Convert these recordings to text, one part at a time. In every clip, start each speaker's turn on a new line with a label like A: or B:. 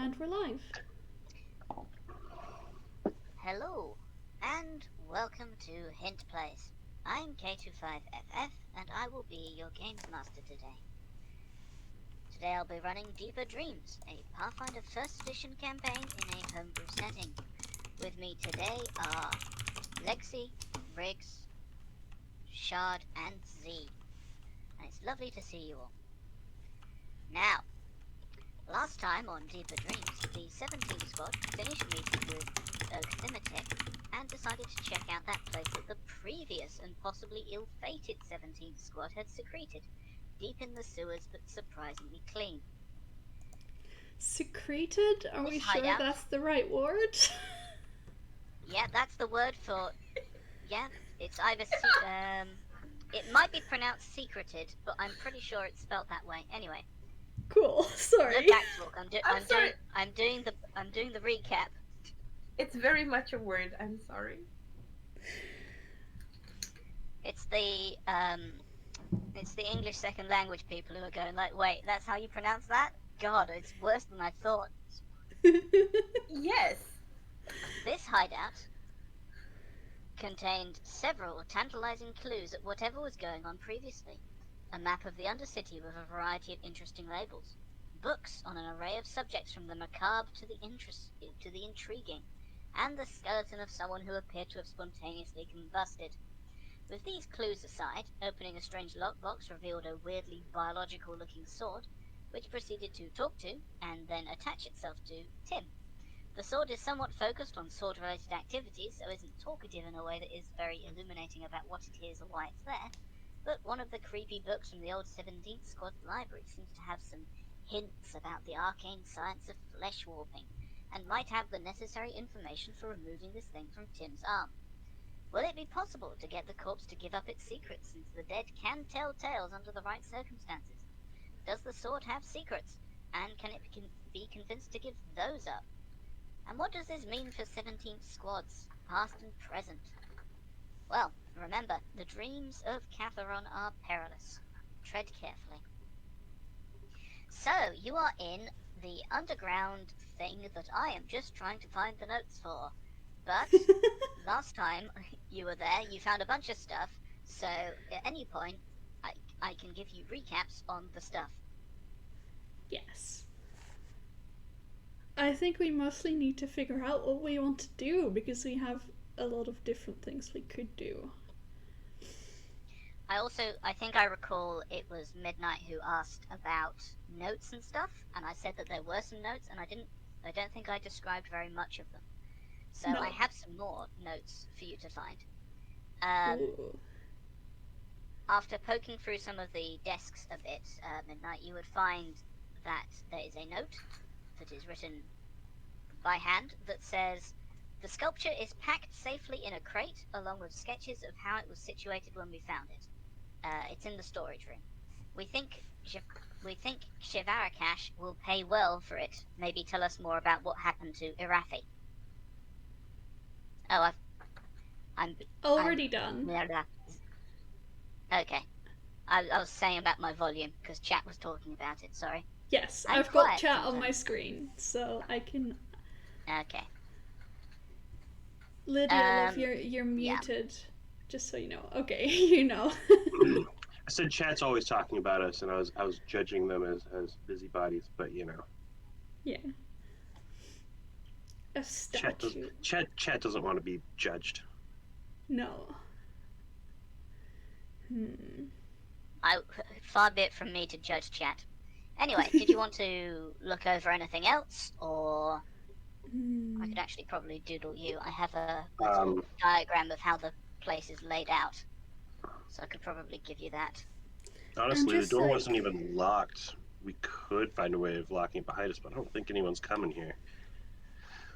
A: And we're live.
B: Hello, and welcome to Hint Plays. I'm K25FF, and I will be your games master today. Today I'll be running Deeper Dreams, a Pathfinder 1st Edition campaign in a homebrew setting. With me today are Lexi, Riggs, Shard, and Z. And it's lovely to see you all. Now, last time on Deeper Dreams, the 17th squad finished meeting with Oakthimatek and decided to check out that place that the previous and possibly ill-fated 17th squad had secreted, deep in the sewers but surprisingly clean.
A: Secreted? Are
B: This
A: we sure
B: hideout,
A: that's the right word?
B: yeah, that's the word for, yeah, it's either, it might be pronounced secreted, but I'm pretty sure it's spelt that way. Anyway,
A: Cool. Sorry.
B: no backtalk.
C: I'm sorry.
B: I'm doing the recap.
C: It's very much a word. I'm sorry.
B: It's the English second language people who are going like, wait, that's how you pronounce that? God, it's worse than I thought.
C: Yes.
B: This hideout contained several tantalizing clues at whatever was going on previously. A map of the Undercity with a variety of interesting labels. Books on an array of subjects from the macabre to the intriguing. And the skeleton of someone who appeared to have spontaneously combusted. With these clues aside, opening a strange lockbox revealed a weirdly biological-looking sword, which proceeded to talk to, and then attach itself to, Tim. The sword is somewhat focused on sword-related activities, so isn't talkative in a way that is very illuminating about what it is or why it's there, but one of the creepy books from the old 17th Squad library seems to have some hints about the arcane science of flesh warping, and might have the necessary information for removing this thing from Tim's arm. Will it be possible to get the corpse to give up its secrets, since the dead can tell tales under the right circumstances? Does the sword have secrets, and can it be convinced to give those up? And what does this mean for 17th squads, past and present? Well, remember, the dreams of Catharon are perilous. Tread carefully. So, you are in the underground thing that I am just trying to find the notes for. But last time you were there, you found a bunch of stuff, so at any point, I can give you recaps on the stuff.
A: Yes. I think we mostly need to figure out what we want to do, because we have a lot of different things we could do.
B: I think I recall it was Midnight who asked about notes and stuff, and I said that there were some notes, and I don't think I described very much of them. So
A: No.
B: I have some more notes for you to find.
A: Ooh.
B: After poking through some of the desks a bit, Midnight, you would find that there is a note that is written by hand that says, "The sculpture is packed safely in a crate, along with sketches of how it was situated when we found it. It's in the storage room. We think Shivarakash will pay well for it. Maybe tell us more about what happened to Irathi." Oh, I'm
A: Already done.
B: Blah, blah. Okay. I was saying about my volume, because chat was talking about it, sorry.
A: Yes,
B: I'm
A: I've got
B: quiet
A: chat on
B: sometimes.
A: my screen, so I can...
B: Okay.
A: Lydia, love, you're muted. Just so you know. Okay, you know.
D: I said chat's always talking about us, and I was judging them as busybodies, but you know.
A: Yeah. A statue.
D: Chat doesn't want to be judged.
A: No.
B: Far be it from me to judge chat. Anyway, did you want to look over anything else, or I could actually probably doodle you. I have a little diagram of how the place is laid out, so I could probably give you that.
D: Honestly, the door wasn't even locked. We could find a way of locking it behind us, but I don't think anyone's coming here.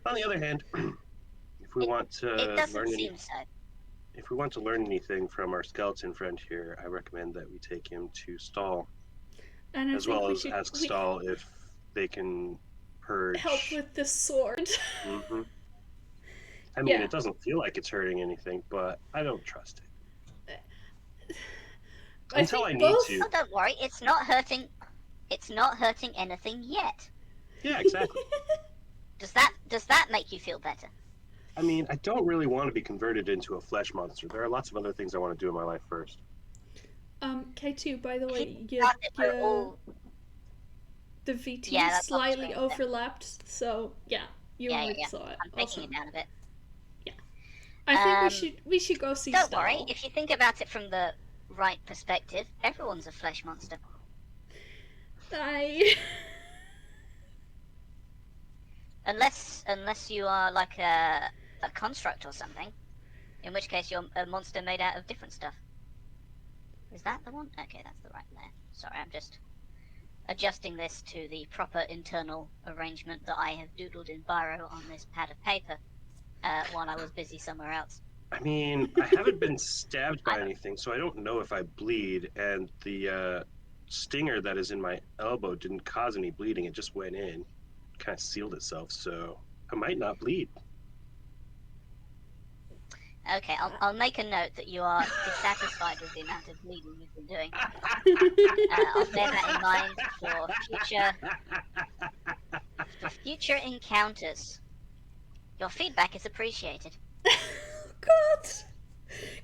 D: On the other hand, if we want to if we want to learn anything from our skeleton friend here, I recommend that we take him to Stall,
A: and
D: as well as ask Stall if they can purge.
A: Help with the sword.
D: Mm-hmm. I mean, it doesn't feel like it's hurting anything, but I don't trust it. Until I need to.
B: Oh, don't worry, it's not hurting. It's not hurting anything yet.
D: Yeah, exactly.
B: Does that make you feel better?
D: I mean, I don't really want to be converted into a flesh monster. There are lots of other things I want to do in my life first.
A: K2, by the
B: If
A: way,
B: you thought that we're all...
A: the VT
B: Yeah, that's off
A: slightly
B: screen,
A: overlapped, so yeah, you already
B: yeah.
A: saw it.
B: I'm taking
A: Awesome.
B: it down a bit.
A: I think we should go see
B: Don't
A: Stahl.
B: worry, if you think about it from the right perspective, everyone's a flesh monster. Unless you are like a construct or something, in which case you're a monster made out of different stuff. Is that the one? Okay, that's the right there. Sorry, I'm just adjusting this to the proper internal arrangement that I have doodled in biro on this pad of paper while I was busy somewhere else.
D: I mean, I haven't been stabbed by anything, so I don't know if I bleed, and the stinger that is in my elbow didn't cause any bleeding. It just went in, kind of sealed itself, so I might not bleed.
B: Okay, I'll make a note that you are dissatisfied with the amount of bleeding you've been doing. I'll bear that in mind for future encounters. Your feedback is appreciated.
A: God!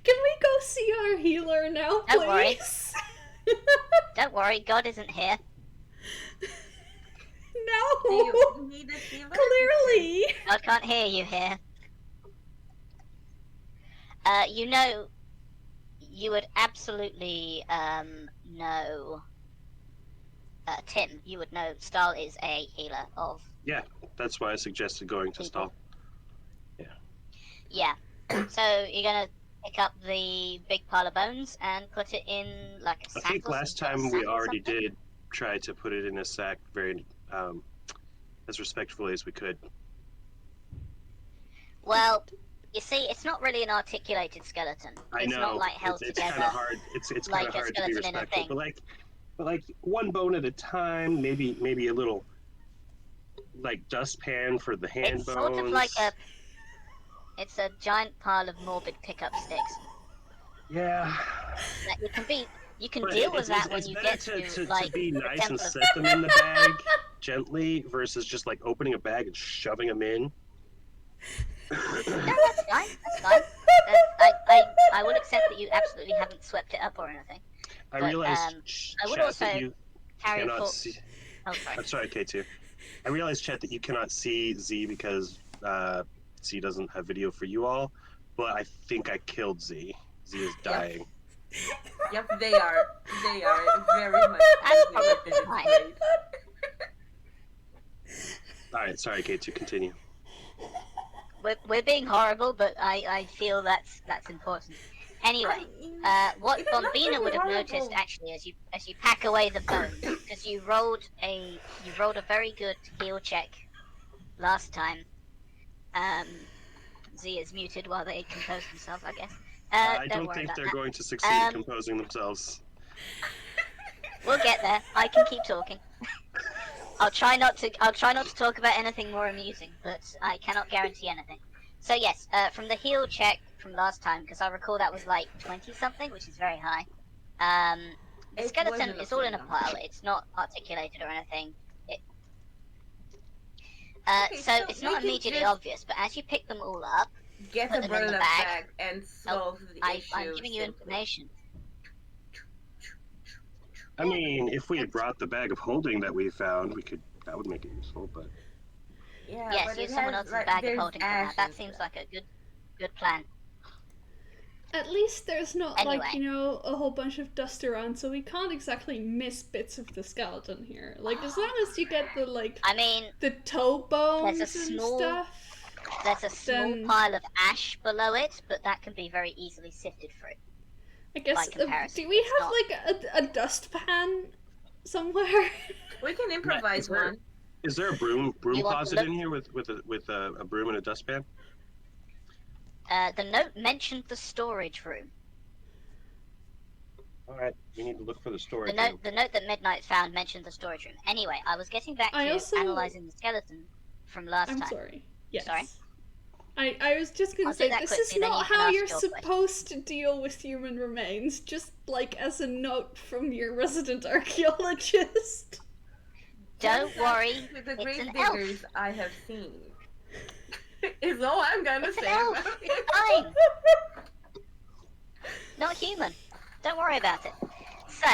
A: Can we go see our healer now, please?
B: Don't worry. Don't worry, God isn't here.
C: Do
A: No!
C: you need a healer?
A: Clearly!
B: God can't hear you here. You know, you would absolutely know... Tim, you would know Stahl is a healer of...
D: Yeah, that's why I suggested going to Stahl.
B: Yeah. So you're gonna pick up the big pile of bones and put it in like a sack.
D: I think last time we already did try to put it in a sack very as respectfully as we could.
B: Well, you see, it's not really an articulated skeleton.
D: I
B: It's
D: know.
B: not like held
D: it's
B: together.
D: kind of hard. It's kind
B: like
D: of
B: a
D: hard to be
B: skeleton in a
D: respectful,
B: thing.
D: but like one bone at a time. Maybe a little like dustpan for the hand
B: It's
D: bones.
B: sort of like a... It's a giant pile of morbid pickup sticks.
D: Yeah.
B: That you can
D: But
B: deal with that when
D: it's
B: you
D: better
B: get to like
D: to be
B: the
D: nice and
B: temple of...
D: set them in the bag gently versus just like opening a bag and shoving them in.
B: No, that's fine. That's fine. I would accept that you absolutely haven't swept it up or anything.
D: I
B: But,
D: realize,
B: I would
D: chat,
B: also
D: that you
B: carry
D: cannot
B: forward...
D: see.
B: Oh, sorry.
D: I'm sorry, K2. I realize, chat, that you cannot see Z because Z doesn't have video for you all, but I think I killed Z. Z is dying.
C: Yep, they are. They are very much.
B: Fine.
D: Alright, sorry, K2, continue.
B: We're being horrible, but I feel that's important. Anyway, what
C: It's not
B: Bombina
C: really
B: would have
C: horrible.
B: noticed actually as you pack away the bones, because you rolled a very good heal check last time. Z is muted while they compose themselves, I guess.
D: I
B: don't
D: don't
B: worry
D: think
B: about
D: they're
B: that.
D: going to succeed at composing themselves.
B: We'll get there. I can keep talking. I'll try not to talk about anything more amusing, but I cannot guarantee anything. So yes, from the heal check from last time, because I recall that was like 20 something, which is very high. The
C: It
B: skeleton
C: wasn't
B: is all in a
C: a
B: pile. It's not articulated or anything.
C: Okay,
B: so
C: so
B: it's
C: we
B: not
C: can
B: immediately
C: just-
B: obvious, but as you pick them all up,
C: Get
B: Put
C: a
B: them in the
C: burlap
B: bag.
C: bag and solve the issue.
B: I'm giving you
C: simply.
B: information.
D: I mean, if we had brought the bag of holding that we found, that would make it useful, but...
C: Yeah,
B: Yes,
C: but
B: use
C: it
B: someone
C: has,
B: else's
C: like,
B: bag of
C: there's
B: holding for that. That
C: ash
B: seems
C: and
B: like a good plan.
A: At least there's not,
B: Anyway.
A: like, a whole bunch of dust around, so we can't exactly miss bits of the skeleton here. Like, as long as you get the, like,
B: I mean,
A: the toe bones
B: There's a
A: and
B: small-
A: stuff.
B: there's a small
A: Then-
B: pile of ash below it, but that can be very easily sifted through.
A: I guess,
B: by comparison,
A: do we
B: it's
A: have,
B: not-
A: like, a dustpan somewhere?
C: We can improvise
D: Is there-
C: one.
D: Is there a broom
B: You want to
D: closet
B: look-
D: in here with a broom and a dustpan?
B: The note mentioned the storage room.
D: Alright, we need to look for the
B: The
D: storage
B: note,
D: room.
B: the note that Midnight found mentioned the storage room. Anyway, I was getting back to
A: I also-
B: analyzing the skeleton from last
A: I'm
B: time.
A: sorry. Yes.
B: Sorry?
A: I was just gonna
B: I'll do
A: say,
B: that
A: this
B: quickly,
A: is
B: then
A: not
B: you can
A: how
B: ask
A: you're
B: your question.
A: supposed to deal with human remains, just, like, as a note from your resident archaeologist.
B: Don't worry,
C: With the
B: it's
C: grave
B: an
C: diggers
B: elf.
C: I have seen. Is all I'm gonna
B: It's an
C: say
B: elf.
C: about it.
B: It's fine. Not human. Don't worry about it. So,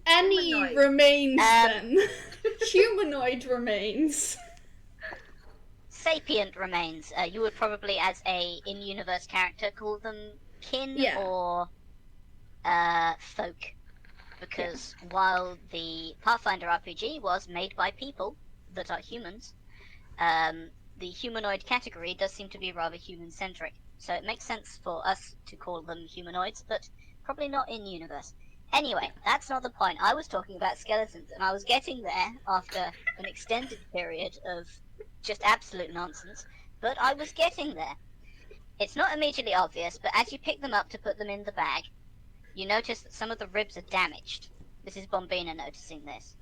A: Any
C: Humanoid.
A: remains
B: Um,
A: then. Humanoid remains.
B: sapient remains. You would probably, as a in-universe character, call them kin
A: Yeah.
B: or folk. Because while the Pathfinder RPG was made by people that are humans, the humanoid category does seem to be rather human-centric. So it makes sense for us to call them humanoids, but probably not in-universe. Anyway, that's not the point. I was talking about skeletons, and I was getting there after an extended period of just absolute nonsense, but I was getting there. It's not immediately obvious, but as you pick them up to put them in the bag, you notice that some of the ribs are damaged. This is Bombina noticing this.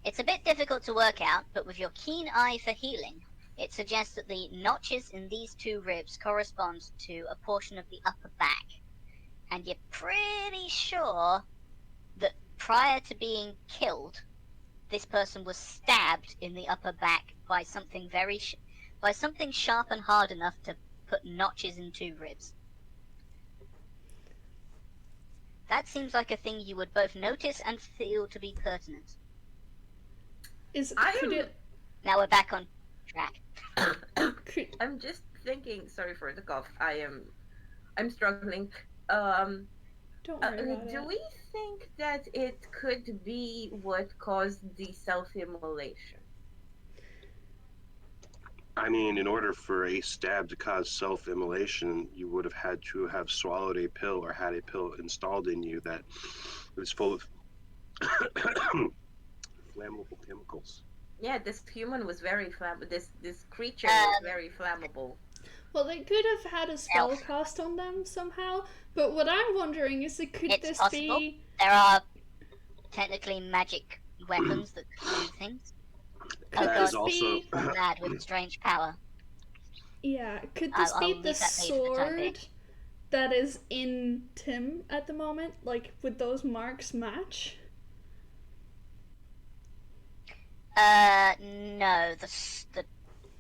B: It's a bit difficult to work out, but with your keen eye for healing, it suggests that the notches in these two ribs correspond to a portion of the upper back. And you're pretty sure that prior to being killed, this person was stabbed in the upper back by something by something sharp and hard enough to put notches in two ribs. That seems like a thing you would both notice and feel to be pertinent. Now we're back on track.
C: I'm just thinking. Sorry for the cough. I'm struggling.
A: Don't worry about
C: Do
A: it.
C: we think that it could be what caused the self-immolation?
D: I mean, in order for a stab to cause self-immolation, you would have had to have swallowed a pill or had a pill installed in you that was full of flammable chemicals.
C: Yeah, this human was very flammable. This creature was very flammable.
A: Well, they could have had a spell cast on them somehow, but what I'm wondering is, could
B: It's
A: this
B: possible.
A: be...
B: There are technically magic weapons that do things.
A: Could
B: this
A: be...
B: mad with strange power.
A: Yeah, could this
B: I'll
A: be the
B: leave that be for the time being.
A: sword that is in Tim at the moment? Like, would those marks match?
B: No.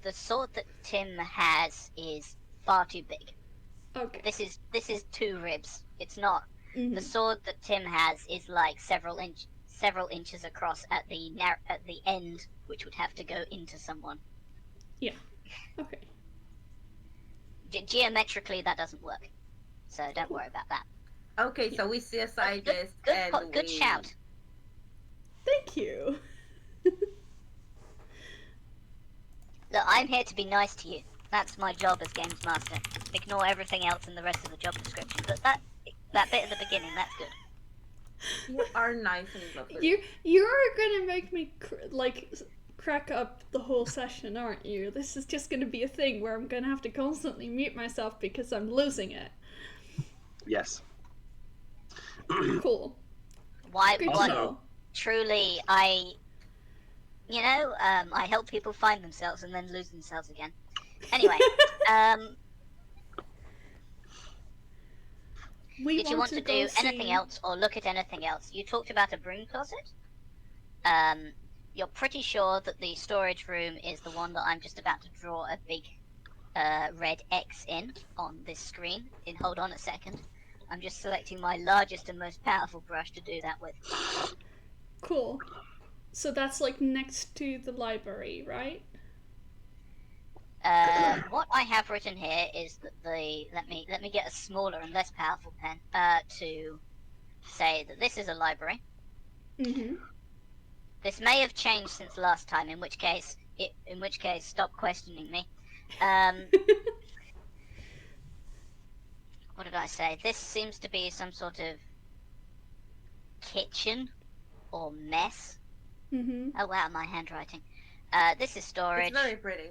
B: The sword that Tim has is far too big.
A: Okay.
B: This is two ribs. It's not.
A: Mm-hmm.
B: The sword that Tim has is like several inches across at the end, which would have to go into someone.
A: Yeah. Okay.
B: Geometrically, that doesn't work. So don't worry about that.
C: Okay, so we see aside this.
B: Good shout.
A: Thank you.
B: Look, I'm here to be nice to you. That's my job as games master. Ignore everything else in the rest of the job description. But that bit at the beginning, that's good.
C: You are nice and lovely.
A: You're gonna make me crack up the whole session, aren't you? This is just gonna be a thing where I'm gonna have to constantly mute myself because I'm losing it.
D: Yes.
A: Cool.
B: Why?
A: Good to know.
B: Truly, I help people find themselves and then lose themselves again. Anyway, did you want to do anything else or look at anything else? You talked about a broom closet. You're pretty sure that the storage room is the one that I'm just about to draw a big red X in on this screen. Hold on a second. I'm just selecting my largest and most powerful brush to do that with.
A: Cool. So that's like next to the library, right?
B: What I have written here is that let me get a smaller and less powerful pen to say that this is a library.
A: Mm-hmm.
B: This may have changed since last time, in which case stop questioning me. What did I say? This seems to be some sort of kitchen or mess.
A: Mm-hmm.
B: Oh wow, my handwriting. This is storage.
C: It's very pretty.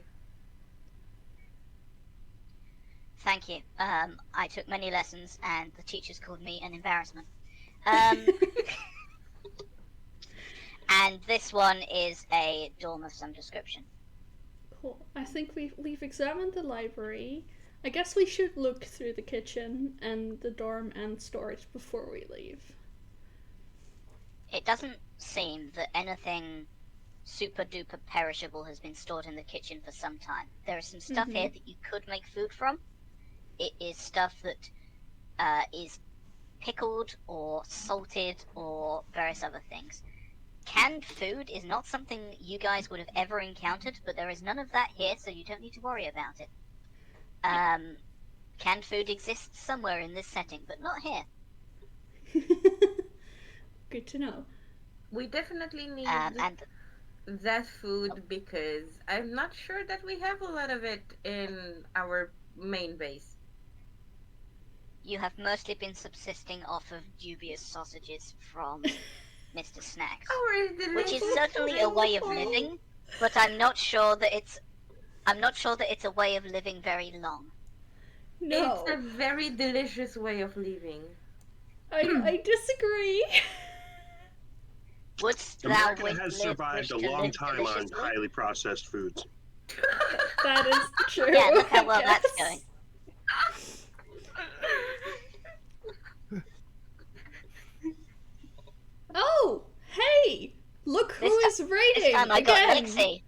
B: Thank you. I took many lessons, and the teachers called me an embarrassment. And this one is a dorm of some description.
A: Cool. I think we've examined the library. I guess we should look through the kitchen and the dorm and storage before we leave.
B: it doesn't seem that anything super duper perishable has been stored in the kitchen for some time. There is some stuff here that you could make food from. It is stuff that is pickled or salted or various other things. Canned food is not something you guys would have ever encountered, but there is none of that here, so you don't need to worry about it. Canned food exists somewhere in this setting, but not here.
A: Good to know.
C: We definitely need
B: And
C: that food because I'm not sure that we have a lot of it in our main base.
B: you have mostly been subsisting off of dubious sausages from Mr. Snacks, which is certainly a way of living, but I'm not sure that it's a way of living very long.
A: No.
C: It's a very delicious way of living.
A: I disagree.
B: Wouldst thou
D: America has survived a long time on highly processed foods.
A: That is true.
B: Yeah, look how well
A: I
B: that's
A: guess.
B: going.
A: Oh, hey! Look who is
B: This
A: raiding
B: time I got
A: again.
B: Lexi.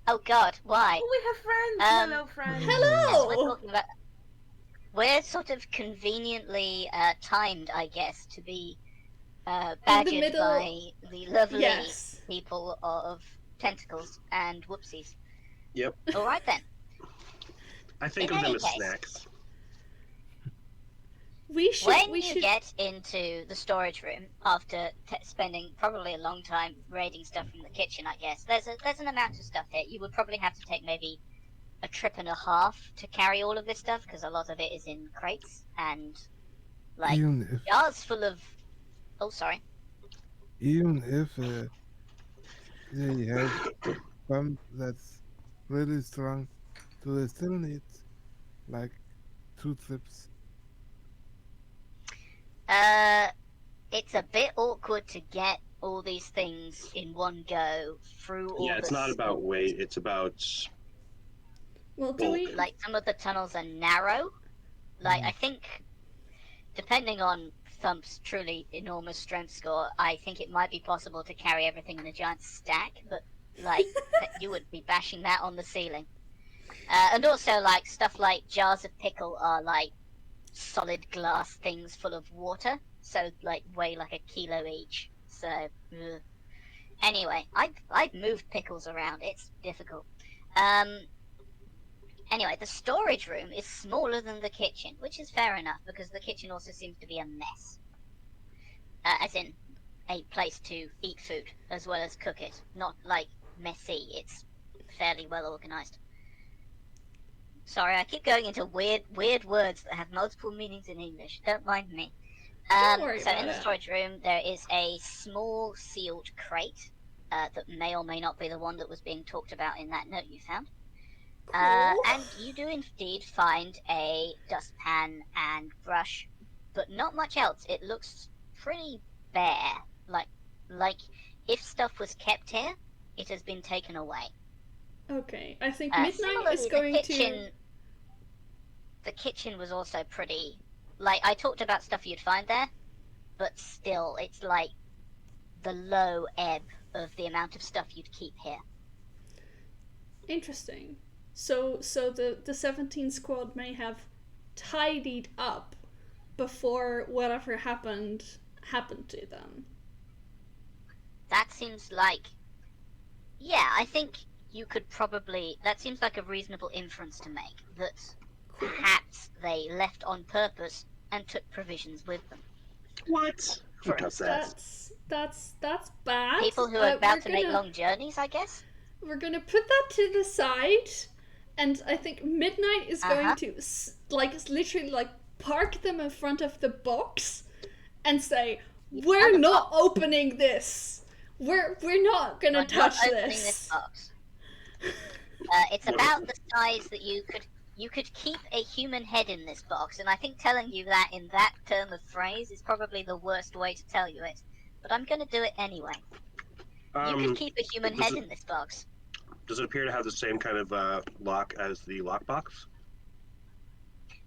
B: Oh God, why?
C: Oh, we have friends. Hello, friends.
A: Hello.
B: We're talking about. We're sort of conveniently timed, I guess, to be badgered
A: middle-
B: by the lovely
A: Yes.
B: people of tentacles and whoopsies.
D: Yep.
B: All right then.
D: I think
B: In
D: of them
B: any
D: as
B: case.
D: snacks.
A: We should.
B: When
A: we
B: you
A: should.
B: get into the storage room after spending probably a long time raiding stuff from the kitchen, I guess there's an amount of stuff here. You would probably have to take maybe a trip and a half to carry all of this stuff because a lot of it is in crates and like jars full of. Oh, sorry.
E: Even if they have pump that's really strong, do they still need like 2 trips?
B: It's a bit awkward to get all these things in one go through all
D: Yeah, it's
B: the
D: not about weight, it's about
A: Well, do
D: bulk.
A: we?
B: like some of the tunnels are narrow. Like I think depending on Thump's truly enormous strength score, I think it might be possible to carry everything in a giant stack, but like you would be bashing that on the ceiling. And also like stuff like jars of pickle are like solid glass things full of water, so like weigh like a kilo each. So anyway, I've moved pickles around. It's difficult. Anyway, the storage room is smaller than the kitchen, which is fair enough because the kitchen also seems to be a mess. As in, a place to eat food as well as cook it. Not like messy. It's fairly well organized. Sorry, I keep going into weird words that have multiple meanings in English. Don't mind me.
A: Don't worry
B: So
A: about
B: in the
A: it.
B: storage room, there is a small sealed crate that may or may not be the one that was being talked about in that note you found.
A: Cool.
B: And you do indeed find a dustpan and brush, but not much else. It looks pretty bare. Like if stuff was kept here, it has been taken away.
A: Okay, I think Midnight
B: Similarly,
A: is going
B: to. The kitchen was also pretty. Like I talked about stuff you'd find there, but still, it's like the low ebb of the amount of stuff you'd keep here.
A: Interesting. So the 17 squad may have tidied up before whatever happened to them.
B: That seems like. Yeah, I think you could probably. That seems like a reasonable inference to make. That perhaps they left on purpose and took provisions with them.
D: What? Who does that?
A: That's bad.
B: People who are about to make
A: gonna-
B: long journeys, I guess.
A: We're gonna put that to the side, and I think Midnight is going to literally park them in front of the box and say, "We're not opening this. We're not gonna
B: We're
A: touch
B: not opening
A: this."
B: this box. It's about the size that you could keep a human head in this box, and I think telling you that in that term of phrase is probably the worst way to tell you it. But I'm going to do it anyway. You could keep a human head in this box.
D: Does it appear to have the same kind of lock as the lockbox?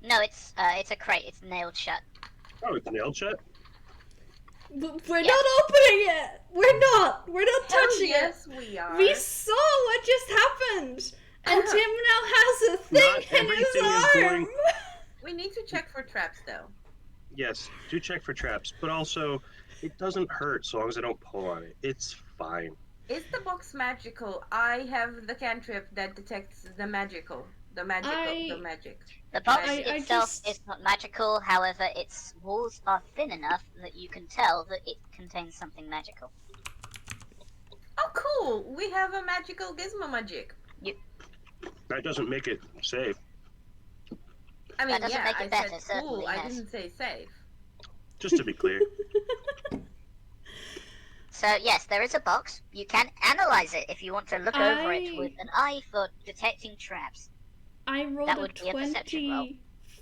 B: No, it's a crate. It's nailed shut.
D: Oh, it's nailed shut?
A: We're not opening it. We're not. We're not touching
C: yes,
A: it.
C: we are.
A: We saw what just happened, and Tim now has a thing
D: Not
A: in his
D: everything is
A: arm.
D: going-
C: We need to check for traps, though.
D: Yes, do check for traps, but also it doesn't hurt so long as I don't pull on it. It's fine.
C: Is the box magical? I have the cantrip that detects the magical. The magic.
B: The box
C: Magic.
B: itself is not magical, however, its walls are thin enough that you can tell that it contains something magical.
C: Oh, cool! We have a magical gizmo magic.
D: That doesn't make it safe.
C: I mean,
B: That doesn't make it
C: I
B: better,
C: said cool.
B: certainly,
C: I
B: yes.
C: didn't say safe.
D: Just to be clear.
B: So yes, there is a box. You can analyze it if you want to look over it with an eye for detecting traps.
A: I rolled
B: That
A: a
B: would be a perception roll.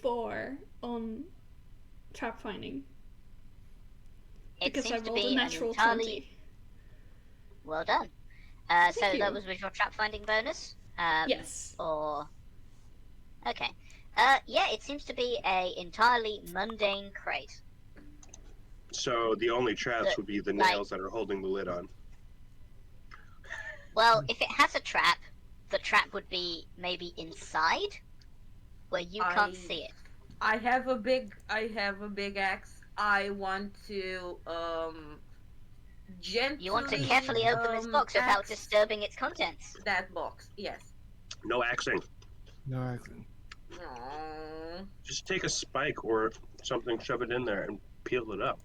A: 24 on trap finding.
B: It
A: Because I
B: seems to
A: rolled
B: be
A: a
B: an
A: natural
B: entirely
A: 20.
B: well done. So
A: you.
B: that was with your trap finding bonus.
A: Yes.
B: Or okay. Yeah, it seems to be a entirely mundane crate.
D: So the only traps would be the nails that are holding the lid on.
B: Well, if it has a trap, the trap would be maybe inside, where you can't see it.
C: I have a big axe. I want to gently.
B: You want to carefully open this box without disturbing its contents.
C: That box, yes.
D: No axing.
E: No accent.
C: Aww.
D: Just take a spike or something, shove it in there, and peel it up.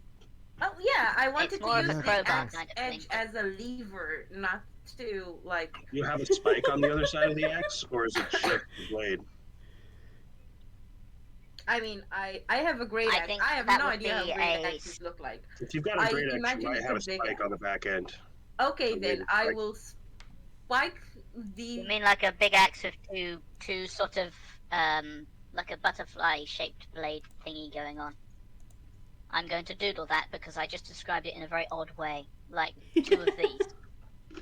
C: Oh yeah, I wanted
B: It's
C: to
B: more of
C: use
B: a
C: the
B: crowbar
C: axe
B: kind of
C: edge
B: thing.
C: as a lever, not to like.
D: You have a spike on the other side of the axe, or is it just the blade?
C: I mean, I have a great axe.
B: think
C: I have
B: that
C: no
B: would
C: idea how
B: be
C: great
B: a
C: axes look like.
D: If you've got a great axe, you
C: imagine
D: might
C: it's
D: have
C: a
D: a
C: big
D: spike
C: axe.
D: on the back end.
C: Okay,
D: A
C: then
D: weighted
C: I
D: spike.
C: will spike the.
B: You mean like a big axe with two sort of like a butterfly shaped blade thingy going on? I'm going to doodle that because I just described it in a very odd way, like two of these.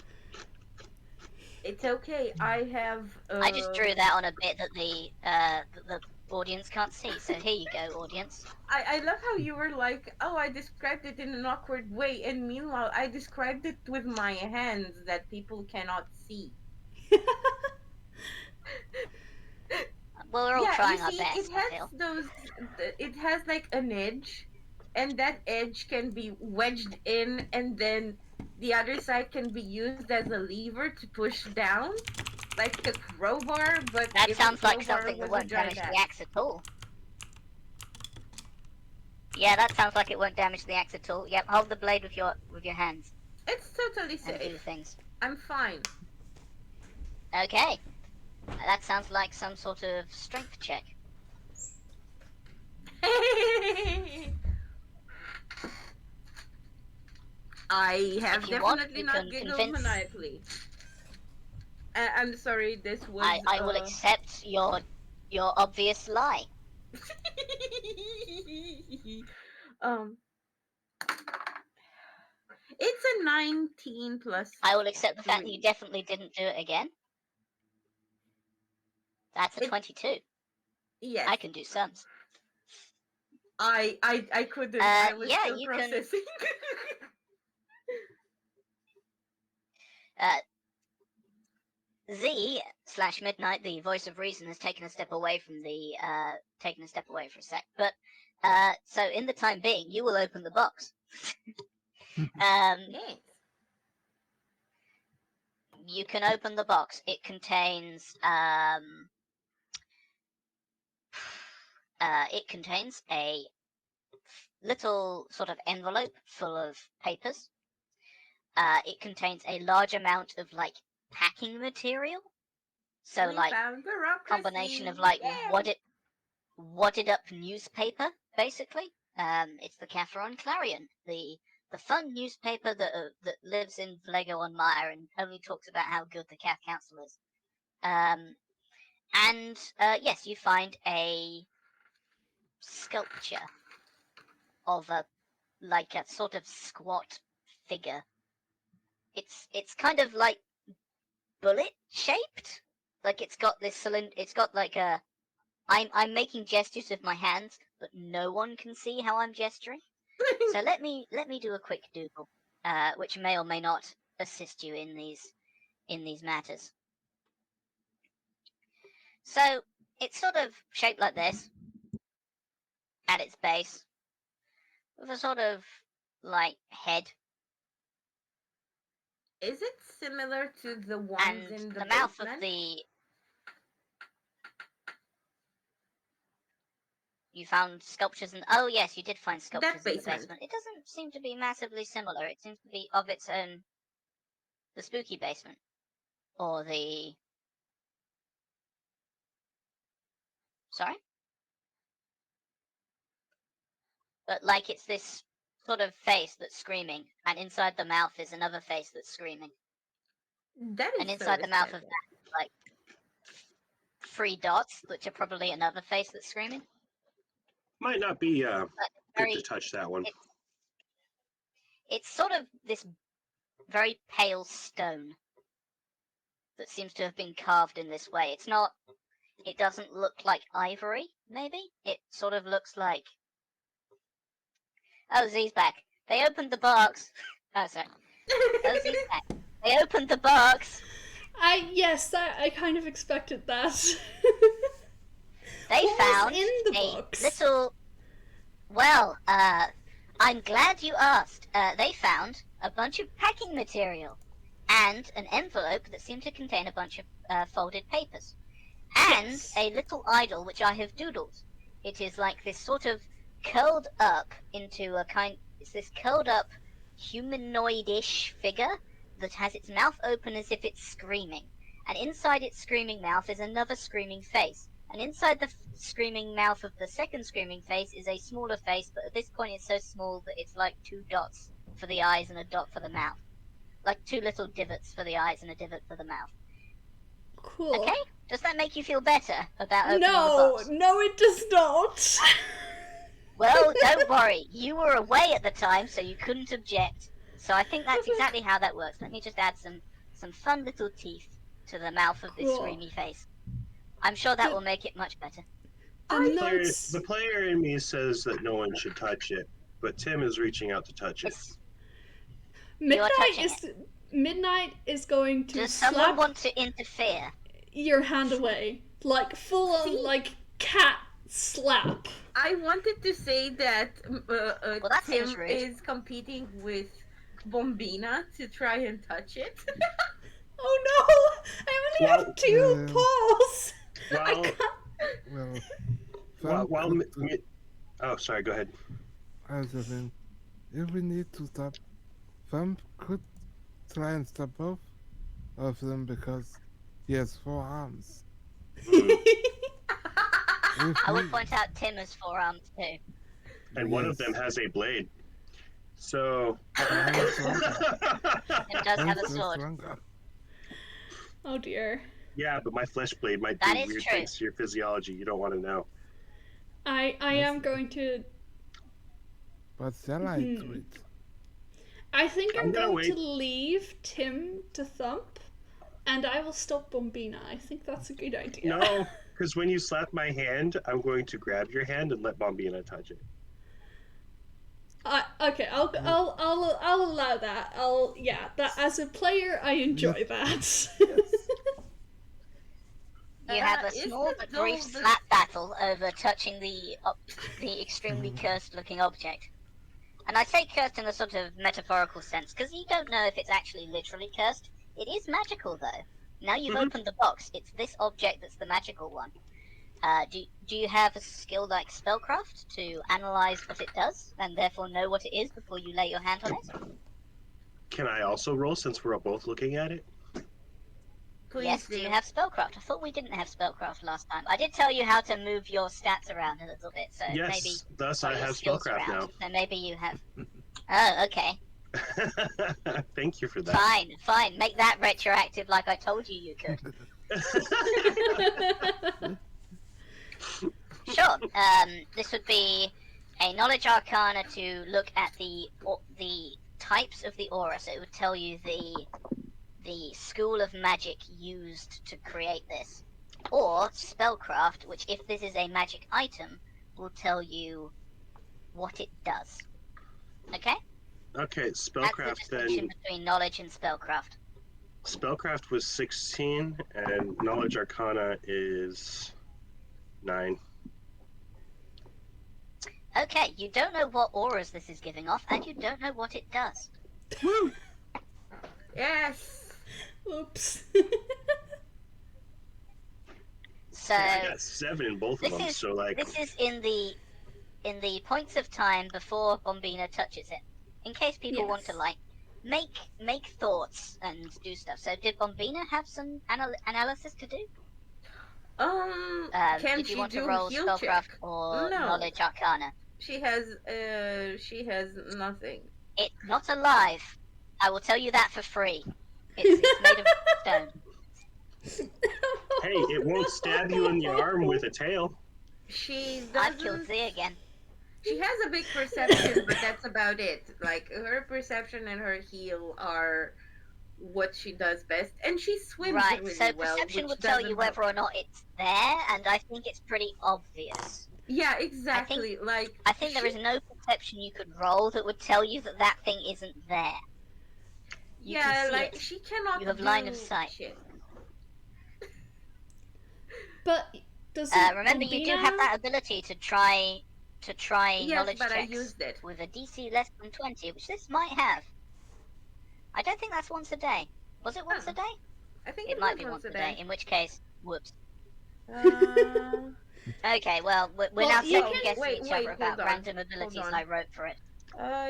C: It's okay. I have.
B: I just drew that on a bit that the audience can't see. So here you go, audience.
C: I love how you were like, oh, I described it in an awkward way, and meanwhile, I described it with my hands that people cannot see.
B: Well, we're all trying our
C: you see,
B: best.
C: it has it has like an edge, and that edge can be wedged in, and then the other side can be used as a lever to push down, like a crowbar. But
B: That
C: if
B: sounds
C: the
B: like
C: crowbar
B: something that
C: was a
B: won't
C: giant
B: damage the axe at all. Yeah, that sounds like it won't damage the axe at all. Yep, hold the blade with your hands
C: It's totally
B: and do
C: safe.
B: things.
C: I'm fine.
B: Okay, that sounds like some sort of strength check.
C: I have
B: If you want,
C: definitely
B: you
C: not
B: can
C: giggled
B: convince-
C: maniacally. I'm sorry, this was.
B: I will accept your obvious lie.
C: um, it's a 19 plus.
B: I will accept the fact that you
C: 3.
B: definitely didn't do it again. That's a 22.
C: Yes.
B: I can do sums.
C: I couldn't. I was
B: yeah,
C: still
B: you can-
C: processing.
B: Z/Midnight, the voice of reason, has taken a step away from for a sec. But so in the time being, you will open the box.
C: Yes.
B: You can open the box. It contains a little sort of envelope full of papers. It contains a large amount of like packing material. So
C: We
B: like
C: found bureaucracy.
B: combination of like
C: Yeah.
B: wadded up newspaper, basically. It's the Catharon Clarion, the fun newspaper that lives in Lego on Mire and only talks about how good the Cath Council is. And yes, you find a sculpture of a sort of squat figure. It's kind of like bullet shaped. Like it's got this cylinder. It's got like a. I'm making gestures with my hands, but no one can see how I'm gesturing. So let me do a quick doodle, which may or may not assist you in these matters. So it's sort of shaped like this at its base, with a sort of like head.
C: Is it similar to the ones
B: And
C: in the
B: mouth
C: basement?
B: of the... You found sculptures in... Oh, yes, you did find sculptures in the basement. It doesn't seem to be massively similar. It seems to be of its own... The spooky basement. Or the... Sorry? But, like, it's this sort of face that's screaming, and inside the mouth is another face that's screaming.
C: That is
B: and inside the mouth of that, like, 3 dots, which are probably another face that's screaming.
D: Might not be good to touch that one.
B: It's sort of this very pale stone that seems to have been carved in this way. It's not... It doesn't look like ivory, maybe? It sort of looks like... Oh, Z's back. They opened the box. Oh, sorry. Oh, Z's back. They opened the box.
A: Yes, I kind of expected that.
B: They
A: what
B: found
A: was in the
B: a
A: box?
B: little... Well, I'm glad you asked. They found a bunch of packing material and an envelope that seemed to contain a bunch of folded papers. And
A: Yes.
B: a little idol which I have doodled. It is like this sort of curled up into a kind... It's this curled up humanoid-ish figure that has its mouth open as if it's screaming. And inside its screaming mouth is another screaming face. And inside the screaming mouth of the second screaming face is a smaller face, but at this point it's so small that it's like 2 dots for the eyes and a dot for the mouth. Like 2 little divots for the eyes and a divot for the mouth.
A: Cool.
B: Okay? Does that make you feel better about opening the box?
A: No, it does not.
B: Well, don't worry. You were away at the time, so you couldn't object. So I think that's exactly how that works. Let me just add some fun little teeth to the mouth of this screamy face. I'm sure that will make it much better.
D: The player in me says that no one should touch it, but Tim is reaching out to touch it.
A: Midnight is going to
B: Does
A: slap
B: someone want to interfere?
A: Your hand away. Like, full on, like, cat slap.
C: I wanted to say that
B: that
C: Tim is competing with Bombina to try and touch it.
A: Oh no! I only have 2 paws!
D: Oh, sorry, go ahead.
E: I was just saying, if we need to stop, Thump could try and stop both of them because he has 4 arms.
B: I would point out Tim has 4 arms too.
D: And one of them has a blade. So...
B: Tim does have a sword.
A: Oh dear.
D: Yeah, but my flesh blade might do weird things to your physiology you don't want to know.
A: I am going to...
E: But shall I do it?
A: I think I'm going to leave Tim to thump, and I will stop Bombina. I think that's a good idea.
D: No, because when you slap my hand, I'm going to grab your hand and let Bombina touch it.
A: Okay, I'll allow that. That as a player, I enjoy that.
B: You have a small but brief slap battle over touching the extremely cursed-looking object. And I say cursed in a sort of metaphorical sense, because you don't know if it's actually literally cursed. It is magical, though. Now you've opened the box, it's this object that's the magical one. Do you have a skill like spellcraft to analyze what it does, and therefore know what it is before you lay your hand on it?
D: Can I also roll, since we're both looking at it?
B: Yes, do you have spellcraft? I thought we didn't have spellcraft last time. I did tell you how to move your stats around a little bit, so maybe...
D: thus I have spellcraft now.
B: So maybe you have... Oh, okay.
D: Thank you for that.
B: Fine. Make that retroactive like I told you could. Sure. This would be a knowledge arcana to look at the types of the aura, so it would tell you the school of magic used to create this. Or spellcraft, which if this is a magic item, will tell you what it does. Okay?
D: Okay,
B: That's the
D: spellcraft
B: distinction
D: then.
B: between knowledge and spellcraft.
D: Spellcraft was 16, and knowledge arcana is 9.
B: Okay, you don't know what auras this is giving off, and you don't know what it does.
D: Woo!
C: Yes.
A: Oops.
B: So
D: Hey, I got 7 in both of
B: this
D: them,
B: is
D: so like.
B: this is in the points of time before Bombina touches it. In case people want to
A: Yes.
B: like make thoughts and do stuff. So did Bombina have some analysis to do?
C: Can
B: Did you
C: she
B: want to
C: do
B: roll
C: heal
B: spellcraft
C: check?
B: or
C: No.
B: knowledge arcana?
C: She has nothing.
B: It's not alive. I will tell you that for free. It's made of stone.
D: Hey, it won't stab you in the arm with a tail.
C: She
B: I've killed
C: doesn't.
B: Z again.
C: She has a big perception, but that's about it. Like her perception and her heal are what she does best, and she swims
B: Right,
C: really
B: so
C: well,
B: perception
C: which
B: would tell you
C: doesn't help.
B: whether or not it's there, and I think it's pretty obvious.
C: Yeah, exactly.
B: I think there is no perception you could roll that would tell you that that thing isn't there. You
C: yeah,
B: can see
C: like
B: it.
C: she cannot
B: You have
C: do
B: line of sight.
C: shit.
A: But doesn't
B: Remember, you do
A: Bombina...
B: have that ability to try
C: Yes,
B: knowledge
C: but I
B: checks
C: used it.
B: with a DC less than 20, which this might have. I don't think that's once a day. Was it once a day?
C: I think
B: It
C: it
B: might
C: was
B: be
C: once
B: once a day. In which case, whoops.
C: Uh,
B: Okay, well, we're
A: Well,
B: now
A: you
B: second
A: can-
B: guessing
C: Wait,
B: each other
C: hold
B: about
C: on,
B: random abilities
C: on.
B: I wrote for it.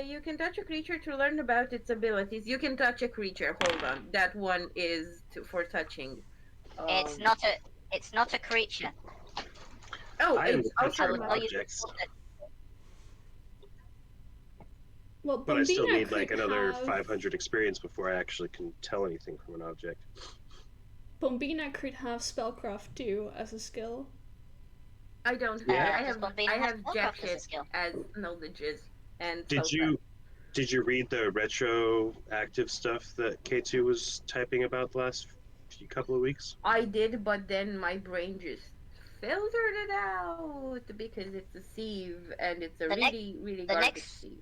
C: You can touch a creature to learn about its abilities. You can touch a creature. Hold on, that one is for touching.
B: It's not a creature.
C: Oh,
D: I am
C: it's
D: touching
B: I
C: also
B: will
C: not.
B: tell you
D: objects,
A: Well,
D: but I still
A: Bombina
D: need like
A: could
D: another
A: have...
D: 500 experience before I actually can tell anything from an object.
A: Bombina could have spellcraft too as a skill.
C: I don't.
D: Yeah.
B: Does Bombina
C: I
B: have
C: have
B: spellcraft
C: jack
B: as a
C: shit
B: skill?
C: as knowledges and
D: Did
C: spellcraft.
D: you read the retroactive stuff that K2 was typing about the last couple of weeks?
C: I did, but then my brain just filtered it out because it's a sieve and it's a
B: The next-
C: really
B: the
C: garbage
B: next-
C: sieve.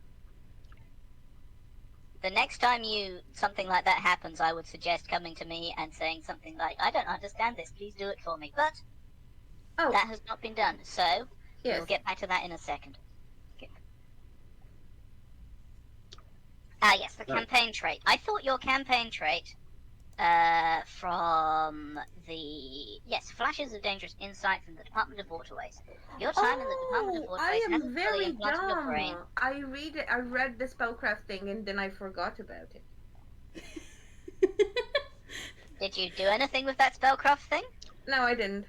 B: The next time something like that happens, I would suggest coming to me and saying something like, "I don't understand this. Please do it for me." But
C: Oh,
B: that has not been done, so
C: yes.
B: we'll get back to that in a second. Okay. Ah, yes, the campaign trait. I thought your campaign trait from the flashes of dangerous insight from the Department of Waterways. Your time in the Department of Waterways
C: I am
B: hasn't fully
C: very
B: implanted your brain.
C: dumb. I read the spellcraft thing and then I forgot about it.
B: Did you do anything with that spellcraft thing?
C: No, I didn't.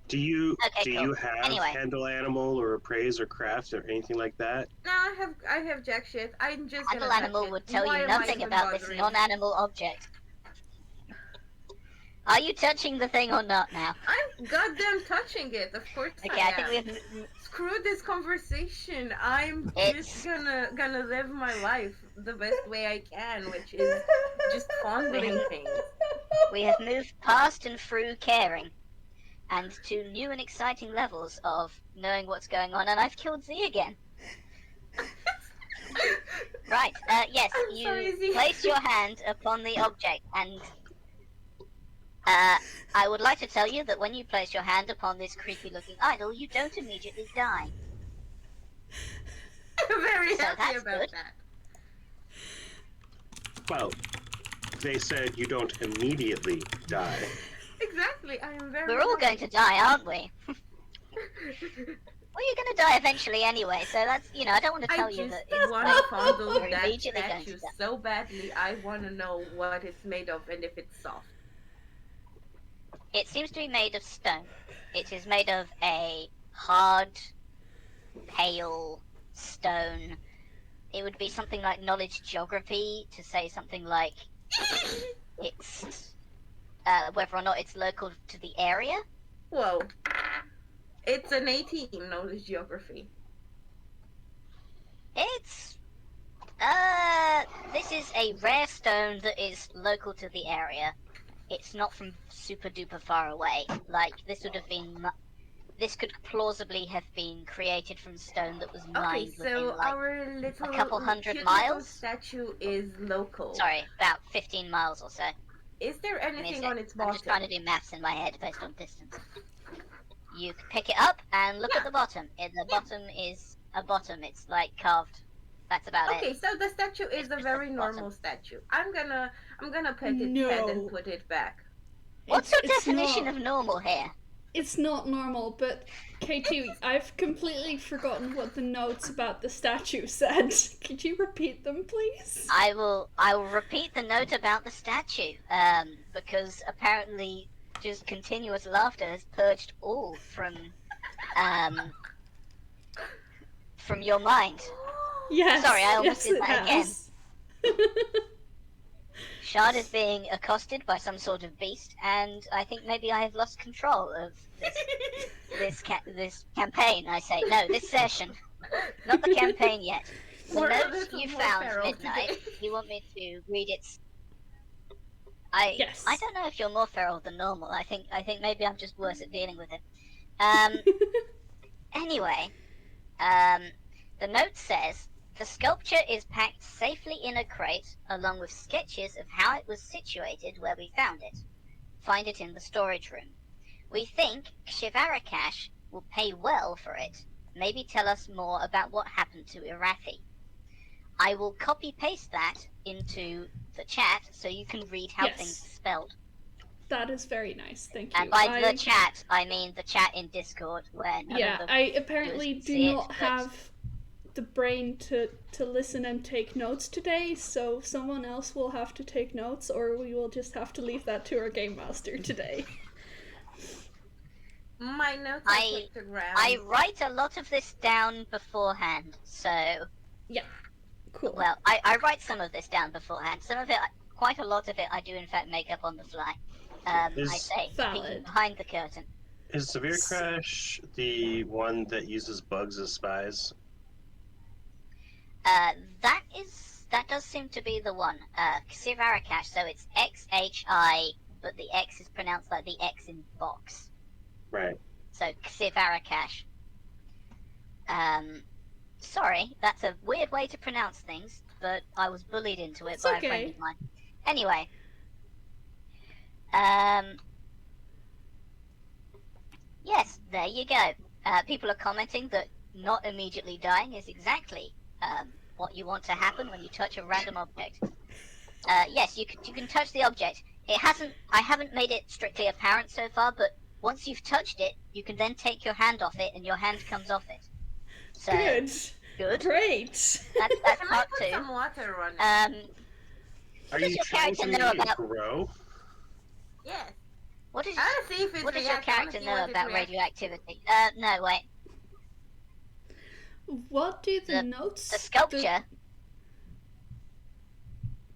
D: Do you
B: Okay, cool.
D: you have
B: Anyway.
D: handle animal or appraise or craft or anything like that?
C: No, I have jack shit. I'm just
B: Handle
C: gonna touch
B: animal
C: it.
B: would tell
C: Why
B: you
C: am I
B: nothing
C: even
B: about this
C: bothering?
B: non-animal object. Are you touching the thing or not now?
C: I'm goddamn touching it. Of course
B: Okay,
C: I
B: I think
C: am.
B: we have.
C: Screw this conversation. I'm
B: It's-
C: just gonna live my life the best way I can, which is just fondling things.
B: We have moved past and through caring, and to new and exciting levels of knowing what's going on. And I've killed Z again. Right. Yes.
C: I'm sorry,
B: You
C: Z.
B: place your hand upon the object, and I would like to tell you that when you place your hand upon this creepy-looking idol, you don't immediately die.
C: I'm very
B: So
C: happy
B: that's
C: about
B: good.
C: that.
D: Well, they said you don't immediately die.
C: Exactly, I am very
B: We're all going to die, aren't we? Well, you're going to die eventually anyway, so that's, I don't want to tell
C: I
B: you
C: just
B: that it's
C: want
B: like,
C: to fondle
B: you're
C: that
B: immediately going
C: statue
B: to die.
C: so badly. I want to know what it's made of and if it's soft.
B: It seems to be made of stone. It is made of a hard, pale stone. It would be something like knowledge geography to say something like it's whether or not it's local to the area.
C: Whoa. It's an 18 knowledge geography.
B: It's this is a rare stone that is local to the area. It's not from super duper far away. Like this would have been this could plausibly have been created from stone that was
C: Okay,
B: mined
C: so
B: within like
C: our little
B: couple hundred
C: cute little
B: miles?
C: statue is local.
B: Sorry, about 15 miles or so.
C: Is there
B: Give me a
C: anything
B: sec.
C: on its
B: I'm
C: bottom?
B: just trying to do maths in my head based on distance. You can pick it up and look at the bottom. The bottom is a bottom. It's like carved. That's about it.
C: Okay, so the statue is
B: It's
C: a
B: just
C: very
B: the bottom.
C: normal statue. I'm gonna pet its head and
A: No.
C: put it back.
B: What's your
A: It's
B: definition
A: not,
B: of normal here?
A: It's not normal, but K2, I've completely forgotten what the notes about the statue said. Could you repeat them, please?
B: I will repeat the note about the statue, because apparently just continuous laughter has purged all from your mind.
A: Yes.
B: Sorry, I almost
A: yes,
B: did that again.
A: has.
B: Shard is being accosted by some sort of beast, and I think maybe I have lost control of this campaign. I say no, this session, not the campaign yet. The
C: We're a
B: notes
C: little
B: you
C: more
B: found
C: feral
B: midnight.
C: today.
B: You want me to read its?
A: Yes.
B: I don't know if you're more feral than normal. I think maybe I'm just worse at dealing with it. Anyway, the note says the sculpture is packed safely in a crate, along with sketches of how it was situated where we found it. Find it in the storage room. We think Shivarakash will pay well for it. Maybe tell us more about what happened to Irathi. I will copy-paste that into the chat so you can read how
A: Yes.
B: things are spelled.
A: That is very nice, thank you.
B: And by the chat, I mean the chat in Discord, where none of the
A: I apparently
B: viewers
A: do
B: see
A: not
B: but
A: have the brain to listen and take notes today, so someone else will have to take notes, or we will just have to leave that to our game master today.
C: My notes are pictograms.
B: I write a lot of this down beforehand, so...
A: Yeah, cool.
B: Well, I write some of this down beforehand. Some of it, quite a lot of it, I do in fact make up on the fly. I say,
A: valid.
B: peeking behind the curtain.
D: Is Severe Crash the one that uses bugs as spies?
B: That does seem to be the one. Xivarakash, so it's XHI, but the X is pronounced like the X in box.
D: Right.
B: So Xivarakash. Sorry, that's a weird way to pronounce things, but I was bullied into it
A: It's
B: by
A: okay.
B: a friend of mine. Anyway. Yes, there you go. People are commenting that not immediately dying is exactly what you want to happen when you touch a random object. Yes, you can touch the object. I haven't made it strictly apparent so far, but once you've touched it, you can then take your hand off it, and your hand comes off it. So,
A: Good. Great.
B: That's part
C: Put
B: 2.
C: some water on it.
D: Are
B: does
D: you
B: your
D: trying
B: character
D: to
B: know
D: make it
B: about-
D: grow?
C: Yes.
B: What does
C: I want to see if it
B: your
C: reacts. I wanna
B: character
C: see
B: know
C: what it
B: about
C: reacts.
B: radioactivity? No, wait.
A: What do the notes...
B: The sculpture.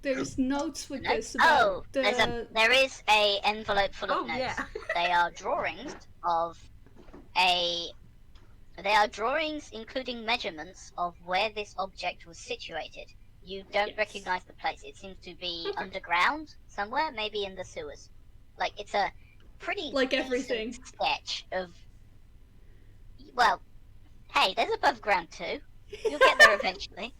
A: There's notes with this
B: Oh,
A: about
B: there is a envelope full of
C: Oh,
B: notes.
C: yeah.
B: They are drawings including measurements of where this object was situated. You don't recognize the place. It seems to be underground somewhere, maybe in the sewers. Like, it's a pretty
A: Like
B: decent
A: everything.
B: sketch of... Well, hey, there's above ground too. You'll get there eventually.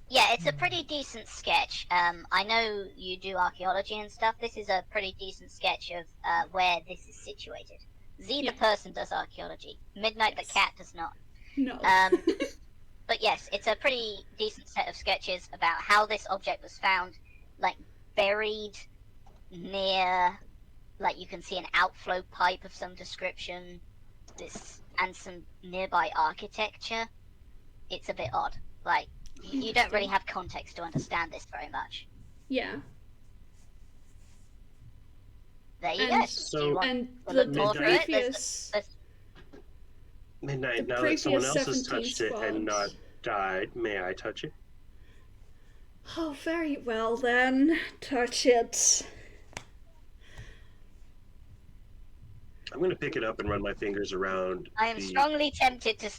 B: Yeah, it's a pretty decent sketch. I know you do archaeology and stuff. This is a pretty decent sketch of where this is situated. Z the person does archaeology. Midnight the cat does not.
A: No.
B: But yes, it's a pretty decent set of sketches about how this object was found, like buried near, like you can see an outflow pipe of some description, and some nearby architecture. It's a bit odd. Like, you don't really have context to understand this very much.
A: Yeah.
B: There you go.
D: So,
A: And
B: to
A: the
B: look more through it?
A: previous...
D: Midnight,
A: The
D: now that someone
A: previous
D: else has
A: 17
D: touched it and
A: squads.
D: not died, may I touch it?
A: Oh, very well then. Touch it.
D: I'm going to pick it up and run my fingers around.
B: I am strongly tempted to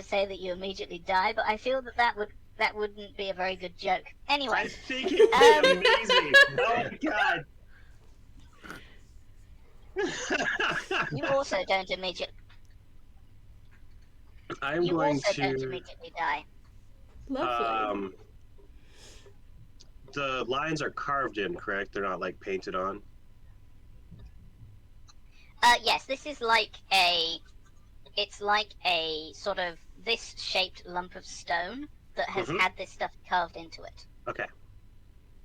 B: say that you immediately die, but I feel that wouldn't be a very good joke. Anyway,
D: I think it'd be amazing. Oh my god.
B: You also don't immediately.
D: I'm
B: You
D: going
B: also don't
D: to.
B: immediately die.
A: Lovely.
D: The lines are carved in, correct? They're not like painted on.
B: Yes, this is like a. It's like a sort of this shaped lump of stone that has had this stuff carved into it.
D: Okay.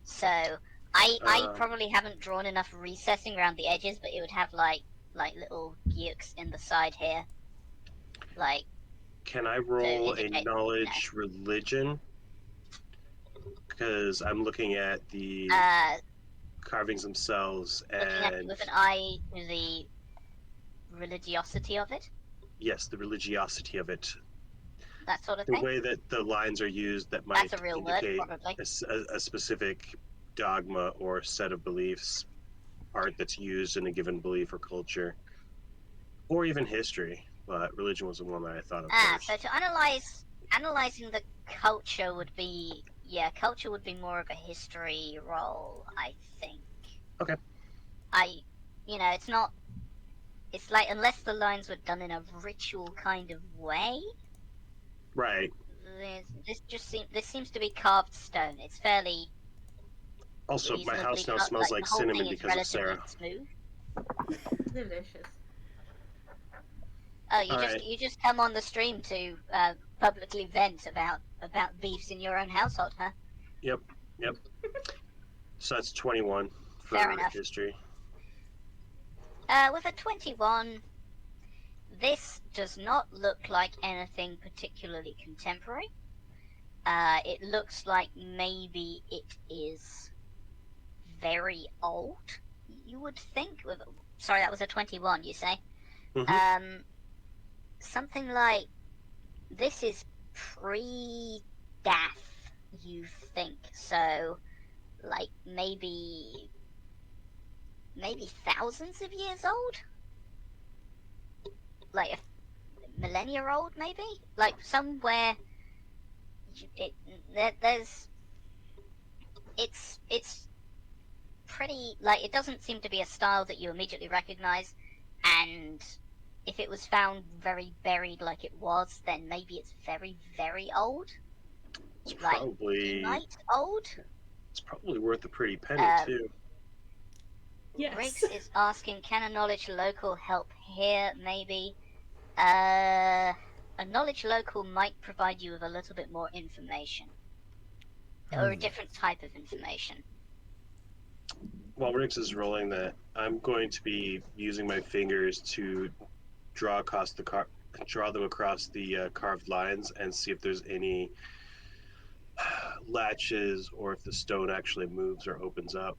B: So I probably haven't drawn enough recessing around the edges, but it would have like little guyks in the side here. Like.
D: Can I roll a knowledge religion? Because I'm looking at the carvings themselves
B: looking at it with an eye to the religiosity of it.
D: Yes, the religiosity of it.
B: That sort of
D: the
B: thing.
D: The way that the lines are used that might
B: That's a real
D: indicate
B: word, probably.
D: a specific dogma or set of beliefs, art that's used in a given belief or culture, or even history. But religion was the one that I thought of first.
B: So to analyzing the culture would be culture would be more of a history role, I think.
D: Okay.
B: It's not. It's like unless the lines were done in a ritual kind of way.
D: Right.
B: This seems to be carved stone. It's fairly.
D: Also, my house now smells like cinnamon because of Sarah.
B: Smooth.
C: Delicious.
B: Oh, you just come on the stream to publicly vent about beefs in your own household, huh?
D: Yep. So that's 21 for
B: Fair enough.
D: history.
B: With a 21, this does not look like anything particularly contemporary. It looks like maybe it is very old, you would think. Sorry, that was a 21, you say?
D: Mm-hmm.
B: Something like this is pre-death, you think. So, like, maybe thousands of years old? Like a millennia old, maybe? Like somewhere it's pretty, like, it doesn't seem to be a style that you immediately recognize, and if it was found very buried like it was, then maybe it's very, very old.
D: It's
B: like
D: probably
B: old.
D: It's probably worth a pretty penny too.
A: Yes.
B: Riggs is asking, can a knowledge local help here? Maybe. A knowledge local might provide you with a little bit more information. Or a different type of information.
D: While Riggs is rolling that, I'm going to be using my fingers to draw them across the carved lines and see if there's any latches or if the stone actually moves or opens up.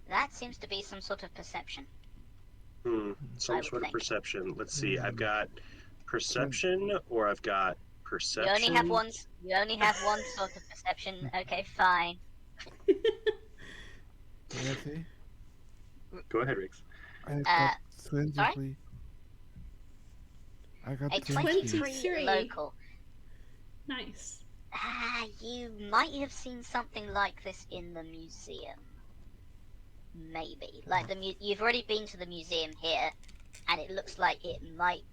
B: That seems to be some sort of perception.
D: Some sort of perception. Let's see. I've got perception or I've got perception.
B: You only have one sort of perception. Okay, fine.
E: Ready?
D: Go ahead, Riggs.
E: I got 23. I got
B: a 23 local.
A: Nice.
B: You might have seen something like this in the museum. Maybe. Like you've already been to the museum here, and it looks like it might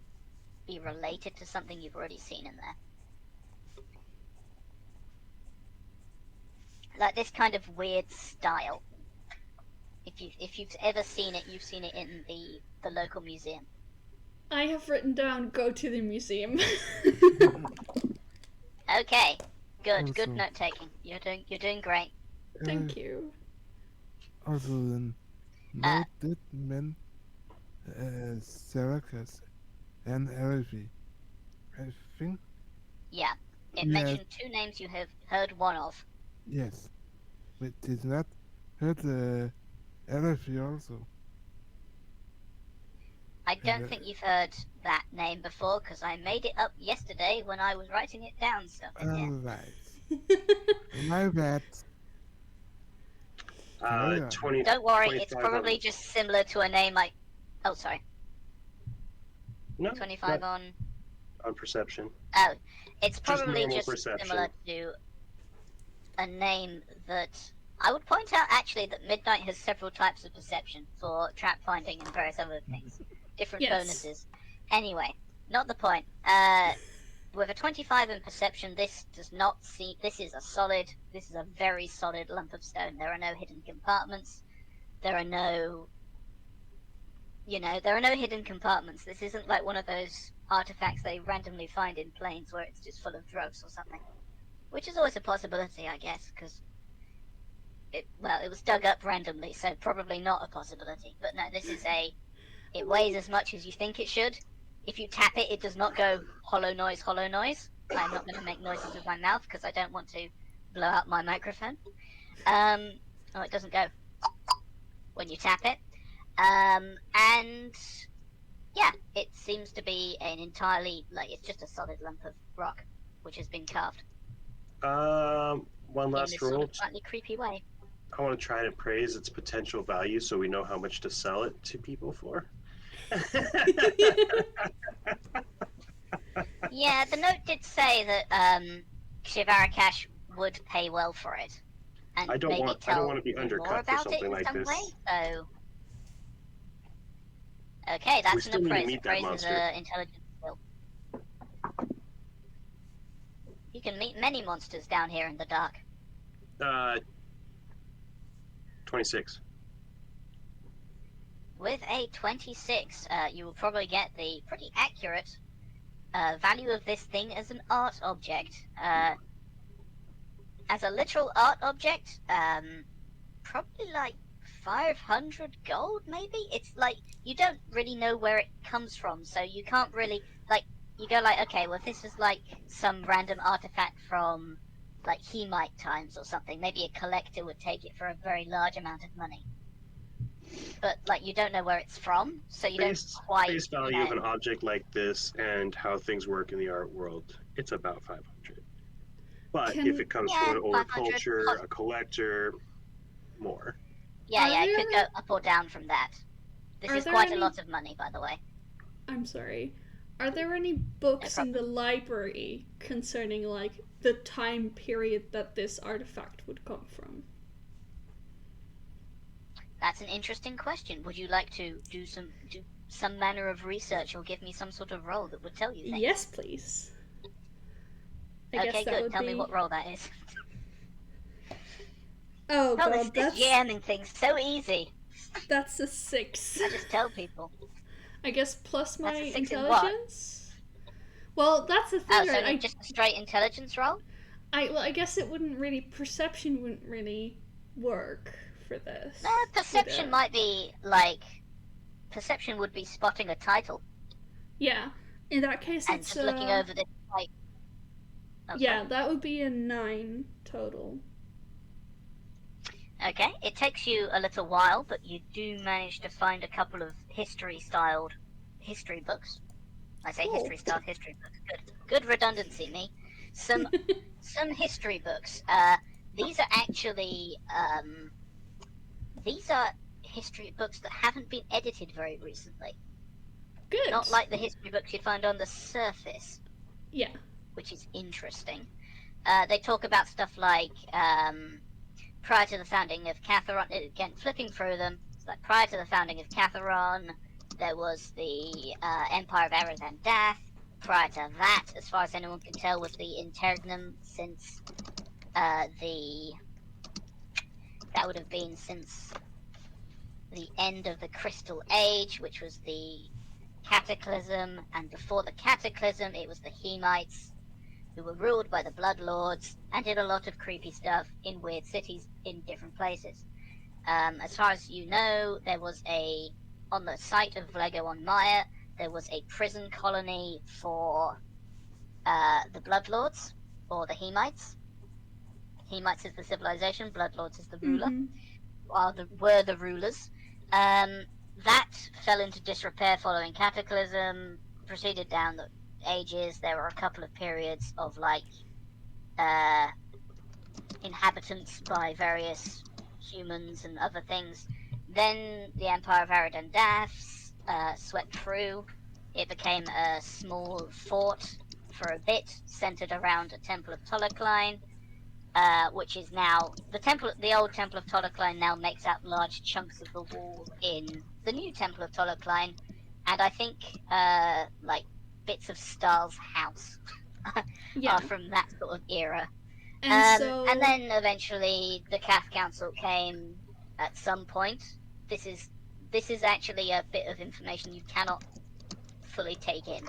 B: be related to something you've already seen in there. Like this kind of weird style. If you've ever seen it, you've seen it in the local museum.
A: I have written down go to the museum.
B: Okay. Good. Good note taking. You're doing great.
A: Thank you.
E: Also then noted men Syracuse and Elvie. I think.
B: Yeah. It mentioned two names you have heard one of.
E: Yes. But did not heard Elvie also.
B: I don't think you've heard that name before, because I made it up yesterday when I was writing it down stuff in here.
E: Alright. My bad.
D: 20.
B: Don't worry, it's probably just similar to a name like... Oh, sorry.
D: No.
B: 25 on
D: perception.
B: Oh, it's probably just
D: perception.
B: similar to a name that I would point out actually that Midnight has several types of perception for trap finding and various other things, different bonuses. Anyway, not the point. With a 25 in perception, this does not seem. This is a very solid lump of stone. There are no hidden compartments. There are no hidden compartments. This isn't like one of those artifacts they randomly find in planes where it's just full of drugs or something. Which is always a possibility, I guess, because it was dug up randomly, so probably not a possibility. But no, this is it weighs as much as you think it should. If you tap it, it does not go hollow noise, hollow noise. I'm not going to make noises with my mouth because I don't want to blow out my microphone. It doesn't go when you tap it. And yeah, it seems to be an entirely, it's just a solid lump of rock which has been carved.
D: One last roll.
B: In this slightly creepy way.
D: I want to try to appraise its potential value so we know how much to sell it to people for.
B: Yeah, the note did say that Shivarakash would pay well for it. And
D: I don't want to be undercut for something like this.
B: So... Okay, that's an appraise. Appraise is an intelligence skill. You can meet many monsters down here in the dark.
D: 26.
B: With a 26, you will probably get the pretty accurate value of this thing as an art object. As a literal art object, probably like 500 gold, maybe? It's like, you don't really know where it comes from, so you can't really, you go okay, well, if this is some random artifact from, Hemite times or something, maybe a collector would take it for a very large amount of money. But, you don't know where it's from, so you don't quite...
D: Face value of an object like this and how things work in the art world, it's about 500. But if it comes from an older culture, a collector, more.
B: Yeah, it could go up or down from that. This is quite a lot of money, by the way.
A: I'm sorry. Are there any books in the library concerning, the time period that this artifact would come from?
B: That's an interesting question. Would you like to do some manner of research or give me some sort of roll that would tell you things?
A: Yes, please.
B: Okay, good. Tell me what roll that is.
A: Oh god,
B: this jamming thing's so easy.
A: That's a 6.
B: I just tell people.
A: I guess plus my intelligence? Well, that's the thing.
B: Oh, so just a straight intelligence roll?
A: I guess it perception wouldn't really work for this.
B: Perception might be, perception would be spotting a title.
A: Yeah, in that case
B: and
A: it's...
B: just looking over the,
A: yeah, that would be a 9 total.
B: Okay, it takes you a little while, but you do manage to find a couple of history-styled history books. I say history-styled history books. Good redundancy, me. Some history books. These are actually history books that haven't been edited very recently.
A: Good.
B: Not like the history books you'd find on the surface.
A: Yeah.
B: Which is interesting. They talk about stuff like prior to the founding of Catharon. Again, flipping through them, it's like prior to the founding of Catharon, there was the Empire of Aradan-Dath. Prior to that, as far as anyone can tell, was the Interregnum, since that would have been since the end of the Crystal Age, which was the Cataclysm, and before the Cataclysm, it was the Hemites, who were ruled by the Bloodlords and did a lot of creepy stuff in weird cities in different places. As far as you know, there was on the site of Vlego on Maya, there was a prison colony for the Bloodlords, or the Hemites. Hemites is the civilization, Bloodlords is the ruler, were the rulers. That fell into disrepair following Cataclysm, proceeded down the ages. There were a couple of periods of inhabitants by various humans and other things. Then the Empire of Aradan-Dath swept through. It became a small fort for a bit, centered around a temple of Tolokline. which is now the old Temple of Tolokline now makes out large chunks of the wall in the new Temple of Tolokline, and I think like bits of Star's house
A: Yeah.
B: are from that sort of era.
A: And
B: And then eventually the Cath Council came at some point. This is actually a bit of information you cannot fully take in.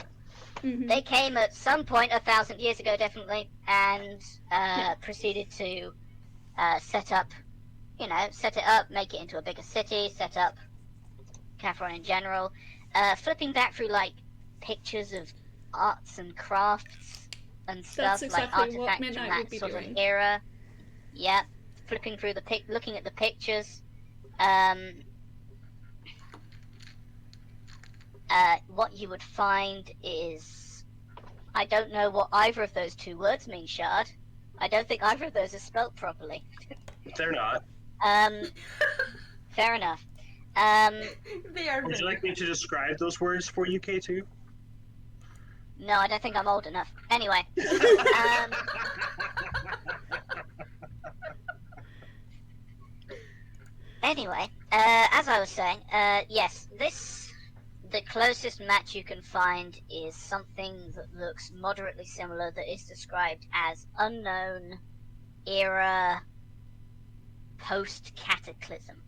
B: They came at some point 1,000 years ago, definitely, and proceeded to set it up, make it into a bigger city, set up Catherine in general. Flipping back through like pictures of arts and crafts and stuff,
A: that's exactly
B: like
A: what
B: artifacts from
A: Midnight
B: that
A: would be
B: sort
A: doing.
B: of era. Yeah, flipping through looking at the pictures. What you would find is, I don't know what either of those two words mean, Shard. I don't think either of those are spelt properly.
D: They're not.
B: Fair enough.
C: They are.
D: Would you like me to describe those words for you, K2?
B: No, I don't think I'm old enough. Anyway. Anyway, as I was saying, yes, the closest match you can find is something that looks moderately similar that is described as unknown era post-cataclysm.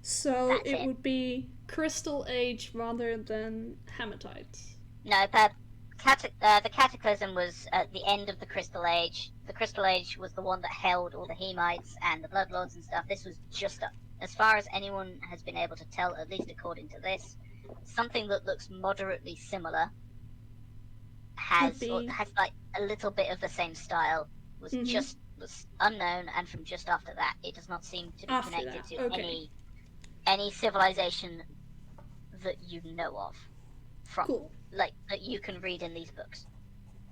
A: So
B: That's
A: it
B: it.
A: would be Crystal Age rather than Hematite.
B: No, the Cataclysm was at the end of the Crystal Age. The Crystal Age was the one that held all the Hemites and the Bloodlords and stuff. This was just, as far as anyone has been able to tell, at least according to this, something that looks moderately similar, has like a little bit of the same style, was unknown, and from just after that, it does not seem to be connected to any civilization that you know of from like that you can read in these books.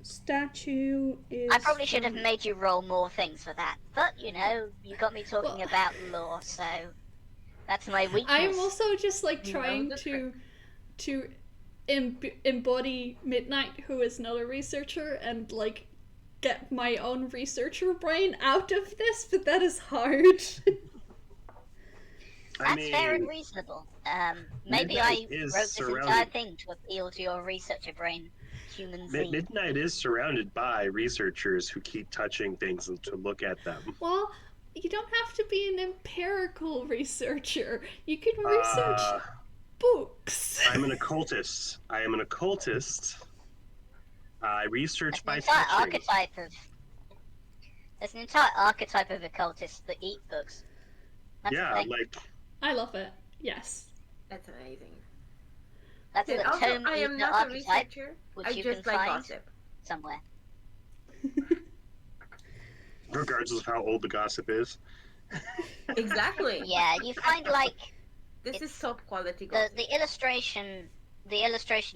A: Statue is.
B: I probably should have made you roll more things for that, but you got me talking about lore, so that's my weakness.
A: I'm also just like trying to embody Midnight, who is not a researcher, and like get my own researcher brain out of this, but that is hard.
B: That's fair and reasonable. Maybe I wrote this entire thing to appeal to your researcher brain, human Z.
D: Midnight is surrounded by researchers who keep touching things and to look at them.
A: Well, you don't have to be an empirical researcher. You can research books.
D: I'm an occultist. I research by touching.
B: There's an entire archetype of occultists that eat books. That's
A: I love it. Yes.
C: That's amazing.
B: That's the tome
C: I am not a researcher.
B: Which
C: I
B: you
C: just
B: can
C: like
B: find
C: gossip.
B: somewhere.
D: Regardless of how old the gossip is.
C: Exactly.
B: Yeah, you find like
C: this is top quality gossip.
B: The illustration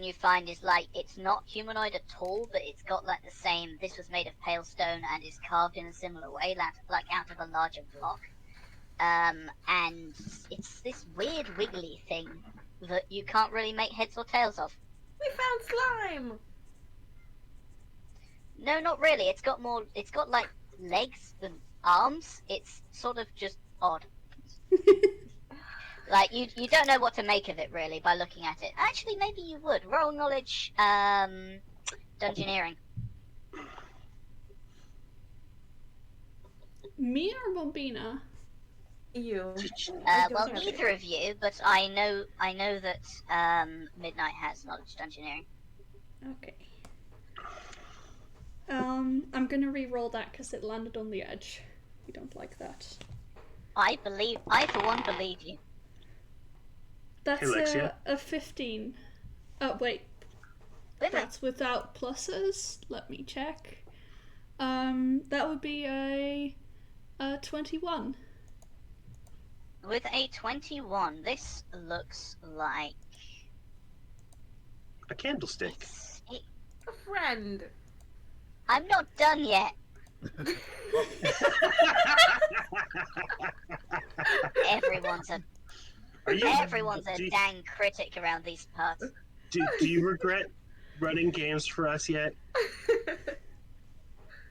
B: you find is like it's not humanoid at all, but it's got like the same. This was made of pale stone and is carved in a similar way, like out of a larger block. And it's this weird wiggly thing that you can't really make heads or tails of.
C: We found slime!
B: No, not really. It's got like legs than arms. It's sort of just odd. Like you don't know what to make of it really by looking at it. Actually, maybe you would. Roll knowledge, dungeoneering.
A: Me or Bombina?
C: You.
B: Well, neither of you, but I know that Midnight has knowledge dungeoneering.
A: Okay. I'm gonna re-roll that because it landed on the edge. We don't like that.
B: I for one believe you.
A: That's a 15. Oh wait, that's without pluses. Let me check. That would be a 21.
B: With a 21, this looks like
D: a candlestick.
C: A friend.
B: I'm not done yet. Everyone's a dang critic around these parts.
D: Do you regret running games for us yet?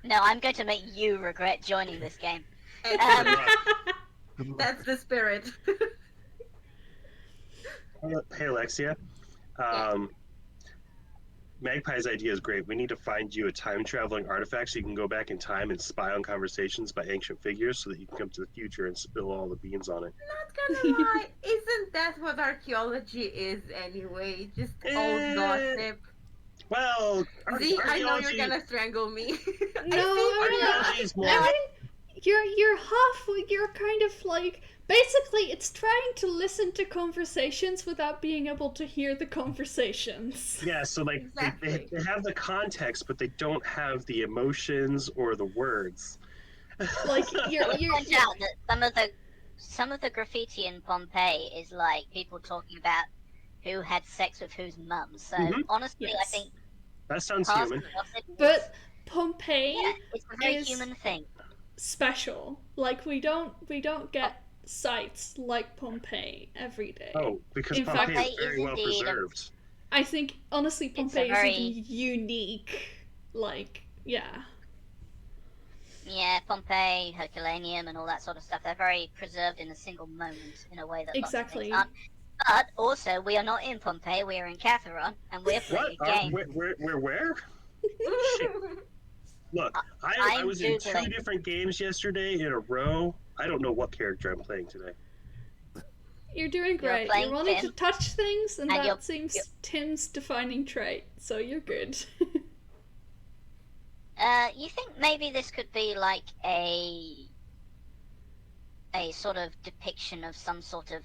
B: No, I'm going to make you regret joining this game.
C: Excellent.
E: Good luck.
C: That's the spirit.
D: Hey, Alexia. Magpie's idea is great. We need to find you a time-traveling artifact so you can go back in time and spy on conversations by ancient figures so that you can come to the future and spill all the beans on it.
C: Not gonna lie, isn't that what archaeology is anyway? Just old gossip.
D: Well,
C: See, I know you're
D: archaeology,
C: gonna strangle me.
A: No,
D: archaeology is more.
A: I mean, you're kind of like, basically it's trying to listen to conversations without being able to hear the conversations.
D: Yeah, so like
C: Exactly.
D: they have the context, but they don't have the emotions or the words.
A: Like you're
B: Point out that some of the graffiti in Pompeii is like people talking about who had sex with whose mum. So honestly, I
A: Yes.
B: think
D: That sounds
B: past
D: human.
B: gossip is-
A: But Pompeii
B: yeah, it's a very
A: is
B: human thing.
A: special. Like we don't get sites like Pompeii every day.
D: Oh, because
A: In fact,
D: Pompeii is
B: Pompeii
D: very
B: is
D: well
B: indeed a-
D: preserved.
A: I think honestly
B: It's a
A: Pompeii
B: very-
A: is even unique. Like, yeah.
B: Yeah, Pompeii, Herculaneum, and all that sort of stuff. They're very preserved in a single moment in a way that
A: Exactly.
B: lots of things aren't. But also, we are not in Pompeii. We are in Catharon, and we're
D: What?
B: playing a game.
D: We're where? Shit. Look, I
B: I'm
D: was in
B: Googling.
D: 2 different games yesterday in a row. I don't know what character I'm playing today.
A: You're doing great.
B: playing
A: You're wanting
B: Tim,
A: to touch things, and
B: and
A: that
B: you're-
A: seems Tim's defining trait, so you're good.
B: You think maybe this could be like a sort of depiction of some sort of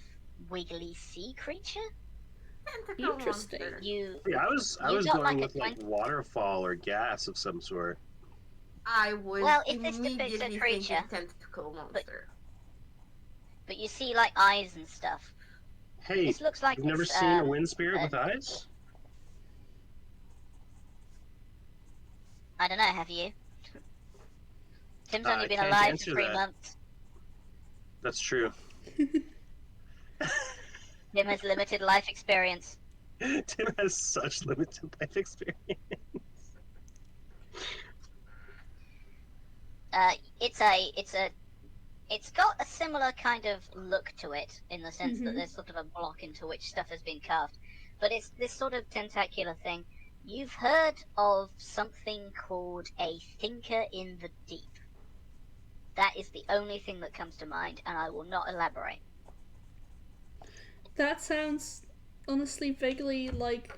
B: wiggly sea creature?
C: Tentacle
A: Interesting.
C: monster.
B: You
D: Yeah, I was
B: You got
D: going
B: like a
D: with like waterfall or gas of some sort.
C: I would
B: Well, if this depicts a
C: immediately
B: creature,
C: think tentacle monster.
B: but you see like eyes and stuff.
D: Hey,
B: This looks like
D: you've never
B: it's,
D: seen a wind spirit
B: uh,
D: with eyes?
B: I don't know. Have you? Tim's
D: I
B: only been
D: can't
B: alive
D: answer
B: for 3
D: that.
B: months.
D: That's true.
B: Tim has limited life experience.
D: Tim has such limited life experience.
B: It's got a similar kind of look to it in the sense that
A: Mhm.
B: there's sort of a block into which stuff has been carved, but it's this sort of tentacular thing. You've heard of something called a thinker in the deep. That is the only thing that comes to mind, and I will not elaborate.
A: That sounds honestly vaguely like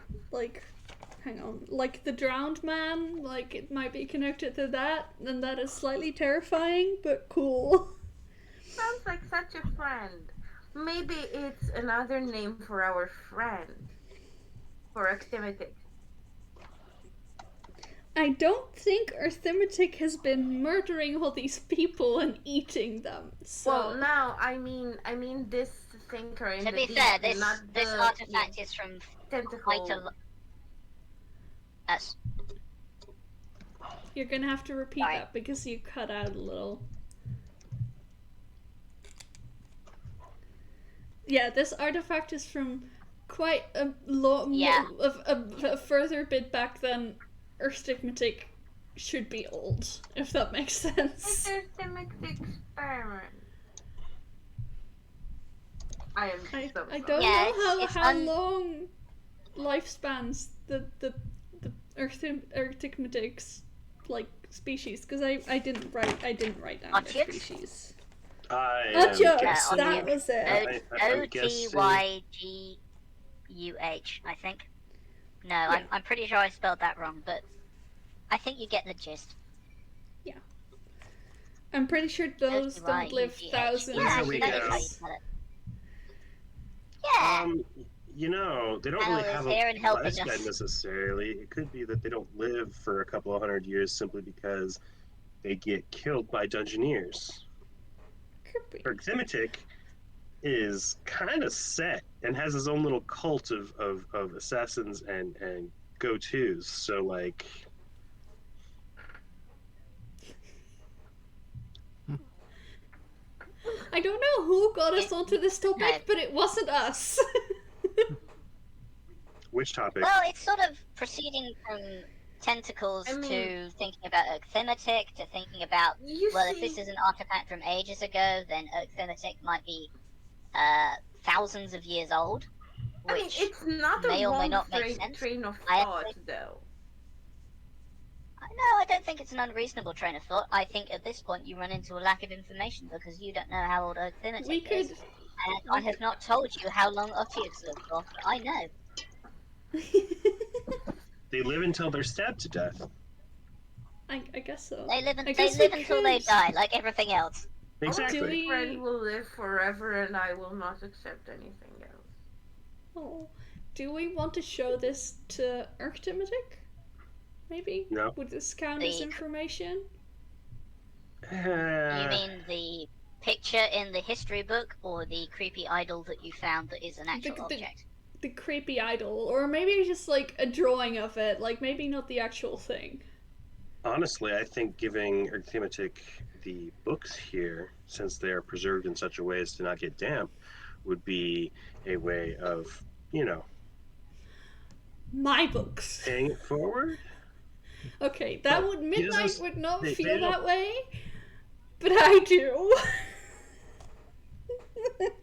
A: hang on, like the drowned man. Like it might be connected to that, and that is slightly terrifying, but cool.
C: Sounds like such a friend. Maybe it's another name for our friend. For Actimitic.
A: I don't think Arithmetic has been murdering all these people and eating them. So
C: Well, no, I mean this thinker in
B: To
C: the
B: be
C: deep,
B: fair,
C: not
B: this
C: the
B: artifact is from
C: tentacle.
B: quite a lot.
A: you're gonna have to repeat
B: Sorry.
A: that because you cut out a little. Yeah, this artifact is from quite a lot
B: Yeah.
A: a further bit back than Earthstigmatic should be old, if that makes sense.
C: Actimitic experiment. I am
A: I
C: so sorry.
A: don't
B: Yeah,
A: know
B: it's
A: how long lifespans the Earthstigmatics like species, because I didn't write down their
B: Otyuks?
A: species.
D: I am
A: Otyuks,
D: guessing-
A: that was it.
D: I'm guessing-
B: OTYGUH, I think. No,
A: Yeah.
B: I'm pretty sure I spelled that wrong, but I think you get the gist.
A: I'm pretty sure those don't live
B: OTYUGH.
A: thousands
B: Yeah,
D: There
A: of
D: we
B: actually, that is
D: go.
B: how you
A: years.
B: spell it. Yeah.
D: You know, they don't
B: Al
D: really
B: is
D: have
B: here
D: a
B: and helping
D: lifespan
B: us.
D: necessarily. It could be that they don't live for a couple of 100 years simply because they get killed by dungeoneers.
A: Could be.
D: Arithmetic is kind of set and has his own little cult of assassins and go-tos. So, like,
A: I don't know who got us
B: It-
A: onto this topic,
B: no.
A: but it wasn't us.
D: which topic?
B: Well, it's sort of proceeding from tentacles
C: I mean-
B: to thinking about Oxymatic to thinking about,
C: You
B: well,
C: see,
B: if this is an artifact from ages ago, then Oxymatic might be thousands of years old,
C: I mean,
B: which
C: it's not
B: may
C: a
B: or may
C: wrong
B: not make sense.
C: train of
B: I
C: thought,
B: actually-
C: though.
B: No, I don't think it's an unreasonable train of thought. I think at this point you run into a lack of information because you don't know how old Oxymatic
A: We
B: is.
A: could.
B: And I have not told you how long Otyuks live for, but I know.
D: They live until they're stabbed to death.
A: I guess so.
B: They live,
A: I guess
B: they live
A: we
B: until they
A: could-
B: die, like everything else.
D: Exactly.
C: My
A: we-
C: friend will live forever, and I will not accept anything else.
A: Oh, do we want to show this to Arctimitic? Maybe?
D: No.
A: Would this count as
B: The-
A: information?
B: You mean the picture in the history book, or the creepy idol that you found that is an actual
A: The-
B: object?
A: The creepy idol, or maybe just like a drawing of it, like maybe not the actual thing.
D: Honestly, I think giving Arithmetic the books here, since they are preserved in such a way as to not get damp, would be a way of,
A: My books.
D: paying it forward.
A: Okay, that would Midnight
D: us-
A: would not
D: they
A: feel
D: don't-
A: that way, but I do.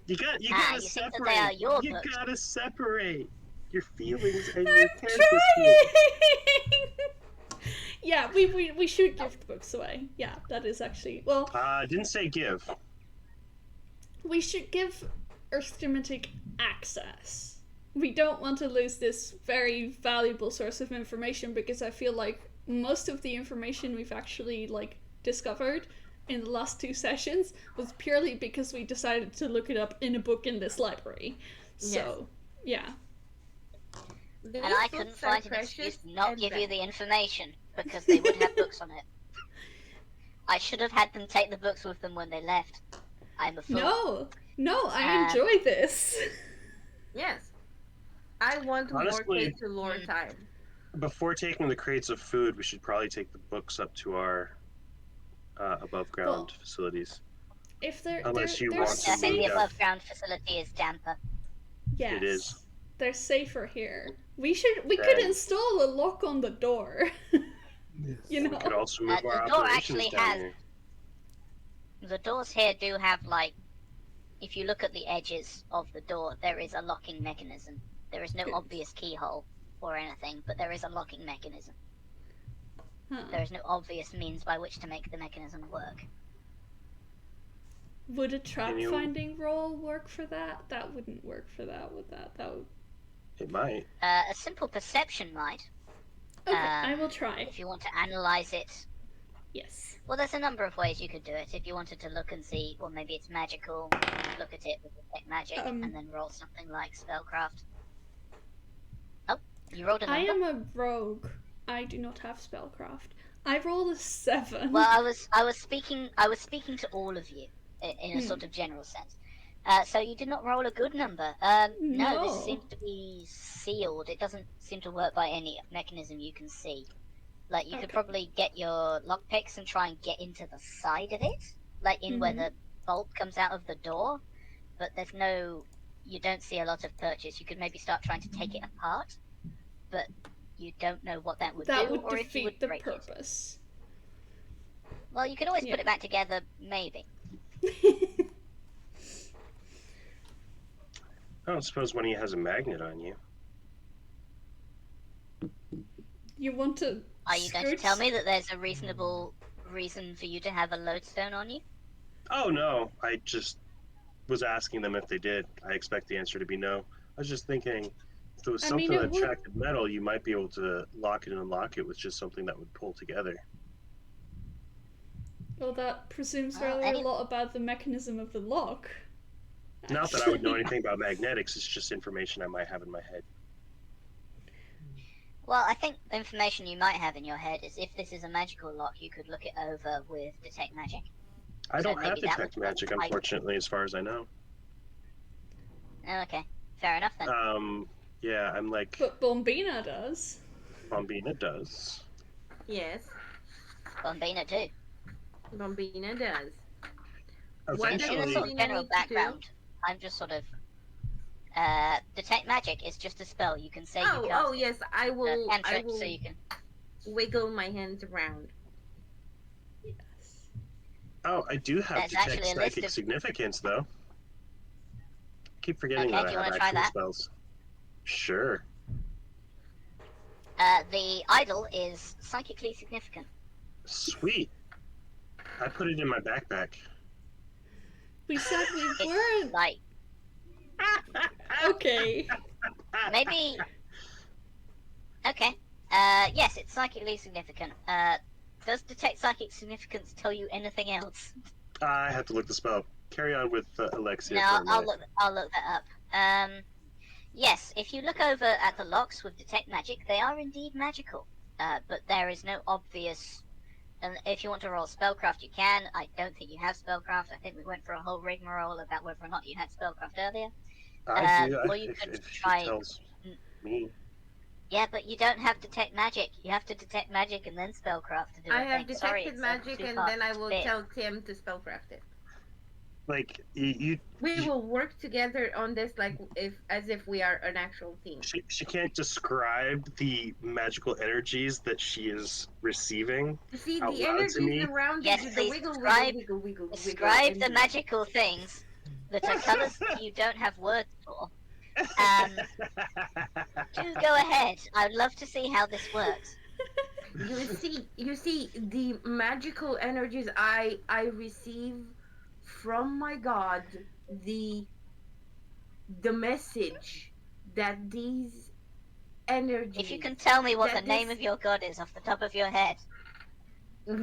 D: You gotta
B: you
D: separate.
B: think that they are your
D: you
B: books?
D: gotta separate your feelings and
A: I'm
D: your character's feelings.
A: trying. Yeah, we should give the books away. Yeah, that is actually well.
D: Didn't say give.
A: We should give Arithmetic access. We don't want to lose this very valuable source of information because I feel like most of the information we've actually discovered in the last 2 sessions was purely because we decided to look it up in a book in this library. So, yeah.
C: These
B: And I
C: books
B: couldn't
C: are
B: find an
C: precious
B: excuse to not
C: and
B: give you
C: valuable.
B: the information, because they would have books on it. I should have had them take the books with them when they left. I'm a fool.
A: No, I enjoy this.
C: Yes. I want
D: Honestly-
C: more K to lore time.
D: Before taking the crates of food, we should probably take the books up to our above ground
A: Well,
D: facilities.
A: If they're
D: Unless you
A: they're
D: want
B: I
D: to
B: think
D: meet
B: the
D: up.
B: above ground facility is damper.
A: Yes.
D: It is.
A: They're safer here. We could
D: Then-
A: install a lock on the door.
E: Yes.
A: You know.
D: We could also move
B: the
D: our
B: door
D: operations
B: actually
D: down
B: has-
D: here.
B: The doors here do have, if you look at the edges of the door, there is a locking mechanism. There is no
A: Good.
B: obvious keyhole or anything, but there is a locking mechanism.
A: Huh.
B: There is no obvious means by which to make the mechanism work.
A: Would a trap
D: Can you-
A: finding roll work for that? That wouldn't work for that, would that? That would.
D: It might.
B: A simple perception might,
A: Okay, I will try.
B: if you want to analyze it.
A: Yes.
B: Well, there's a number of ways you could do it. If you wanted to look and see, well, maybe it's magical, look at it with detect magic, and then roll something like spellcraft. Oh, you rolled a
A: I
B: number.
A: am a rogue. I do not have spellcraft. I rolled a 7.
B: Well, I was speaking to all of you in a sort of general sense. So you did not roll a good number. No,
A: No.
B: this seems to be sealed. It doesn't seem to work by any mechanism you can see. You could
A: Okay.
B: probably get your lockpicks and try and get into the side of it, where the bolt comes out of the door. But there's no, you don't see a lot of purchase. You could maybe start trying to take it apart, but you don't know what that would
A: That
B: do,
A: would
B: or if you would
A: defeat the
B: break it.
A: purpose.
B: Well, you can always
A: Yeah.
B: put it back together, maybe.
D: I don't suppose one of you has a magnet on you.
A: You want to.
B: Are you going to tell me that there's a reasonable reason for you to have a lodestone on you?
D: Oh no, I just was asking them if they did. I expect the answer to be no. I was just thinking, if there was
A: I
D: something
A: mean,
D: that
A: it would-
D: attracted metal, you might be able to lock it and unlock it with just something that would pull together.
A: Well, that presumes
B: Well,
A: rather a lot about the mechanism of the lock.
D: Not that I would know
A: actually.
D: anything about magnetics, it's just information I might have in my head.
B: Well, I think the information you might have in your head is if this is a magical lock, you could look it over with detect magic.
D: I
B: So
D: don't have
B: maybe that
D: detect
B: would work.
D: magic, unfortunately, as far as I know.
B: Oh, okay, fair enough then.
D: Yeah, I'm like
A: But Bombina does.
D: Bombina does.
C: Yes,
B: Bombina too.
C: Bombina does. What
B: In
C: does
B: a
C: Eventually-
B: sort
C: Bombina
B: of general
C: need to do?
B: background, I'm just sort of. Detect magic is just a spell. You can say you cast
C: Oh yes, I will. I
B: cantrip,
C: will.
B: so you can.
C: wiggle my hands around.
A: Yes.
D: Oh, I do have
B: There's
D: detect
B: actually a list
D: psychic
B: of-
D: significance, though. Keep forgetting
B: Okay,
D: that
B: do
D: I
B: you
D: have
B: want to try
D: actual
B: that?
D: spells. Sure.
B: The idol is psychically significant.
D: Sweet. I put it in my backpack.
A: We said we
B: It's
A: weren't.
B: like
A: Okay.
B: maybe. Okay. Yes, it's psychically significant. Does detect psychic significance tell you anything else?
D: I have to look the spell. Carry on with Alexia
B: No,
D: for a
B: I'll
D: minute.
B: look that up. Yes, if you look over at the locks with detect magic, they are indeed magical. But there is no obvious. And if you want to roll spellcraft, you can. I don't think you have spellcraft. I think we went for a whole rigmarole about whether or not you had spellcraft earlier.
D: I do,
B: Or you could
D: if she
B: try.
D: tells me.
B: Yeah, but you don't have detect magic. You have to detect magic and then spellcraft to do
C: I
B: a
C: have
B: thing. Sorry,
C: detected
B: it's
C: magic,
B: a
C: and
B: two-part
C: then I will
B: bit.
C: tell Tim to spellcraft it.
D: Like,
C: We will work together on this, like as if we are an actual team.
D: she can't describe the magical energies that she is receiving
C: You see,
D: out
C: the
D: loud to
C: energies
D: me.
C: around
B: Yes,
C: it, the
B: please
C: wiggle,
B: describe
C: wiggle, wiggle, wiggle,
B: describe
C: wiggle,
B: the
C: and
B: magical things that are colors that you don't have words for. Do go ahead. I'd love to see how this works.
C: you see the magical energies I receive from my god, the message that these energies,
B: If you can tell me what the
C: that
B: name
C: this
B: of your god is off the top of your head,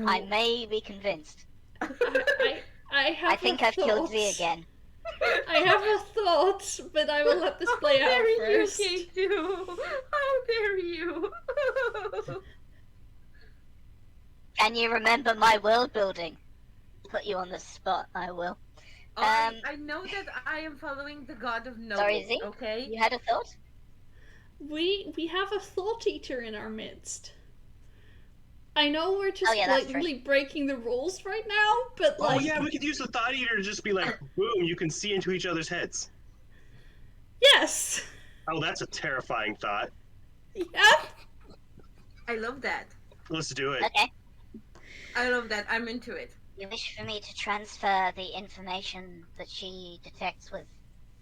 B: I may be convinced.
A: I have
B: I think
A: a
B: I've killed
A: thought.
B: Z again.
A: I have a thought, but I will let this play
C: How
A: out
C: dare you,
A: first.
C: K2? How dare you?
B: Can you remember my world building? Put you on the spot, I will.
C: I know that I am following the god of knowledge.
B: Sorry, Z?
C: Okay.
B: You had a thought?
A: We have a thought eater in our midst. I know we're just
B: yeah, that's
A: blatantly breaking the rules right now, but
D: Oh
A: like,
D: yeah, we could use the thought eater to just be like, boom, you can see into each other's heads.
A: yes,
D: Oh, that's a terrifying thought.
A: yeah.
C: I love that.
D: Let's do it.
B: Okay.
C: I love that. I'm into it.
B: You wish for me to transfer the information that she detects with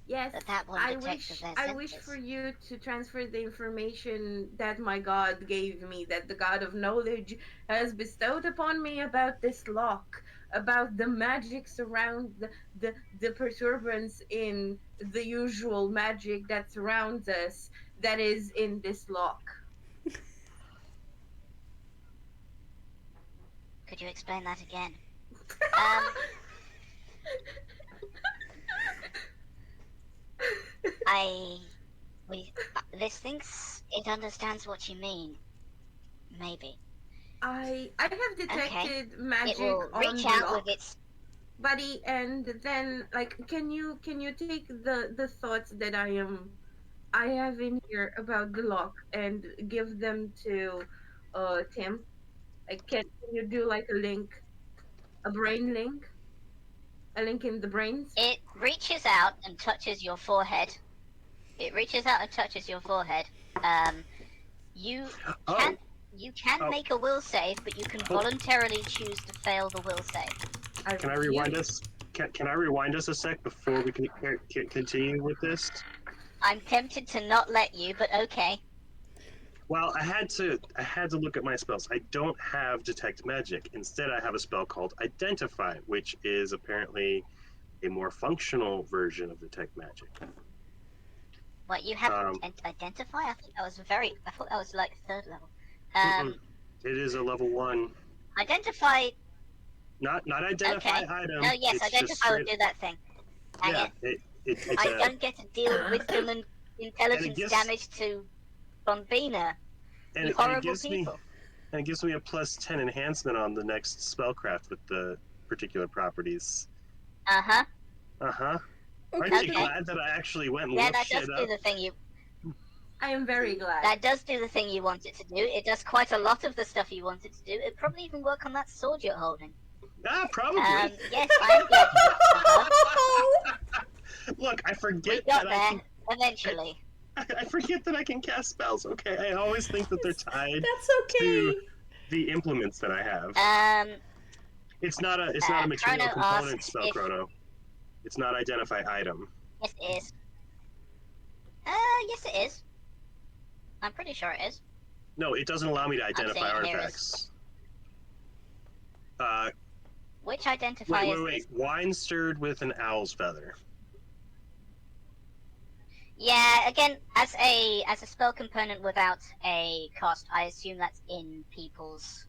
C: Yes,
B: that one
C: I
B: detects
C: wish.
B: with their
C: I wish
B: senses.
C: for you to transfer the information that my God gave me, that the God of knowledge has bestowed upon me about this lock, about the magic surround the perturbance in the usual magic that surrounds us, that is in this lock.
B: Could you explain that again? This thinks it understands what you mean. Maybe.
C: I have detected magic
B: It will
C: on
B: reach
C: the
B: out
C: lock,
B: with its.
C: buddy, and then like, can you take the thoughts that I have in here about the lock and give them to Tim? Like, can you do like a link, a brain link, a link in the brains?
B: It reaches out and touches your forehead. It reaches out and touches your forehead. You can make a will save, but you can voluntarily choose to fail the will save.
D: Can I rewind us? Can I rewind us a sec before we can continue with this?
B: I'm tempted to not let you, but okay.
D: Well, I had to look at my spells. I don't have detect magic. Instead, I have a spell called identify, which is apparently a more functional version of detect magic.
B: What, you have identify? I thought that was like third level.
D: It is a level 1.
B: Identify.
D: Not identify item.
B: No, yes,
D: it's
B: identify would do that thing.
D: Yeah,
B: I don't get to deal wisdom and intelligence damage to Bombina.
D: And
B: you horrible people.
D: And it gives me a plus 10 enhancement on the next spellcraft with the particular properties.
B: Uh-huh.
D: Uh-huh. Aren't you glad that I actually went and looked shit up?
B: Yeah, that does do the thing you...
C: I am very glad.
B: That does do the thing you want it to do. It does quite a lot of the stuff you want it to do. It'd probably even work on that sword you're holding.
D: Ah, probably.
B: Yes, I'm glad you
D: Look, I forget
B: we got there, eventually.
D: I forget that I can cast spells. Okay, I always think that they're tied
A: That's okay.
D: the implements that I have. It's not a material
B: Chrono
D: component
B: asks
D: spell,
B: if...
D: Chrono. It's not identify item.
B: Yes, it is. Yes, it is. I'm pretty sure it is.
D: No, it doesn't allow me to identify
B: seeing it here
D: artifacts.
B: Which identifier
D: wait. Wine stirred with an owl's feather.
B: Yeah, again, as a spell component without a cost, I assume that's in people's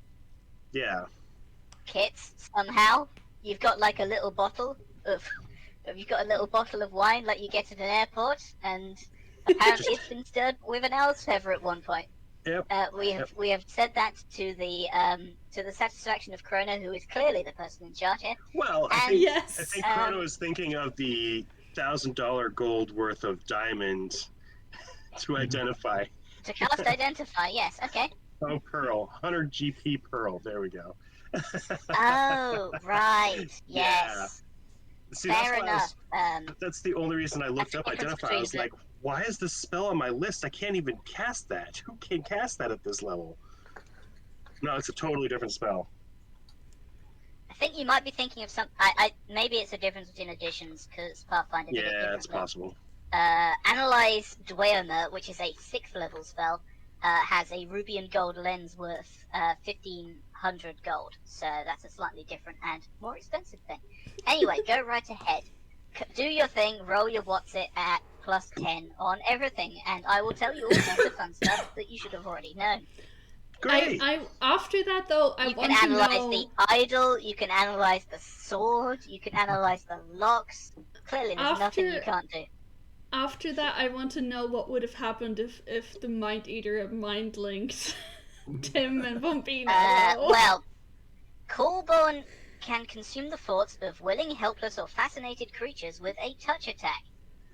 B: kits somehow. You've got like a little bottle of you've got a little bottle of wine like you get at an airport, and apparently it's been stirred with an owl's feather at one point.
D: Yep.
B: We have said that to the satisfaction of Chrono, who is clearly the person in charge here.
D: Well, I think Chrono is thinking of the $1,000 gold worth of diamonds to identify.
B: To cast identify, yes, okay.
D: Oh, pearl, 100 GP pearl. There we go.
B: Oh, right, yes.
D: Yeah. See,
B: fair enough.
D: That's the only reason I looked up identify. I was like, why is this spell on my list? I can't even cast that. Who can cast that at this level? No, it's a totally different spell.
B: I think you might be thinking of some. Maybe it's a difference between editions because Pathfinder did it differently.
D: Yeah, it's possible.
B: Analyze Dweomer, which is a 6th level spell, has a ruby and gold lens worth 1,500 gold. So that's a slightly different and more expensive thing. Anyway, go right ahead. Do your thing, roll your what's it at +10 on everything, and I will tell you all sorts of fun stuff that you should have already known.
D: Great.
A: After that, though, I want to know...
B: You can analyze the idol, you can analyze the sword, you can analyze the locks. Clearly, there's nothing you can't do.
A: After that, I want to know what would have happened if the Mind Eater had mind linked Tim and Bombino.
B: Well, Coolborn can consume the thoughts of willing, helpless, or fascinated creatures with a touch attack.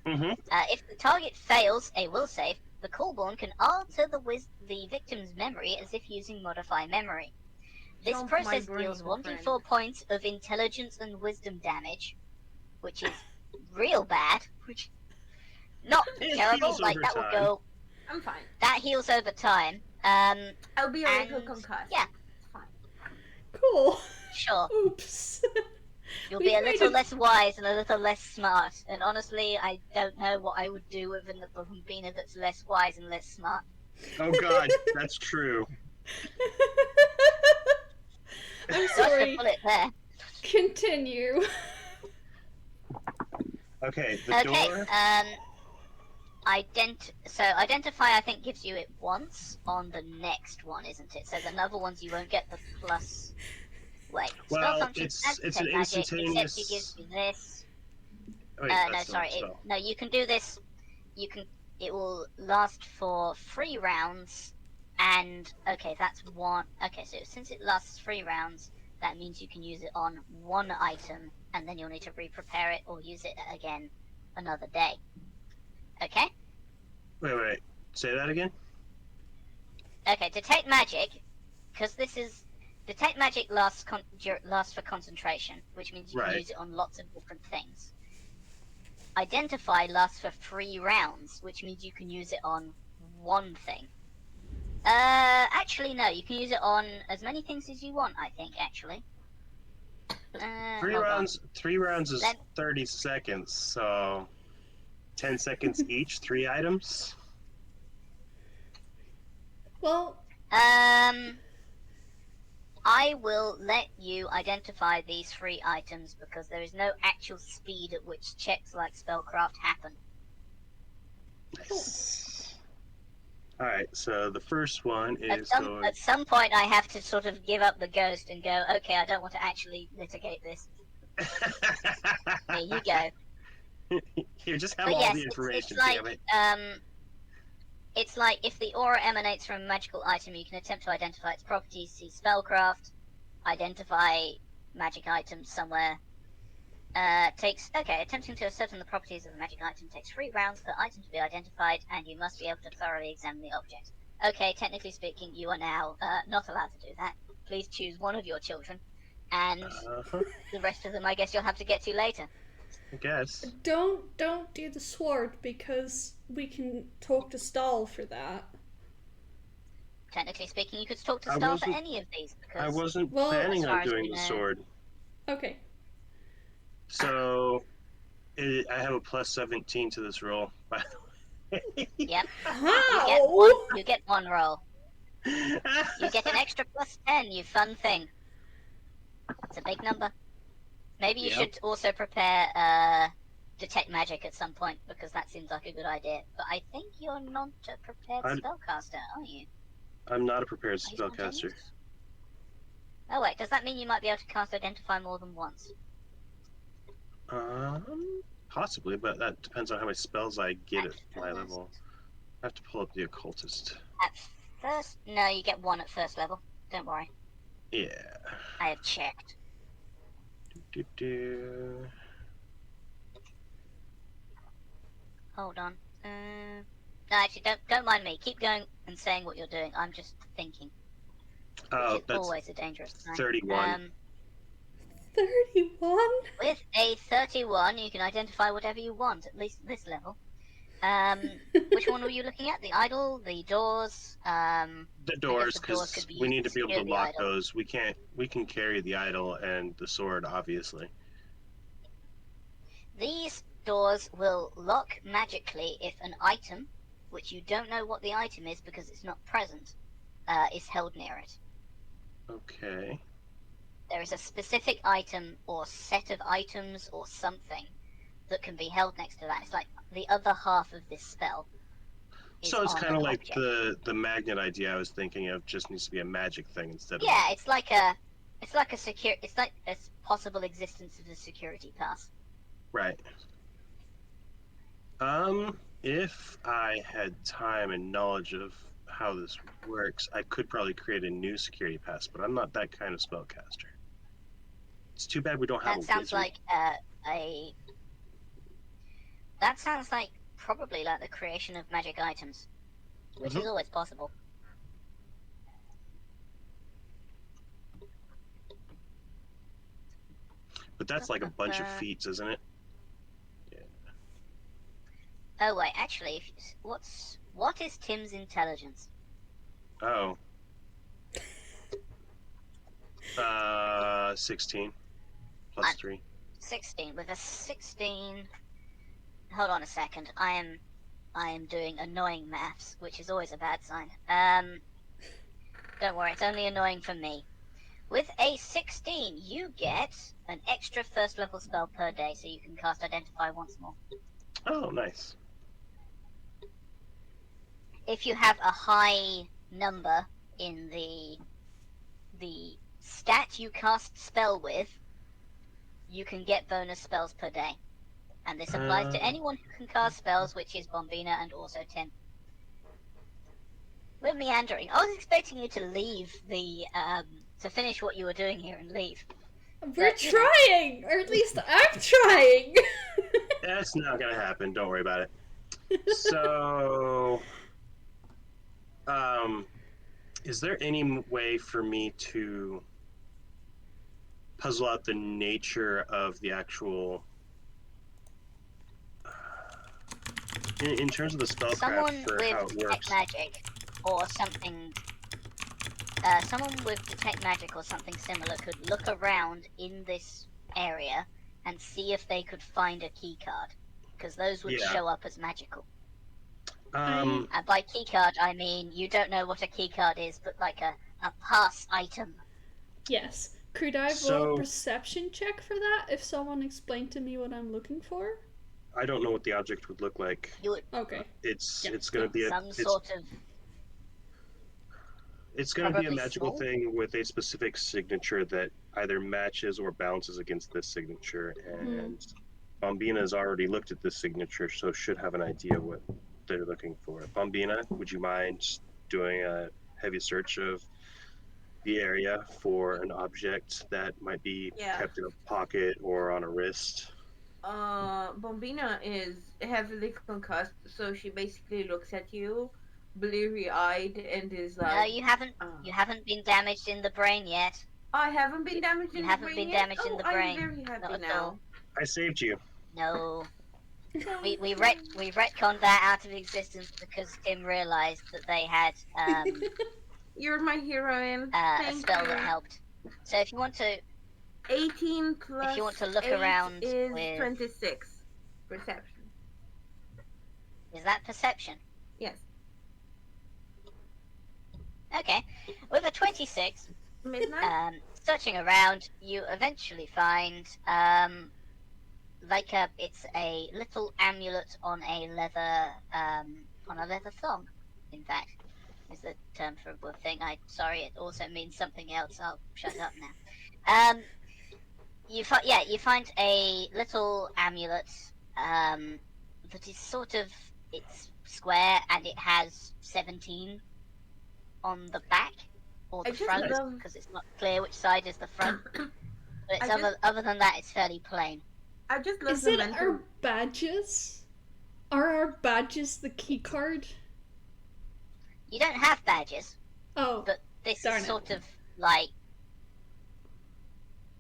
D: Mm-hmm.
B: If the target fails a will save, the Coolborn can alter the victim's memory as if using Modify Memory. This process deals 1d4 points of intelligence and wisdom damage, which is real bad. Which not terrible. Like that will go.
C: I'm fine.
B: That heals over time.
C: I'll be a little concussed.
B: Yeah.
C: It's fine.
A: Cool.
B: Sure.
A: Oops.
B: You'll be a little less wise and a little less smart. And honestly, I don't know what I would do with a Bambina that's less wise and less smart.
D: Oh god, that's true.
A: I'm sorry.
B: Put it there.
A: Continue.
D: Okay, the door.
B: So identify, I think, gives you it once on the next one, isn't it? So the other ones you won't get the plus. Wait.
D: Well,
B: spell function
D: it's an instantaneous.
B: Except it gives you this.
D: Wait,
B: no, sorry. No, you can do this. It will last for 3 rounds, and okay, that's one. Okay, so since it lasts 3 rounds, that means you can use it on 1 item, and then you'll need to re-prepare it or use it again another day. Okay?
D: Wait. Say that again?
B: Okay, detect magic, because this is... Detect magic lasts for concentration, which means you can use it on lots of different things. Identify lasts for 3 rounds, which means you can use it on 1 thing. Actually, no, you can use it on as many things as you want, I think, actually.
D: 3 rounds is 30 seconds, so 10 seconds each, 3 items.
A: Well,
B: I will let you identify these 3 items because there is no actual speed at which checks like spellcraft happen.
D: Nice. Alright, so the first one is
B: at some point I have to sort of give up the ghost and go, okay, I don't want to actually litigate this. There you go.
D: Here, just have all the information, damn it.
B: It's like if the aura emanates from a magical item, you can attempt to identify its properties, see spellcraft, identify magic items somewhere. Attempting to ascertain the properties of the magic item takes 3 rounds per item to be identified, and you must be able to thoroughly examine the object. Okay, technically speaking, you are now not allowed to do that. Please choose one of your children, and the rest of them I guess you'll have to get to later.
D: I guess.
A: Don't do the sword because we can talk to Stahl for that.
B: technically speaking, you could talk to
D: I
B: Star for
D: wasn't-
B: any of these because
D: I wasn't
A: Well,
D: planning
B: as far
D: on
B: as
D: doing
B: we
D: the
B: know-
D: sword.
A: Okay.
D: So I have a plus 17 to this roll, by the way.
B: Yep.
A: How?
B: You get one roll. You get an extra plus 10, you fun thing. It's a big number. Maybe you
D: Yep.
B: should also prepare detect magic at some point because that seems like a good idea. But I think you're not a prepared spellcaster, are you?
D: I'm not a prepared
B: Are you
D: spellcaster.
B: spontaneous? Oh wait, does that mean you might be able to cast Identify more than once?
D: Possibly, but that depends on how many spells I get at my
B: first.
D: level. I have to pull up the occultist.
B: At first, no, you get one at first level. Don't worry,
D: Yeah.
B: I have checked. Hold on. No, actually, don't mind me. Keep going and saying what you're doing. I'm just thinking.
D: Oh,
B: Which is
D: that's
B: always a dangerous sign.
D: 31.
A: 31?
B: With a 31, you can identify whatever you want, at least this level. Which one were you looking at? The idol, the doors?
D: The doors,
B: the doors
D: because
B: could be
D: we
B: used
D: need to be able to
B: secure the
D: lock
B: idol.
D: those. We can carry the idol and the sword, obviously.
B: These doors will lock magically if an item, which you don't know what the item is because it's not present, is held near it.
D: Okay.
B: There is a specific item or set of items or something that can be held next to that. It's like the other half of this spell.
D: So it's kind of like
B: object.
D: the magnet idea I was thinking of. Just needs to be a magic thing instead of.
B: Yeah, it's like a possible existence of a security pass.
D: Right. If I had time and knowledge of how this works, I could probably create a new security pass, but I'm not that kind of spellcaster. It's too bad we don't have
B: That
D: a
B: sounds
D: wizard.
B: like That sounds like probably like the creation of magic items, which is always possible.
D: But that's like a bunch of feats, isn't it? Yeah.
B: Oh wait, actually, what is Tim's intelligence?
D: Oh. 16 plus 3.
B: 16. With a 16, hold on a second. I am doing annoying maths, which is always a bad sign. Don't worry, it's only annoying for me. With a 16, you get an extra first level spell per day, so you can cast Identify once more.
D: Oh, nice.
B: If you have a high number in the stat you cast spell with, you can get bonus spells per day. And this applies to anyone who can cast spells, which is Bombina and also Tim. We're meandering. I was expecting you to leave to finish what you were doing here and leave.
A: We're trying! Or at least I'm trying!
D: That's not gonna happen, don't worry about it. So, is there any way for me to puzzle out the nature of the actual in terms of the spellcraft for how it works?
B: Magic or something. Someone with detect magic or something similar could look around in this area and see if they could find a key card, because those would show up as magical. And by key card, I mean you don't know what a key card is, but like a pass item.
A: Yes. Could I roll a perception check for that if someone explained to me what I'm looking for?
D: I don't know what the object would look like.
B: You would.
A: Okay.
D: It's going to be It's going to be a magical thing with a specific signature that either matches or bounces against this signature. And Bombina's already looked at this signature, so should have an idea what they're looking for. Bombina, would you mind doing a heavy search of the area for an object that might be kept in a pocket or on a wrist?
C: Bombina is heavily concussed, so she basically looks at you, bleary-eyed, and is like,
B: "No, you haven't. You haven't been damaged in the brain yet.
C: I haven't been damaged in the brain.
B: You haven't been damaged in the brain.
C: I'm very happy
B: Not
C: now.
B: at all.
D: I saved you.
B: No. We retconned that out of existence because Tim realised that they had
C: You're my heroine.
B: a
C: Thank
B: spell
C: you.
B: that helped. So if you want to,
C: 18 plus
B: if you want to look
C: 8
B: around
C: is
B: with,
C: 26. Perception.
B: is that perception?
C: Yes.
B: Okay, with a 26,
C: Midnight?
B: searching around, you eventually find like it's a little amulet on a leather thong. In fact, is the term for a thing. Sorry, it also means something else. I'll shut up now. You find a little amulet that is sort of, it's square and it has 17 on the back or
C: I
B: the
C: just
B: front
C: love.
B: because it's not clear which side is the front. But it's
C: I just,
B: other than that, it's fairly plain.
C: I just love
A: Is
C: the
A: it
C: mental.
A: our badges? Are our badges the key card?
B: You don't have badges,
A: Oh,
B: but this
A: darn
B: is
A: it.
B: sort of like.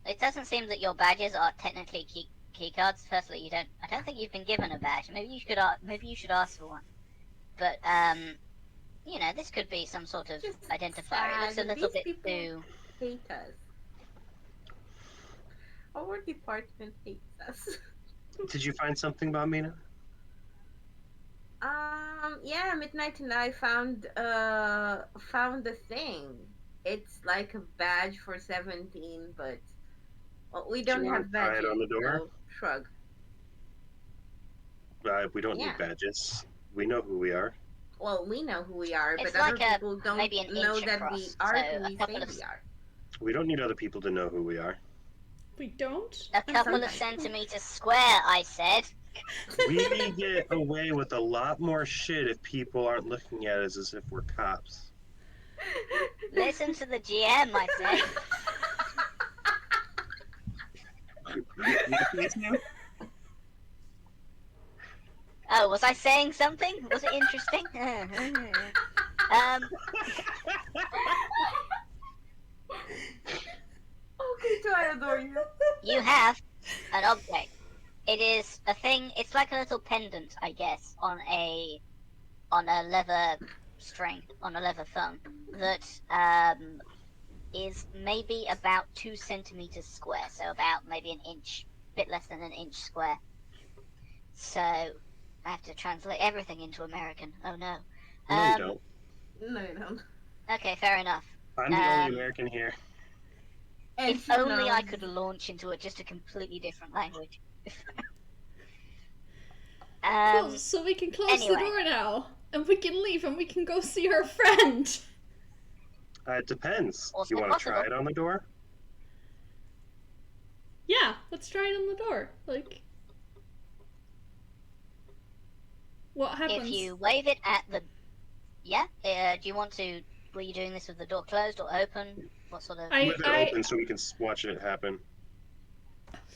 B: It doesn't seem that your badges are technically key cards. Firstly, you don't. I don't think you've been given a badge. Maybe you should. Maybe you should ask for one. But you know, this could be some sort of
C: Just
B: identifier. It looks a
C: sad.
B: little
C: These
B: bit
C: people
B: too.
C: hate us. Our department hates us.
D: Did you find something about Mina?
C: Yeah, Midnight and I found the thing. It's like a badge for 17, but well, we
D: Do you
C: don't
D: want
C: have
D: to try it
C: badges,
D: on the door?
C: so shrug.
D: We don't
C: Yeah.
D: need badges. We know who we are.
C: Well, we know who we are,
B: It's
C: but other
B: like a
C: people don't
B: maybe an
C: know
B: inch
C: that
B: across.
C: we are
B: So
C: who
B: a
C: we
B: couple
C: say
B: of
C: we are.
D: We don't need other people to know who we are.
A: we don't?
B: a couple of
C: sometimes.
B: centimeters square. I said.
D: We get away with a lot more shit if people aren't looking at us as if we're cops.
B: Listen to the GM. I said. Oh, was I saying something? Was it interesting?
C: Okay, so I adore you.
B: You have an object. It is a thing. It's like a little pendant, I guess, on a leather string, on a leather thumb that is maybe about 2 centimeters square, so about maybe an inch, bit less than an inch square. So I have to translate everything into American. Oh no.
D: No, you don't.
C: No, you don't.
B: Okay, fair enough.
D: I'm the only American here.
C: And
B: If
C: she
B: only I
C: knows.
B: could launch into just a completely different language.
A: Cool, so we can close
B: anyway.
A: the door now. And we can leave and we can go see our friend.
D: It depends.
B: Also
D: You want to
B: possible.
D: try it on the door?
A: Yeah, let's try it on the door. Like, what happens?
B: If you wave it at the... Yeah? Do you want to... Were you doing this with the door closed or open? What sort of...
D: With it open so we can watch it happen.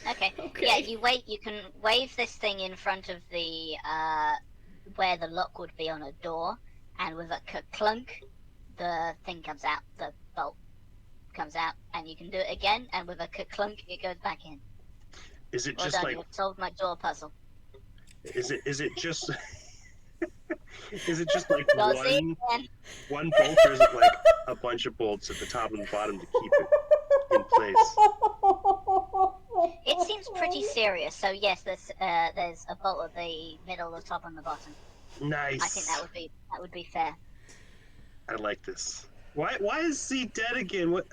B: Okay.
A: Okay.
B: Yeah, you can wave this thing in front of the... where the lock would be on a door, and with a clunk, the thing comes out, the bolt comes out, and you can do it again, and with a clunk, it goes back in.
D: Is it
B: Well
D: just
B: done,
D: like...
B: you've solved my door puzzle.
D: Is it just... Is it just like
B: Go see it again.
D: one bolt, or is it like a bunch of bolts at the top and the bottom to keep it in place?
B: It seems pretty serious, so yes, there's a bolt at the middle, the top, and the bottom.
D: Nice.
B: I think that would be fair.
D: I like this. Why is C dead again? What?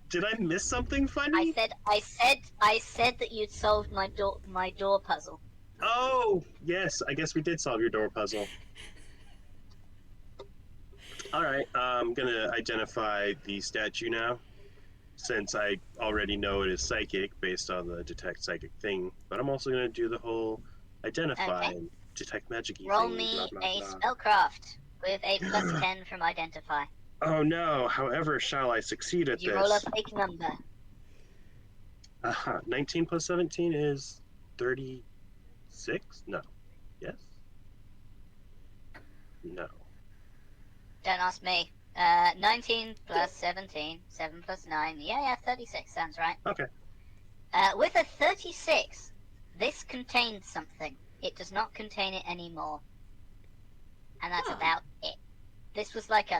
D: Did I miss something funny?
B: I said that you'd solved my door puzzle.
D: Oh, yes. I guess we did solve your door puzzle. All right. I'm gonna identify the statue now, since I already know it is psychic based on the detect psychic thing. But I'm also gonna do the whole identify and detect magic-y
B: Roll
D: thing.
B: me
D: Blah, blah,
B: a
D: blah.
B: spellcraft with a plus 10 from identify.
D: Oh no! However, shall I succeed at
B: Did you
D: this?
B: roll a fake number?
D: 19 plus 17 is 36? No. Yes? No.
B: Don't ask me. 19 plus 17, 7 plus 9. Yeah, 36 sounds right.
D: Okay.
B: With a 36, this contains something. It does not contain it anymore. And that's about it. This was like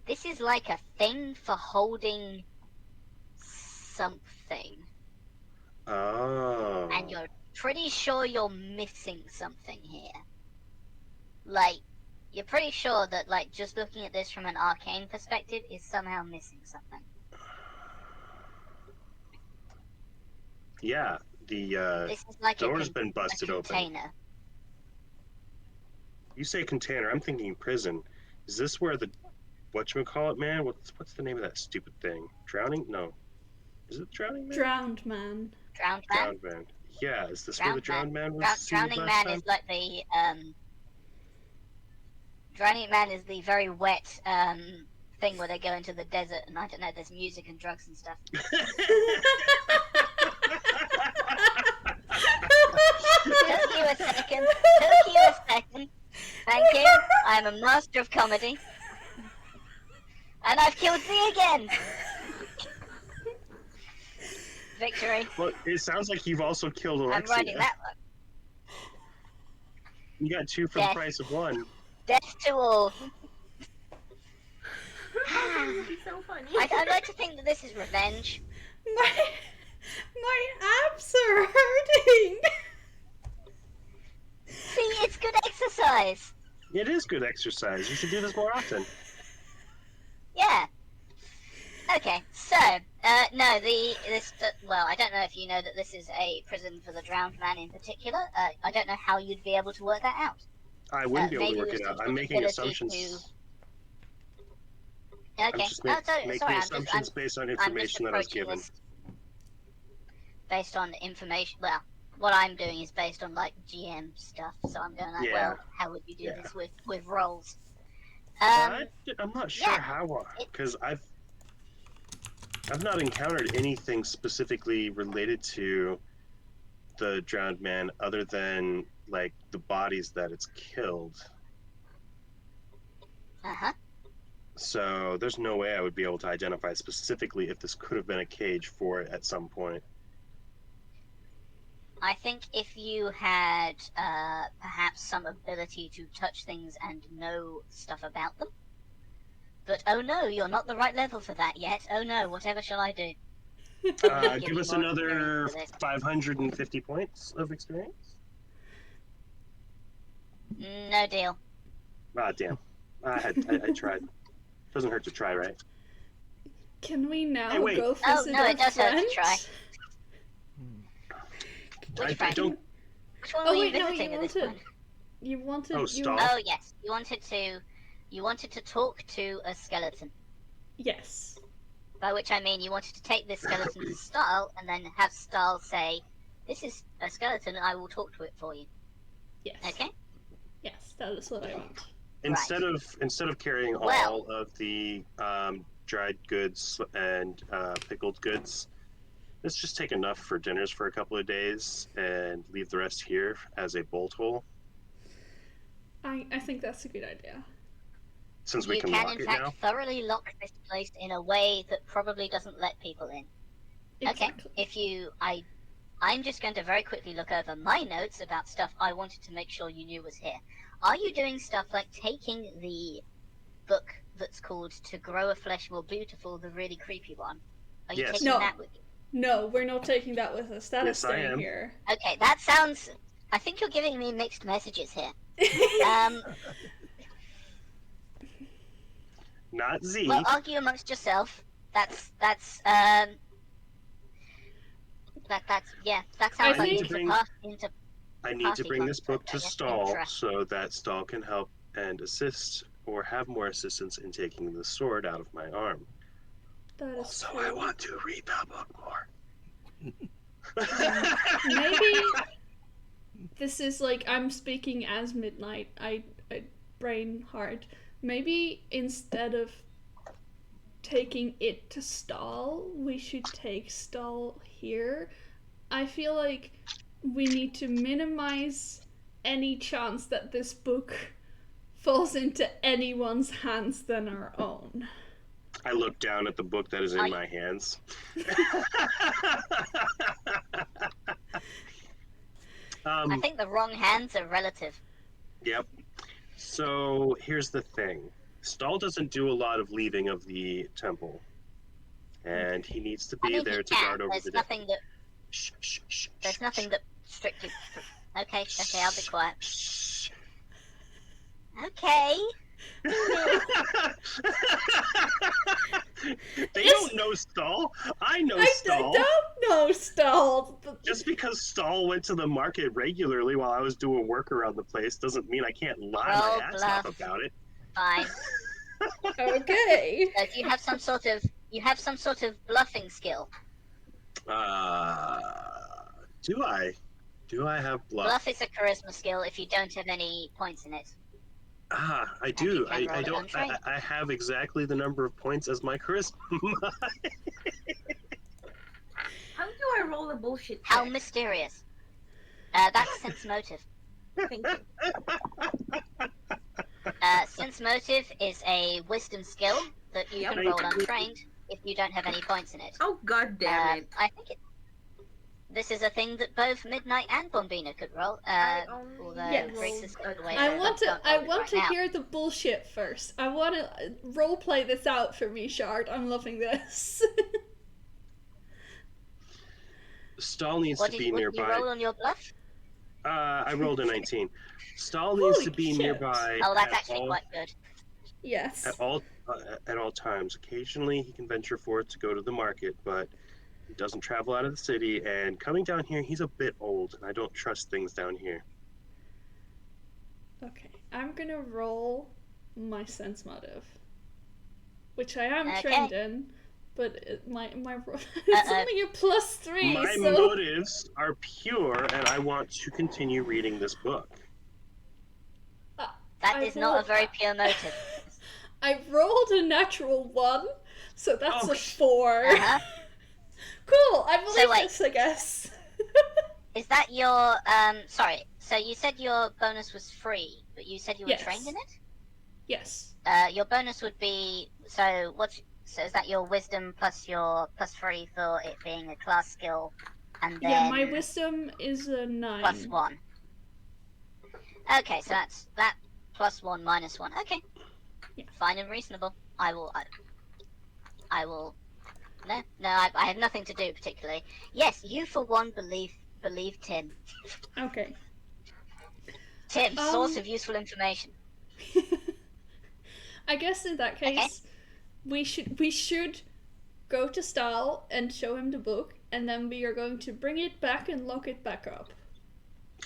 B: This is like a thing for holding something.
D: Oh.
B: And you're pretty sure you're missing something here. Like, you're pretty sure that, like, just looking at this from an arcane perspective is somehow missing something.
D: Yeah, the
B: This is like
D: door's been busted
B: a
D: open.
B: container.
D: You say container, I'm thinking prison. Is this where the whatchamacallit man? What's the name of that stupid thing? Drowning? No. Is it drowning man?
A: Drowned man.
B: Drowned man?
D: Drowned man. Yeah, is this
B: Drowned
D: where the drowned man was seated
B: Drowning
D: last
B: man
D: time?
B: is like the Drowning man is the very wet thing where they go into the desert and I don't know, there's music and drugs and stuff. Took you a second. Thank you. I'm a master of comedy. And I've killed thee again. Victory.
D: Well, it sounds like you've also killed Alexia.
B: I'm writing that one.
D: You got 2 for the price of 1.
B: Death to all.
C: That would be so funny.
B: I'd like to think that this is revenge.
A: My abs are hurting.
B: See, it's good exercise.
D: It is good exercise. You should do this more often.
B: Yeah. Okay, so, no, well, I don't know if you know that this is a prison for the drowned man in particular. I don't know how you'd be able to work that out.
D: I wouldn't be able to
B: maybe
D: work
B: with
D: it out.
B: the
D: I'm making
B: ability
D: assumptions.
B: Okay.
D: I'm just
B: Sorry,
D: making assumptions based on information that I was given.
B: Based on information, well, what I'm doing is based on, like, GM stuff, so I'm going like,
D: Yeah.
B: well, how would you do
D: Yeah.
B: this with rolls?
D: I'm not sure
B: yeah,
D: how, because I've not encountered anything specifically related to the drowned man other than like the bodies that it's killed.
B: Uh-huh.
D: So there's no way I would be able to identify specifically if this could have been a cage for it at some point.
B: I think if you had perhaps some ability to touch things and know stuff about them. But oh no, you're not the right level for that yet. Oh no, whatever shall I do?
D: Give us another 550 points of experience.
B: No deal.
D: Ah, damn. I tried. Doesn't hurt to try, right?
A: Can we now
D: Hey, wait.
A: go visit
B: Oh no,
A: our
B: it does hurt
A: friend?
B: to try. Which friend?
D: don't.
B: Which one
A: Oh,
B: were
A: wait,
B: you
A: no,
B: visiting
A: you
B: at this
A: wanted-
B: point?
A: You wanted.
D: Oh,
A: you
D: stall.
B: Oh yes, you wanted to talk to a skeleton.
A: Yes.
B: By which I mean you wanted to take this skeleton to Stahl and then have Stahl say, "This is a skeleton. I will talk to it for you."
A: Yes.
B: Okay.
A: Yes, that is what I want.
D: Instead of carrying all of the dried goods and pickled goods, let's just take enough for dinners for a couple of days and leave the rest here as a bolt hole.
A: I think that's a good idea.
D: Since we
B: You
D: can
B: can
D: lock
B: in
D: it
B: fact
D: now.
B: thoroughly lock this place in a way that probably doesn't let people in.
A: Exactly.
B: Okay. I'm just going to very quickly look over my notes about stuff I wanted to make sure you knew was here. Are you doing stuff like taking the book that's called To Grow a Flesh More Beautiful, the really creepy one? Are you
D: Yes.
B: taking
A: No.
B: that with you?
A: No, we're not taking that with us. That is
D: Yes, I
A: staying
D: am.
A: here.
B: Okay, that sounds... I think you're giving me mixed messages here.
D: Not Z.
B: Well, argue amongst yourself. That sounds
A: I
B: like
A: think-
D: I need to
B: party
D: bring this book
B: concept,
D: to
B: I guess.
D: Stahl
B: Interesting.
D: so that Stahl can help and assist or have more assistance in taking the sword out of my arm.
A: That is
D: Also,
A: true.
D: I want to read the book more.
A: Maybe this is like I'm speaking as Midnight. I brain heart. Maybe instead of taking it to Stahl, we should take Stahl here. I feel like we need to minimize any chance that this book falls into anyone's hands than our own.
D: I look down at the book that is in my hands.
B: I think the wrong hands are relative.
D: Yep. So here's the thing. Stahl doesn't do a lot of leaving of the temple, and he needs to be there to guard over
B: There's
D: the
B: nothing that.
D: Shh, shh, shh,
B: There's
D: shh,
B: nothing that strictly. Okay, I'll be quiet.
D: shh.
B: Okay.
D: They don't know Stahl. I know Stahl.
A: don't know Stahl.
D: Just because Stahl went to the market regularly while I was doing work around the place doesn't mean I can't lie my ass off about it.
B: Fine.
A: Okay.
B: Do you have some sort of bluffing skill?
D: Do I? Do I have bluff?
B: Bluff is a charisma skill if you don't have any points in it.
D: I do. I don't. I have exactly the number of points as my charisma.
C: How do I roll a bullshit check?
B: How mysterious. That's sense motive.
C: Thank you.
B: Sense motive is a wisdom skill that you can roll untrained if you don't have any points in it.
C: Oh, god damn it.
B: I think this is a thing that both Midnight and Bombina could roll. Although
A: Yes.
B: Grace has stepped away.
A: I want to
B: now.
A: hear the bullshit first. I want to roleplay this out for me, Shard. I'm loving this.
D: Stahl needs to be nearby.
B: What did you roll on your bluff?
D: I rolled a 19. Stahl needs
A: Holy
D: to be
A: shit.
D: nearby.
B: Oh, that's actually quite good.
A: Yes.
D: At all times. Occasionally, he can venture forth to go to the market, but he doesn't travel out of the city. And coming down here, he's a bit old, and I don't trust things down here.
A: Okay, I'm gonna roll my sense motive, which I am trained in, but my it's only a +3.
D: My
A: so...
D: motives are pure, and I want to continue reading this book.
B: That is not a very pure motive.
A: I rolled a natural 1, so that's a 4.
B: Uh-huh.
A: Cool, I believe
B: wait.
A: this, I guess.
B: Is that your sorry, so you said your bonus was free, but you said you were
A: Yes.
B: trained in it?
A: Yes.
B: Your bonus would be so is that your wisdom plus your +3 for it being a class skill, and then
A: Yeah, my wisdom is a 9.
B: +1. Okay, so that's that +1 -1. Okay.
A: Yeah.
B: Fine and reasonable. I will. No, I have nothing to do particularly. Yes, you for one believe Tim.
A: Okay.
B: Tim, source of useful information.
A: I guess in that case, we should go to Stahl and show him the book, and then we are going to bring it back and lock it back up.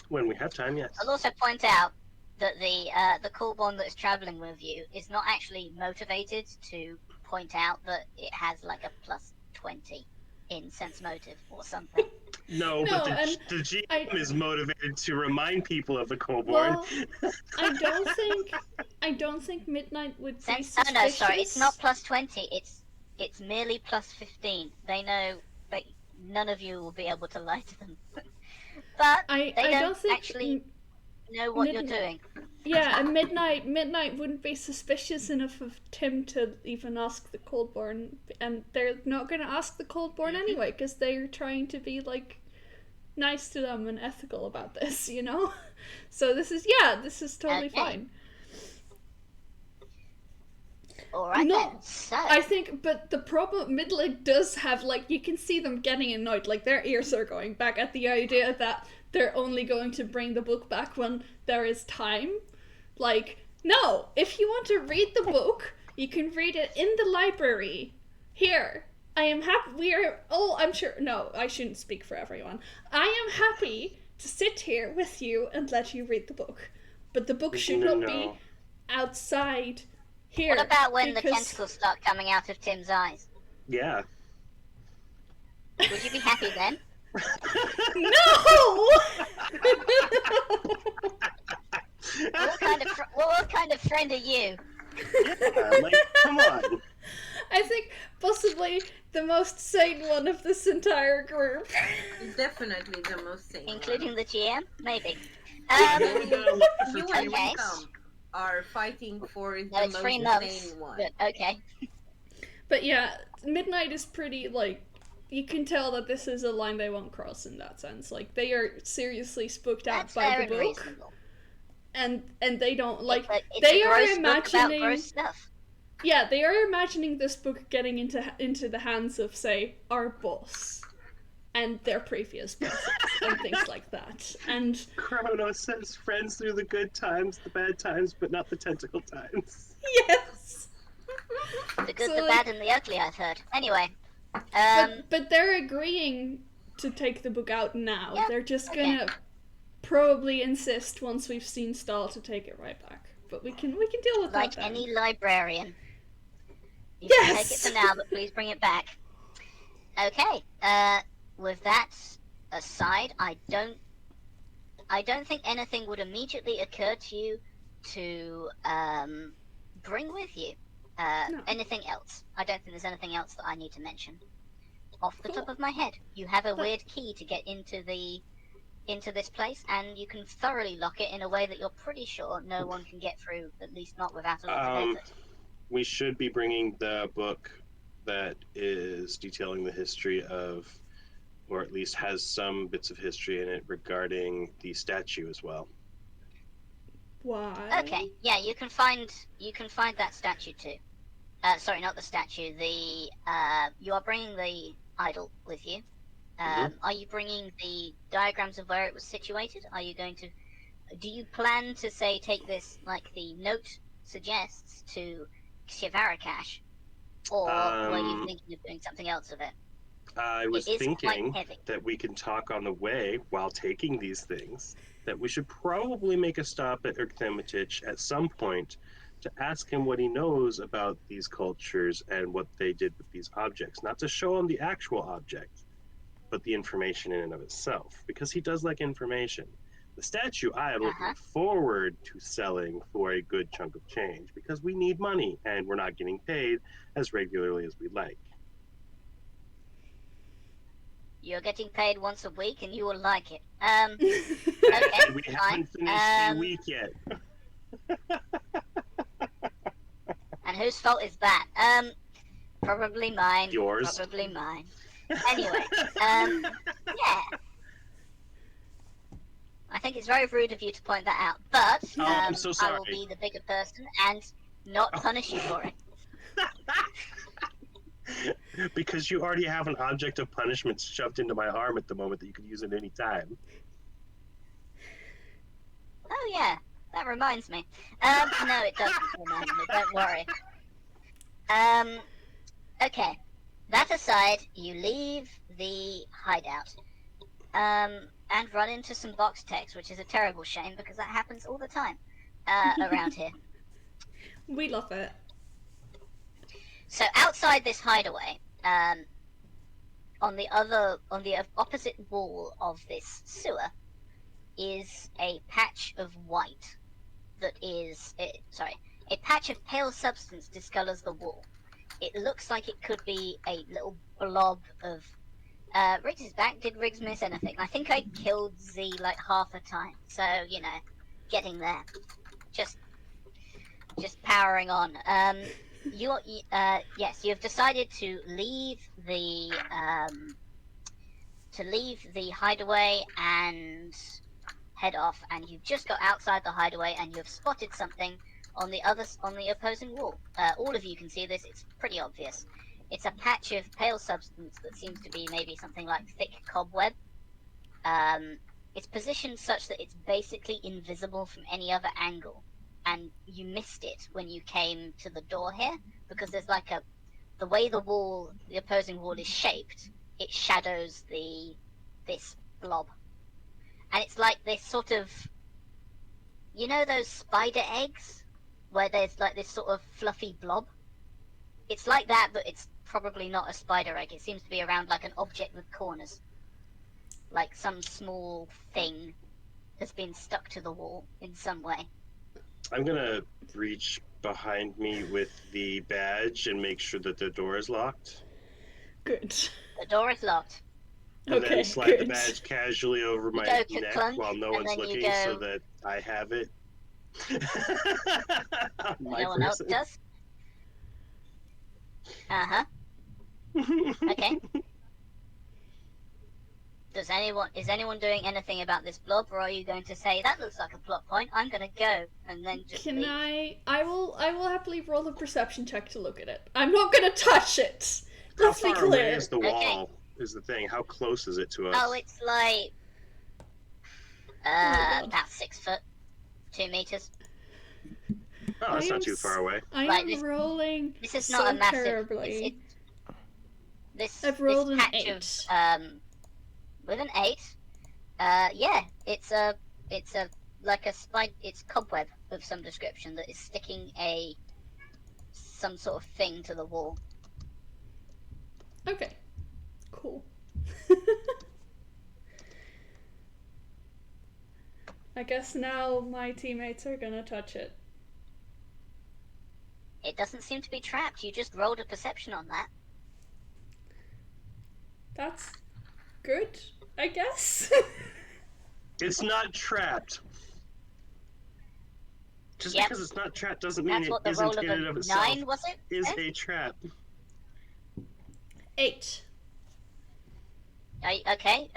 D: When we have time, yes.
B: I'll also point out that the Coolborn that is traveling with you is not actually motivated to point out that it has like a +20 in sense motive or something.
D: No, but the GM is motivated to remind people of the Coalborn.
A: Well, I don't think Midnight would be suspicious.
B: Oh no, sorry, it's not +20. It's merely +15. They know that none of you will be able to lie to them. But they don't think actually know what you're doing.
A: Yeah, and Midnight wouldn't be suspicious enough of Tim to even ask the Coldborn, and they're not going to ask the Coldborn anyway, because they're trying to be, like, nice to them and ethical about this, you know? So this is totally fine.
B: Alright then, so...
A: I think, but the problem, Midnight does have, like, you can see them getting annoyed, like, their ears are going back at the idea that they're only going to bring the book back when there is time. Like, no, if you want to read the book, you can read it in the library. Here, I am happy, I'm sure, no, I shouldn't speak for everyone. I am happy to sit here with you and let you read the book. But the book should not be outside here.
B: What about when the tentacles start coming out of Tim's eyes?
D: Yeah.
B: Would you be happy then?
A: No!
B: What kind of friend are you?
D: Yeah, like, come on.
A: I think possibly the most sane one of this entire group.
C: Definitely the most sane
B: including
C: one.
B: the GM? Maybe.
C: You and
B: Okay.
C: are fighting for the
B: No, it's
C: most
B: 3 months.
C: sane one.
B: But, okay.
A: But yeah, Midnight is pretty, like, you can tell that this is a line they won't cross in that sense. Like, they are seriously spooked out
B: That's
A: by
B: fair
A: the
B: and
A: book.
B: reasonable.
A: and they don't like.
B: It's
A: they
B: a
A: are
B: gross book about
A: imagining.
B: gross stuff.
A: Yeah, they are imagining this book getting into the hands of, say, our boss and their previous bosses and things like that. And
D: Chronos says friends through the good times, the bad times, but not the tentacle times.
A: yes,
B: The good,
A: So,
B: the
A: like-
B: bad, and the ugly, I've heard. Anyway.
A: but they're agreeing to take the book out now.
B: Yeah,
A: They're just
B: okay.
A: gonna probably insist once we've seen Stahl to take it right back. But we can deal with
B: Like
A: that then.
B: any librarian. You can take it
A: Yes!
B: for now, but please bring it back. Okay. With that aside, I don't think anything would immediately occur to you to bring with you.
A: No.
B: Anything else? I don't think there's anything else that I need to mention. Off the
A: Cool.
B: top of my head, you have a
A: But-
B: weird key to get into this place, and you can thoroughly lock it in a way that you're pretty sure no one can get through, at least not without a lot of effort.
D: We should be bringing the book that is detailing the history of, or at least has some bits of history in it regarding the statue as well.
A: Why?
B: Okay, yeah, you can find that statue too. Sorry, not the statue. You are bringing the idol with you. Are you bringing the diagrams of where it was situated? Are you going to? Do you plan to say take this like the note suggests to Shivarakash, or were you thinking of doing something else with it?
D: I was
B: It is quite
D: thinking
B: heavy.
D: that we can talk on the way while taking these things, that we should probably make a stop at Erkthemitich at some point to ask him what he knows about these cultures and what they did with these objects. Not to show him the actual object, but the information in and of itself, because he does like information. The statue I am looking forward to selling for a good chunk of change, because we need money and we're not getting paid as regularly as we'd like.
B: You're getting paid once a week, and you will like it.
D: And
B: Okay,
D: we
B: fine.
D: haven't finished a week yet.
B: And whose fault is that? Probably mine.
D: Yours.
B: Probably mine. Anyway, yeah. I think it's very rude of you to point that out, but
D: I'm so
B: I will
D: sorry.
B: be the bigger person and not punish you for it.
D: Because you already have an object of punishment shoved into my arm at the moment that you could use at any time.
B: Oh yeah, that reminds me. No, it doesn't remind me. Don't worry. Okay. That aside, you leave the hideout, and run into some box techs, which is a terrible shame because that happens all the time around here.
A: We love it.
B: So outside this hideaway, on the opposite wall of this sewer, is a patch of white. A patch of pale substance discolors the wall. It looks like it could be a little blob of. Riggs is back. Did Riggs miss anything? I think I killed Z like half a time, so you know, getting there. Just powering on. Yes, you have decided to leave the hideaway and head off, and you've just got outside the hideaway and you've spotted something on the opposing wall. All of you can see this. It's pretty obvious. It's a patch of pale substance that seems to be maybe something like thick cobweb. It's positioned such that it's basically invisible from any other angle. And you missed it when you came to the door here, because there's like the way the opposing wall is shaped, it shadows this blob. And it's like this sort of, you know those spider eggs? Where there's like this sort of fluffy blob? It's like that, but it's probably not a spider egg. It seems to be around like an object with corners. Like some small thing has been stuck to the wall in some way.
D: I'm gonna reach behind me with the badge and make sure that the door is locked.
A: Good.
B: The door is locked.
D: And
A: Okay,
D: then slide the
A: good.
D: badge casually over my
B: go to
D: neck
B: clunk,
D: while no
B: and
D: one's
B: then you
D: looking so
B: go-
D: that I have it. On my
B: No one else
D: person.
B: does? Okay. is anyone doing anything about this blob, or are you going to say that looks like a plot point? I'm gonna go and then just
A: Can
B: leave.
A: I will happily roll a perception check to look at it. I'm not gonna touch it. Let's be
D: How far away
A: clear.
D: is the wall? Is the thing? How close is it to us?
B: Oh, it's like
A: God.
B: about 6 foot, 2 meters.
D: Oh, that's not too far away.
A: I
B: Like,
A: am
B: this-
A: rolling
B: This is
A: so
B: not a massive.
A: terribly.
B: This
A: I've rolled an
B: patch
A: 8.
B: of with an 8. Yeah, it's a like a spider. It's cobweb of some description that is sticking some sort of thing to the wall.
A: Okay. Cool. I guess now my teammates are gonna touch it.
B: It doesn't seem to be trapped. You just rolled a perception on that.
A: That's good, I guess.
D: It's not trapped. Just because it's not trapped doesn't mean
B: That's what the
D: it
B: roll
D: isn't
B: of
D: in and
B: a
D: of itself
B: 9 was it?
D: is
B: Eh?
D: a trap.
A: 8.
B: Okay.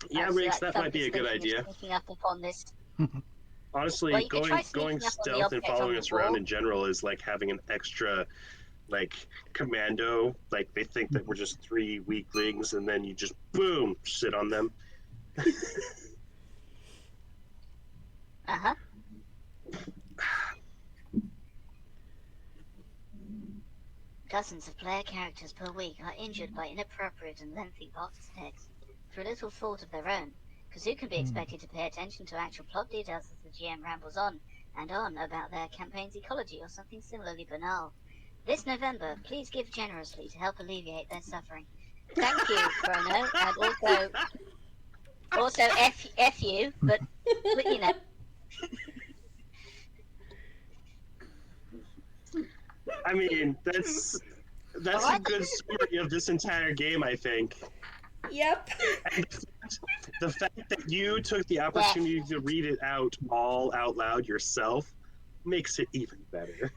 D: Yeah, Riggs, that might be a good idea.
B: Sneaking up upon this.
D: Honestly,
B: Well, you could try
D: going
B: sneaking up on the
D: stealth and
B: object
D: following
B: on
D: us
B: the
D: around
B: wall.
D: in general is like having an extra, like, commando. Like, they think that we're just 3 weaklings, and then you just, boom, sit on them.
B: Uh-huh. Dozens of player characters per week are injured by inappropriate and lengthy box text through little fault of their own, because who can be expected to pay attention to actual plot details as the GM rambles on and on about their campaign's ecology or something similarly banal. This November, please give generously to help alleviate their suffering. Thank you, Bruno, and also F you, but you know.
D: I mean, that's a good summary of this entire game, I think.
A: Yep.
D: And the fact that you took the opportunity to read it all out loud yourself makes it even better.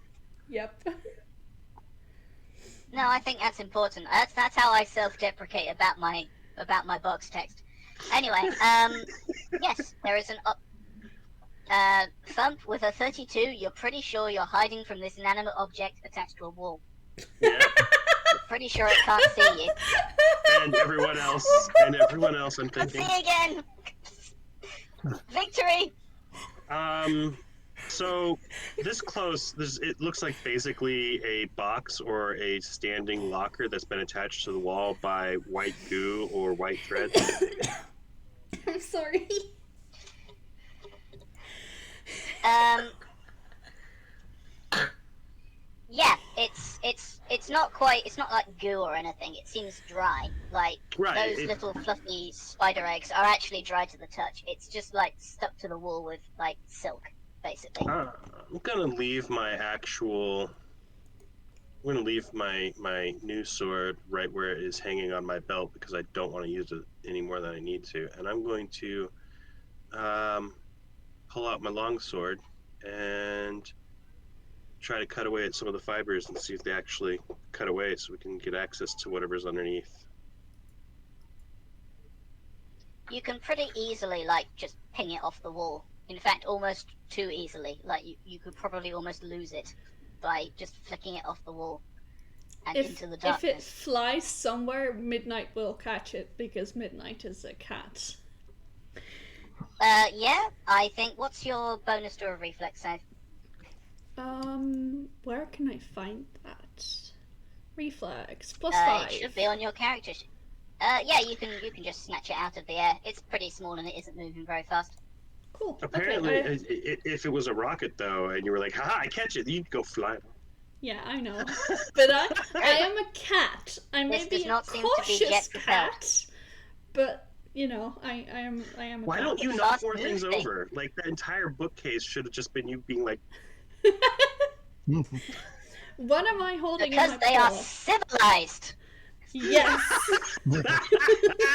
A: Yep.
B: No, I think that's important. That's how I self-deprecate about my box text. Anyway, yes, there is an thump with a 32. You're pretty sure you're hiding from this inanimate object attached to a wall.
D: Yeah.
B: You're pretty sure it can't see you.
D: And everyone else, I'm
B: Can't
D: thinking.
B: see again. Victory.
D: So this close, it looks like basically a box or a standing locker that's been attached to the wall by white goo or white thread.
A: I'm sorry.
B: Yeah, it's not like goo or anything. It seems dry. Like
D: Right,
B: those little fluffy spider eggs are actually dry to the touch. It's just like stuck to the wall with like silk, basically.
D: I'm gonna leave my new sword right where it is hanging on my belt because I don't want to use it any more than I need to, and I'm going to pull out my long sword and try to cut away at some of the fibers and see if they actually cut away so we can get access to whatever's underneath.
B: You can pretty easily like just ping it off the wall. In fact, almost too easily. Like you could probably almost lose it by just flicking it off the wall and into the darkness.
A: If it flies somewhere, Midnight will catch it because Midnight is a cat.
B: Yeah, I think. What's your bonus to a reflex save?
A: Where can I find that? Reflex +5.
B: It should be on your character sheet. Yeah, you can just snatch it out of the air. It's pretty small and it isn't moving very fast.
A: Cool.
D: Apparently,
A: Okay,
D: if it was a rocket though, and you were like, "Haha, I catch it," you'd go flying.
A: yeah, I know. But I am a cat. I may
B: This
A: be
B: does
A: a
B: not seem to be
A: cautious
B: yet
A: cat, but you know, I am a
D: Why
A: cat.
D: don't you
B: Fast
D: knock more things
B: moving.
D: over? Like that entire bookcase should have just been you being like,
A: What am I holding
B: Because
A: in my
B: they are
A: paw?
B: civilized.
A: Yes.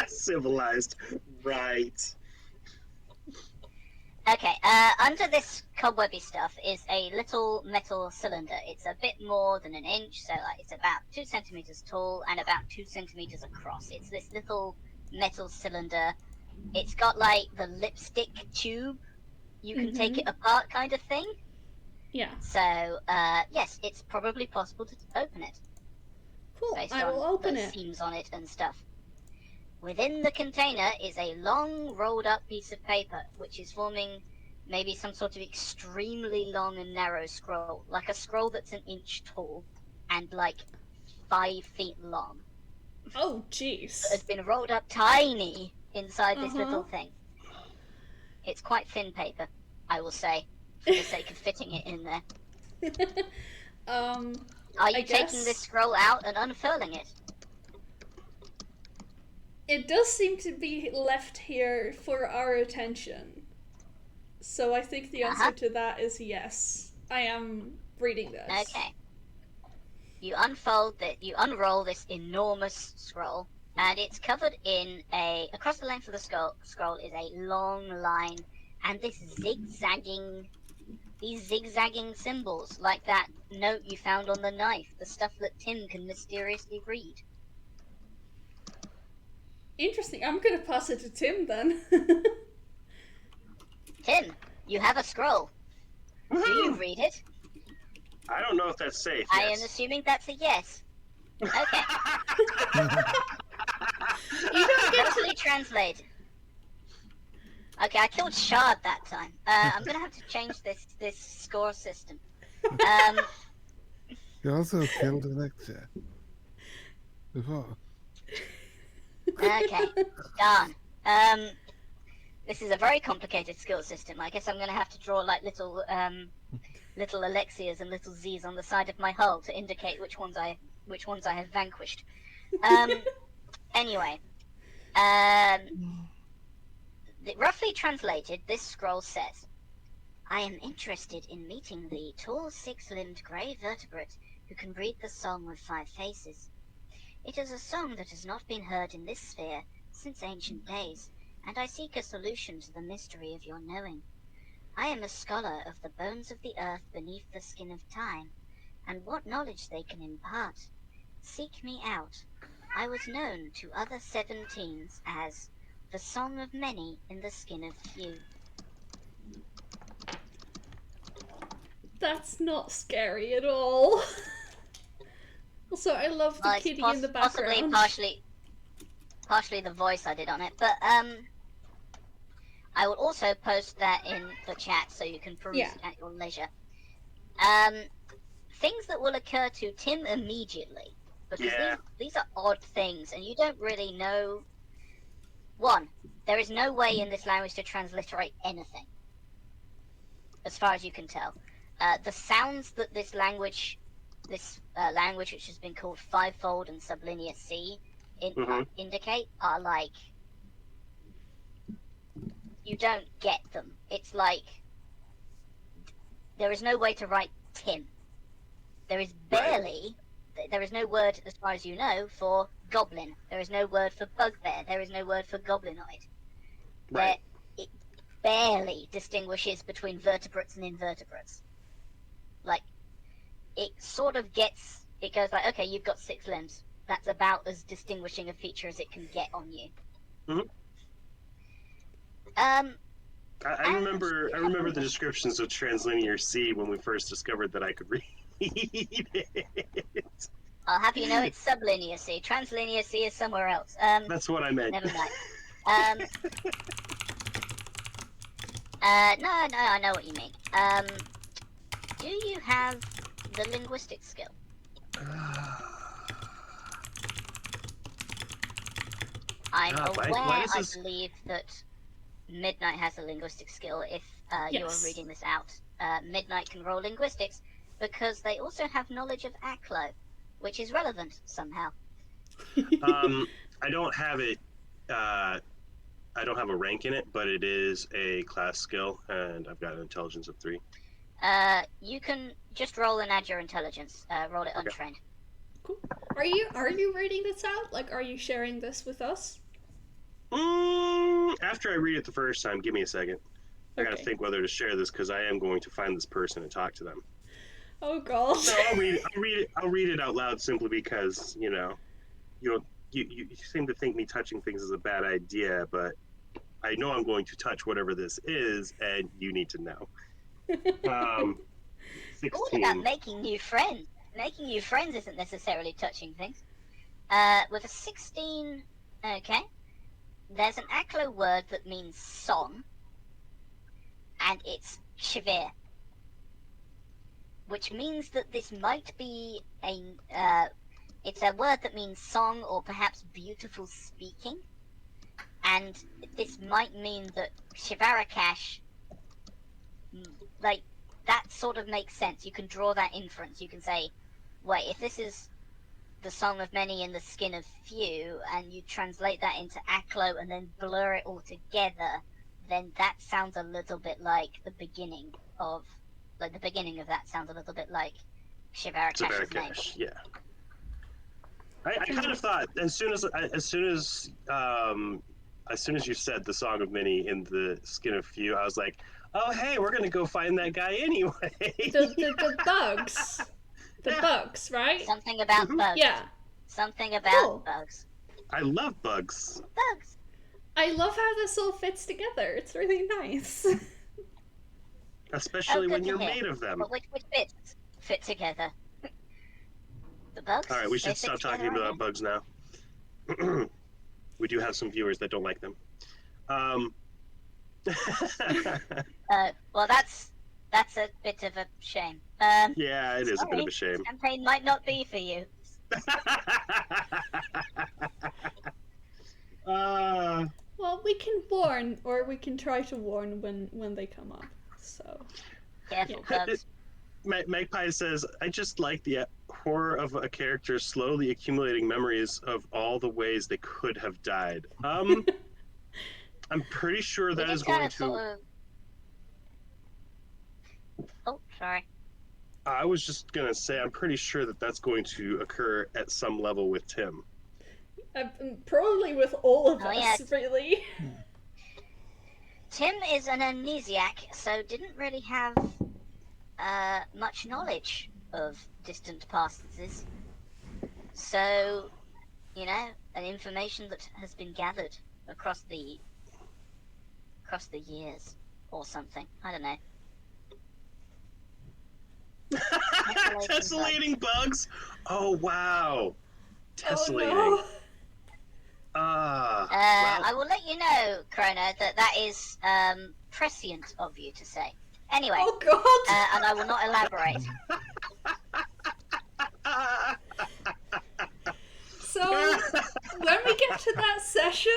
D: civilized, right?
B: Okay, under this cobwebby stuff is a little metal cylinder. It's a bit more than an inch, so like it's about 2 centimeters tall and about 2 centimeters across. It's this little metal cylinder. It's got like the lipstick tube. You can take it apart kind of thing.
A: Yeah.
B: So, yes, it's probably possible to open it.
A: Cool.
B: Based
A: I will
B: on
A: open
B: the
A: it.
B: seams on it and stuff. Within the container is a long rolled up piece of paper, which is forming maybe some sort of extremely long and narrow scroll, like a scroll that's an inch tall and like 5 feet long.
A: Oh,
B: It
A: jeez.
B: has been rolled up tiny inside this
A: Uh-huh.
B: little thing. It's quite thin paper, I will say, for the sake of fitting it in there. Are you taking this scroll out and unfurling it?
A: It does seem to be left here for our attention. So I think the answer to that is yes. I am reading this.
B: Okay. You unroll this enormous scroll, and it's covered in across the length of the scroll is a long line, and these zigzagging symbols, like that note you found on the knife, the stuff that Tim can mysteriously read.
A: Interesting. I'm gonna pass it to Tim then.
B: Tim, you have a scroll.
D: Woo-hoo!
B: Do you read it?
D: I don't know if that's safe.
B: I am assuming that's a yes. Okay.
A: You don't get
B: Roughly translate. Okay, I killed Shard that time. I'm gonna have to change this score system.
E: You also killed Alexa before.
B: Okay, darn. This is a very complicated skill system. I guess I'm gonna have to draw like little Alexias and little Z's on the side of my hull to indicate which ones I have vanquished. Anyway, roughly translated, this scroll says, "I am interested in meeting the tall, six-limbed grey vertebrate who can read the Song of Five Faces. It is a song that has not been heard in this sphere since ancient days, and I seek a solution to the mystery of your knowing. I am a scholar of the bones of the earth beneath the skin of time, and what knowledge they can impart. Seek me out. I was known to other 17s as the song of many in the skin of few."
A: That's not scary at all. Also, I love the kitty in the background.
B: Possibly partially the voice I did on it, but I will also post that in the chat so you can peruse it at your leisure. Things that will occur to Tim immediately, because these are odd things, and you don't really know. One, there is no way in this language to transliterate anything, as far as you can tell. The sounds that this language which has been called Fivefold and Sublinear C indicate are like, you don't get them. It's like there is no way to write Tim. There is no word, as far as you know, for goblin. There is no word for bugbear. There is no word for goblinoid.
D: Right.
B: It barely distinguishes between vertebrates and invertebrates. Like, it sort of gets, it goes like, okay, you've got 6 limbs. That's about as distinguishing a feature as it can get on you.
D: Mm-hmm. I remember the descriptions of translinear C when we first discovered that I could read it.
B: I'll have you know it's sublinear C. Translinear C is somewhere else.
D: That's what I meant.
B: Never mind. No, I know what you mean. Do you have the linguistic skill? I'm aware, I believe, that Midnight has a linguistic skill. If you're reading this out, Midnight can roll linguistics because they also have knowledge of Aklo, which is relevant somehow.
D: I don't have it. I don't have a rank in it, but it is a class skill, and I've got an intelligence of 3.
B: You can just roll and add your intelligence. Roll it untrained.
A: Cool. Are you reading this out? Like, are you sharing this with us?
D: After I read it the first time, give me a second. I gotta think whether to share this because I am going to find this person and talk to them.
A: Oh god.
D: So I'll read it out loud simply because, you know, you seem to think me touching things is a bad idea, but I know I'm going to touch whatever this is, and you need to know. 16.
B: What about making new friends? Making new friends isn't necessarily touching things. With a 16, okay, there's an Aklo word that means song, and it's Shivir, which means that this might be it's a word that means song or perhaps beautiful speaking, and this might mean that Shivarakash, like, that sort of makes sense. You can draw that inference. You can say, wait, if this is the song of many in the skin of few, and you translate that into Aklo and then blur it all together, then that sounds a little bit like the beginning of that sounds a little bit like Shivarakash's name.
D: Yeah. I kind of thought as soon as you said the song of many in the skin of few, I was like, oh hey, we're gonna go find that guy anyway.
A: The bugs. The bugs, right?
B: Something about bugs.
A: Yeah.
B: Something about bugs.
D: I love bugs.
B: Bugs.
A: I love how this all fits together. It's really nice.
D: Especially when you're made of them.
B: But which bits fit together? The bugs?
D: Alright, we should stop talking about bugs now. We do have some viewers that don't like them.
B: Well, that's a bit of a shame.
D: Yeah, it is a bit of a shame.
B: This campaign might not be for you.
A: Well, we can warn, or we can try to warn when they come up. So
B: careful, bugs.
D: Magpie says, I just like the horror of a character slowly accumulating memories of all the ways they could have died. I'm pretty sure that is going to...
B: Oh, sorry.
D: I was just going to say, I'm pretty sure that that's going to occur at some level with Tim.
A: Probably with all of us, really.
B: Tim is an amnesiac, so didn't really have much knowledge of distant pasts. So, an information that has been gathered across the years or something. I don't know.
D: Tessellating bugs? Oh wow. Tessellating.
A: Oh, no.
D: Well.
B: I will let you know, Krona, that is prescient of you to say. Anyway,
A: Oh god.
B: and I will not elaborate.
A: So when we get to that session,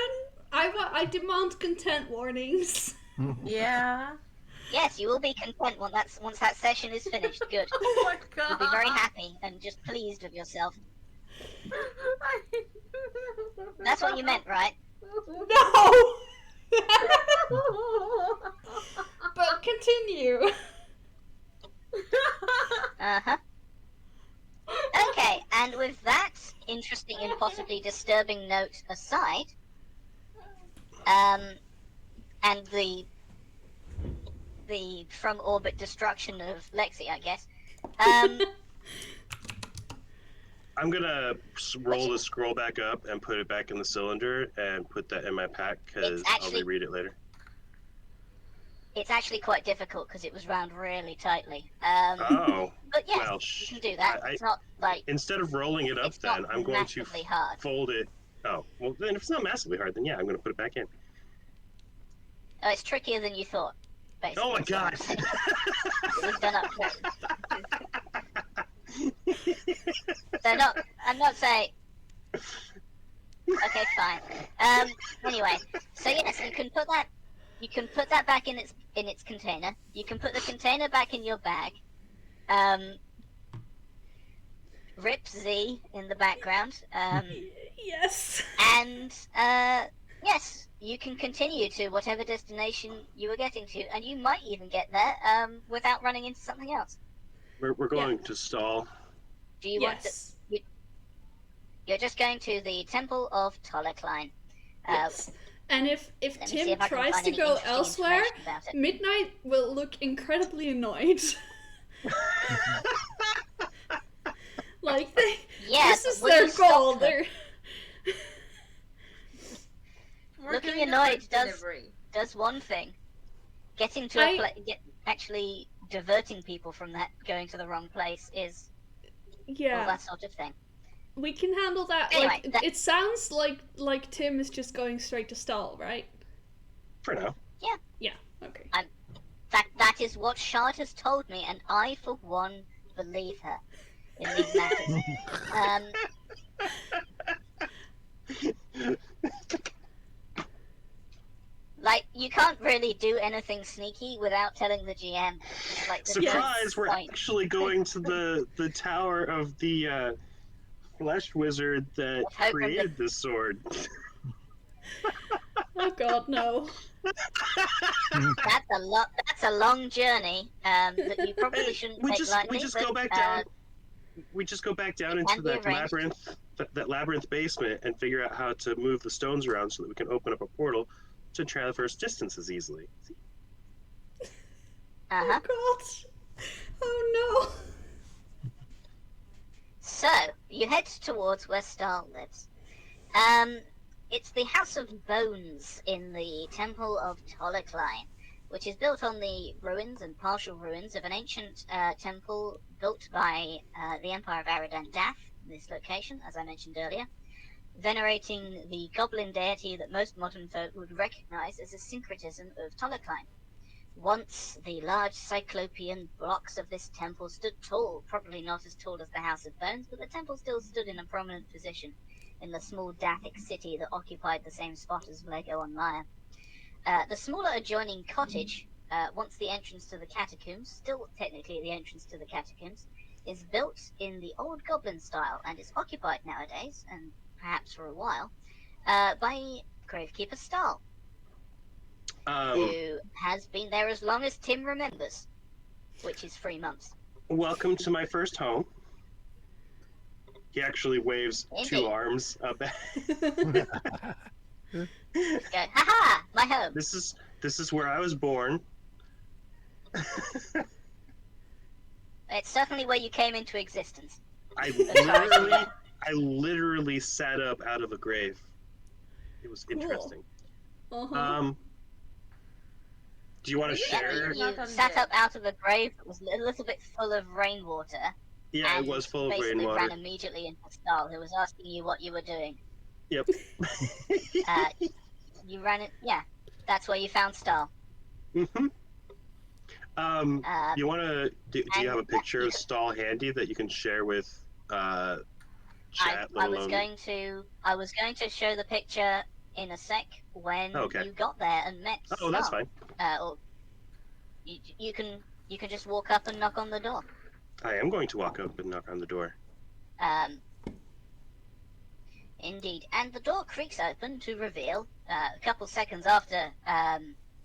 A: I demand content warnings.
C: Yeah.
B: Yes, you will be content once that session is finished. Good.
C: Oh my god.
B: You'll be very happy and just pleased with yourself. That's what you meant, right?
A: No. But continue.
B: Uh-huh. Okay, and with that interesting and possibly disturbing note aside, and the from orbit destruction of Lexi, I guess.
D: I'm gonna roll the scroll back up and put it back in the cylinder and put that in my pack because I'll reread it later.
B: It's actually quite difficult because it was wound really tightly.
D: Oh.
B: But yes,
D: well,
B: you can do that. It's not like...
D: Instead of rolling it up then, I'm going to fold it. Oh, well then if it's not massively hard, then yeah, I'm going to put it back in.
B: Oh, it's trickier than you thought, basically.
D: Oh my god!
B: It was done up close. So I'm not saying... Okay, fine. Anyway, so yes, you can put that back in its container. You can put the container back in your bag. Rip Z in the background.
A: Yes.
B: And yes, you can continue to whatever destination you were getting to, and you might even get there without running into something else.
D: We're going to stall.
B: Do you want to? You're just going to the Temple of Tolekline.
A: Yes. And if Tim
B: if
A: tries to go elsewhere, Midnight will look incredibly annoyed. Like, this is their goal.
C: we're
B: looking
C: doing the
B: annoyed
C: first
B: does
C: delivery.
B: one thing. Getting to actually diverting people from that going to the wrong place is all that sort of thing.
A: We can handle that.
B: Anyway,
A: it sounds like Tim is just going straight to stall, right?
D: For now.
B: Yeah.
A: Yeah. Okay.
B: That is what Shard has told me, and I, for one, believe her in these matters. Like, you can't really do anything sneaky without telling the GM. It's like the
D: Surprise! We're
B: point.
D: actually going to the tower of the flesh wizard that created this sword.
A: Oh God, no.
B: That's a long journey that you probably shouldn't take lightly.
D: We just go back down. We just go back down into that labyrinth basement and figure out how to move the stones around so that we can open up a portal to traverse distances easily.
B: Uh-huh.
A: Oh God. Oh no.
B: So you head towards where Stahl lives. It's the House of Bones in the Temple of Tolokline, which is built on the ruins and partial ruins of an ancient temple built by the Empire of Aradan Dath, this location, as I mentioned earlier, venerating the goblin deity that most modern folk would recognize as a syncretism of Tolokline. Once, the large cyclopean blocks of this temple stood tall, probably not as tall as the House of Bones, but the temple still stood in a prominent position in the small Dathic city that occupied the same spot as Lego on Maya. The smaller adjoining cottage, once the entrance to the catacombs, still technically the entrance to the catacombs, is built in the old goblin style and is occupied nowadays, and perhaps for a while, by Gravekeeper Stahl, who has been there as long as Tim remembers, which is 3 months.
D: Welcome to my first home. He actually waves two arms up.
B: Go, haha, my home.
D: This is where I was born.
B: It's certainly where you came into existence.
D: I literally sat up out of a grave. It was interesting.
A: Uh-huh.
D: Do you want to share?
B: You sat up out of a grave that was a little bit full of rainwater.
D: Yeah, it was full of rainwater.
B: Ran immediately into Stahl, who was asking you what you were doing.
D: Yep.
B: You ran it. Yeah, that's where you found Stahl.
D: Mm-hmm. You want to? Do you have a picture of Stahl handy that you can share with chat?
B: I was going to show the picture in a sec when you got there and met Stahl.
D: Oh, that's fine.
B: Or you can just walk up and knock on the door.
D: I am going to walk up and knock on the door.
B: Indeed, and the door creaks open to reveal, a couple seconds after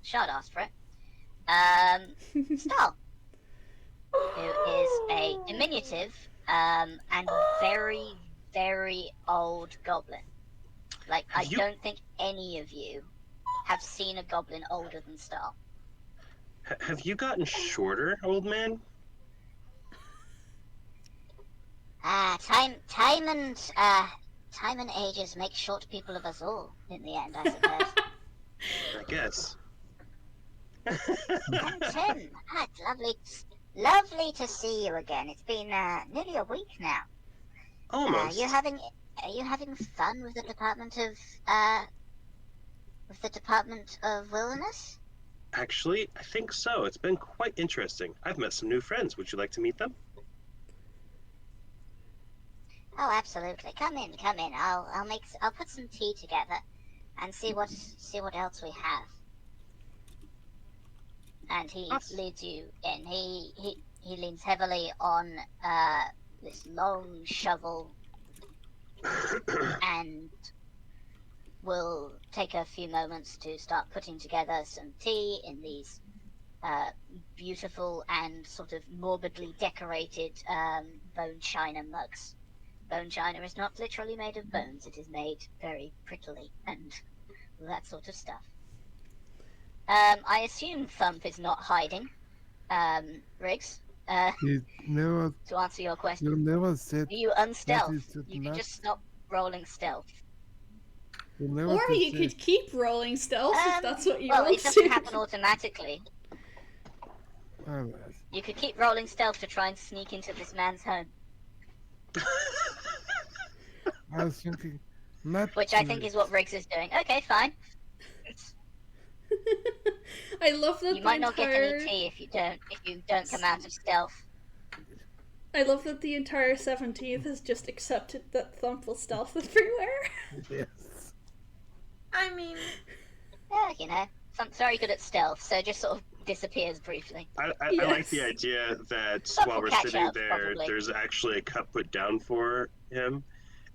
B: Shard asked for it, Stahl, who is a diminutive and very, very old goblin. Like, I don't think any of you have seen a goblin older than Stahl.
D: Have you gotten shorter, old man?
B: Time and ages make short people of us all, in the end, I suppose.
D: I guess.
B: And Tim, it's lovely to see you again. It's been nearly a week now.
D: Almost.
B: Are you having fun with the Department of Wilderness?
D: Actually, I think so. It's been quite interesting. I've met some new friends. Would you like to meet them?
B: Oh, absolutely. Come in. I'll put some tea together and see what else we have. And he leads you in. He leans heavily on this long shovel and will take a few moments to start putting together some tea in these beautiful and sort of morbidly decorated bone china mugs. Bone china is not literally made of bones, it is made very prettily and that sort of stuff. I assume Thump is not hiding, Riggs. To answer your question.
E: You never said.
B: Are you unstealth? You can just stop rolling stealth.
A: Or you could keep rolling stealth if that's what you want
B: it doesn't
A: to.
B: happen automatically.
E: Alright.
B: You could keep rolling stealth to try and sneak into this man's home.
E: I was thinking not
B: Which I think is what Riggs is doing. Okay, fine.
A: I love that
B: You might not get any tea if you don't come out of stealth.
A: I love that the entire 17th has just accepted that Thump will stealth everywhere.
E: Yes.
C: I mean,
B: Yeah, you know, Thump's very good at stealth, so just sort of disappears briefly.
D: I
A: Yes.
D: like the idea that
B: Thump
D: while
B: will
D: we're
B: catch
D: sitting
B: up,
D: there,
B: probably.
D: there's actually a cup put down for him,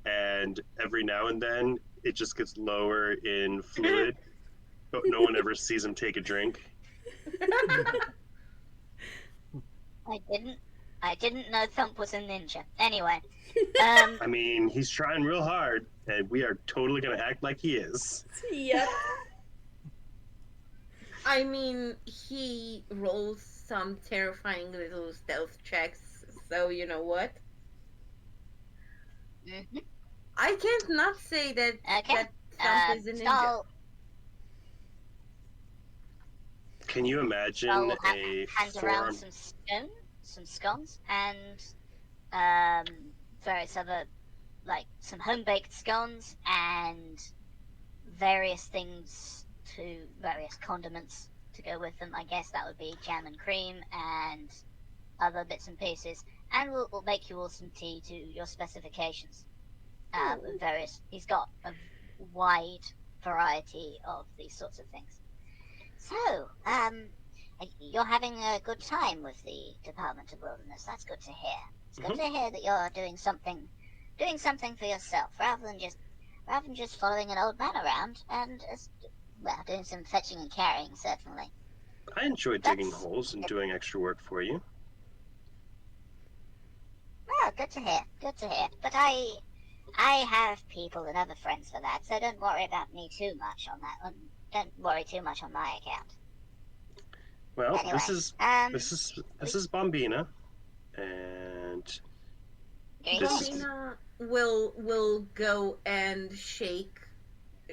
D: and every now and then it just gets lower in fluid, but no one ever sees him take a drink.
B: I didn't know Thump was a ninja. Anyway,
D: I mean, he's trying real hard, and we are totally going to act like he is.
A: Yep.
C: I mean, he rolls some terrifying little stealth checks, so you know what?
B: mhm.
C: I can't not say that
B: Okay.
C: that Thump is a ninja.
B: Stall
D: Can you imagine a
B: hands around
D: form?
B: some scones, and various other, like some home-baked scones and various condiments to go with them. I guess that would be jam and cream and other bits and pieces. And we'll make you all some tea to your specifications. He's got a wide variety of these sorts of things. So, you're having a good time with the Department of Wilderness. That's good to hear. It's good to hear that you're doing something for yourself, rather than just following an old man around and doing some fetching and carrying, certainly.
D: I enjoy digging holes and doing extra work for you.
B: Well, good to hear. Good to hear. But I have people and other friends for that, so don't worry about me too much on that. Don't worry too much on my account.
D: Well,
B: Anyway,
D: this is Bombina, and
C: Bobina will go and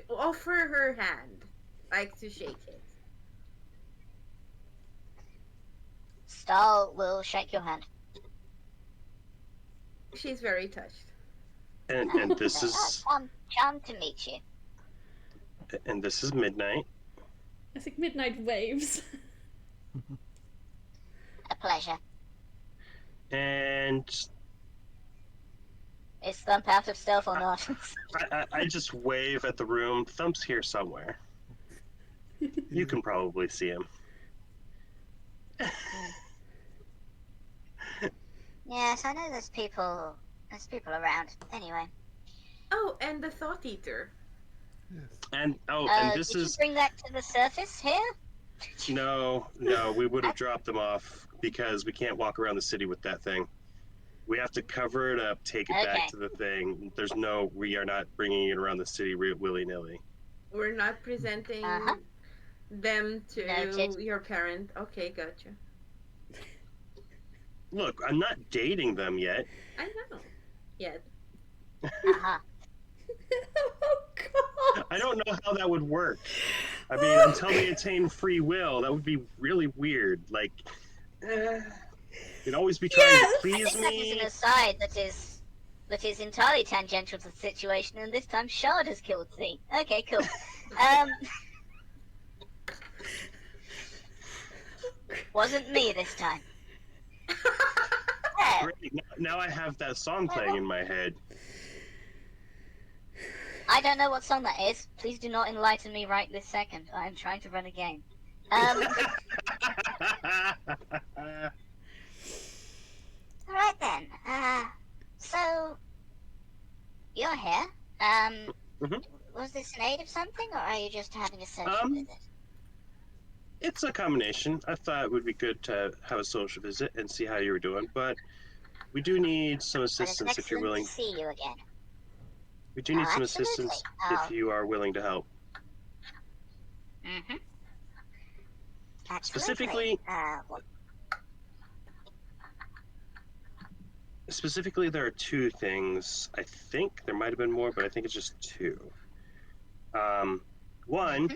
C: offer her hand, like to shake it.
B: Stahl will shake your hand.
C: She's very touched.
D: and this is
B: charmed to meet you.
D: And this is Midnight.
A: I think Midnight waves.
B: A pleasure.
D: And
B: Is Thump out of stealth or not?
D: I just wave at the room. Thump's here somewhere. You can probably see him.
B: Yes, I know there's people around. Anyway.
C: Oh, and the Thought Eater.
E: Yes.
D: And this
B: did
D: is
B: you bring that to the surface here?
D: no, we would have dropped them off because we can't walk around the city with that thing. We have to cover it up, take it back to the thing. We are not bringing it around the city willy-nilly.
C: We're not presenting them to your parent. Okay, gotcha.
D: Look, I'm not dating them yet.
C: I know. Yet.
B: Uh-huh.
A: Oh god!
D: I don't know how that would work. I mean, until they attain free will, that would be really weird. Like, you'd always be trying to please me.
B: That is an aside that is entirely tangential to the situation, and this time Shard has killed Thee. Okay, cool. Wasn't me this time.
D: Great. Now I have that song playing in my head.
B: I don't know what song that is. Please do not enlighten me right this second. I am trying to run a game. Alright then. So you're here. Was this an aid of something, or are you just having a social visit?
D: It's a combination. I thought it would be good to have a social visit and see how you were doing, but we do need some assistance if you're willing.
B: To see you again.
D: We do need some assistance if you are willing to help.
B: Mm-hmm.
D: Specifically, there are two things. I think there might have been more, but I think it's just two. One,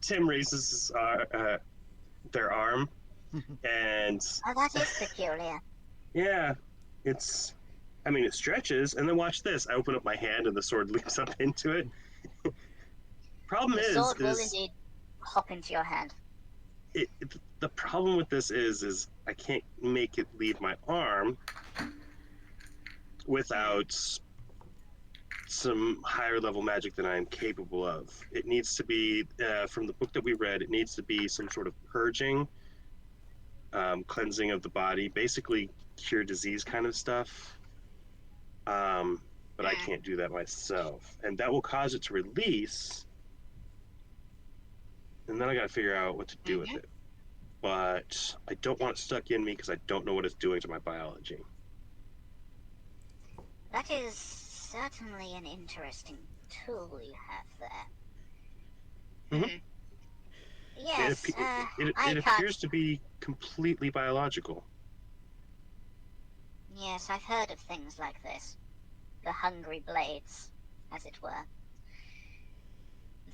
D: Tim raises their arm, and
B: Oh, that is peculiar.
D: yeah, it's. I mean, it stretches, and then watch this. I open up my hand, and the sword leaps up into it. Problem
B: The
D: is,
B: sword will indeed hop into your hand.
D: the problem with this is I can't make it leave my arm without some higher level magic than I am capable of. It needs to be from the book that we read. It needs to be some sort of purging, cleansing of the body, basically cure disease kind of stuff. But I can't do that myself, and that will cause it to release. And then I got to figure out what to do with it. But I don't want it stuck in me because I don't know what it's doing to my biology.
B: That is certainly an interesting tool you have there.
D: Mm-hmm.
B: Yes,
D: it appears to be completely biological.
B: Yes, I've heard of things like this. The hungry blades, as it were.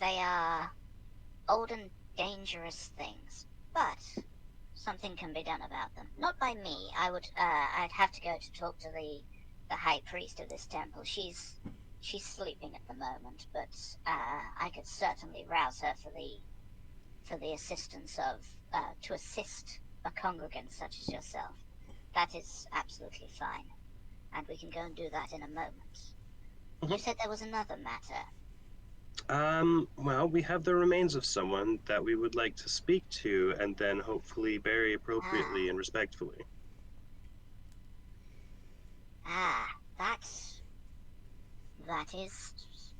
B: They are old and dangerous things, but something can be done about them. Not by me. I'd have to go to talk to the high priest of this temple. She's sleeping at the moment, but I could certainly rouse her for the assistance of to assist a congregant such as yourself. That is absolutely fine, and we can go and do that in a moment. You said there was another matter.
D: Well, we have the remains of someone that we would like to speak to and then hopefully bury appropriately and respectfully.
B: That is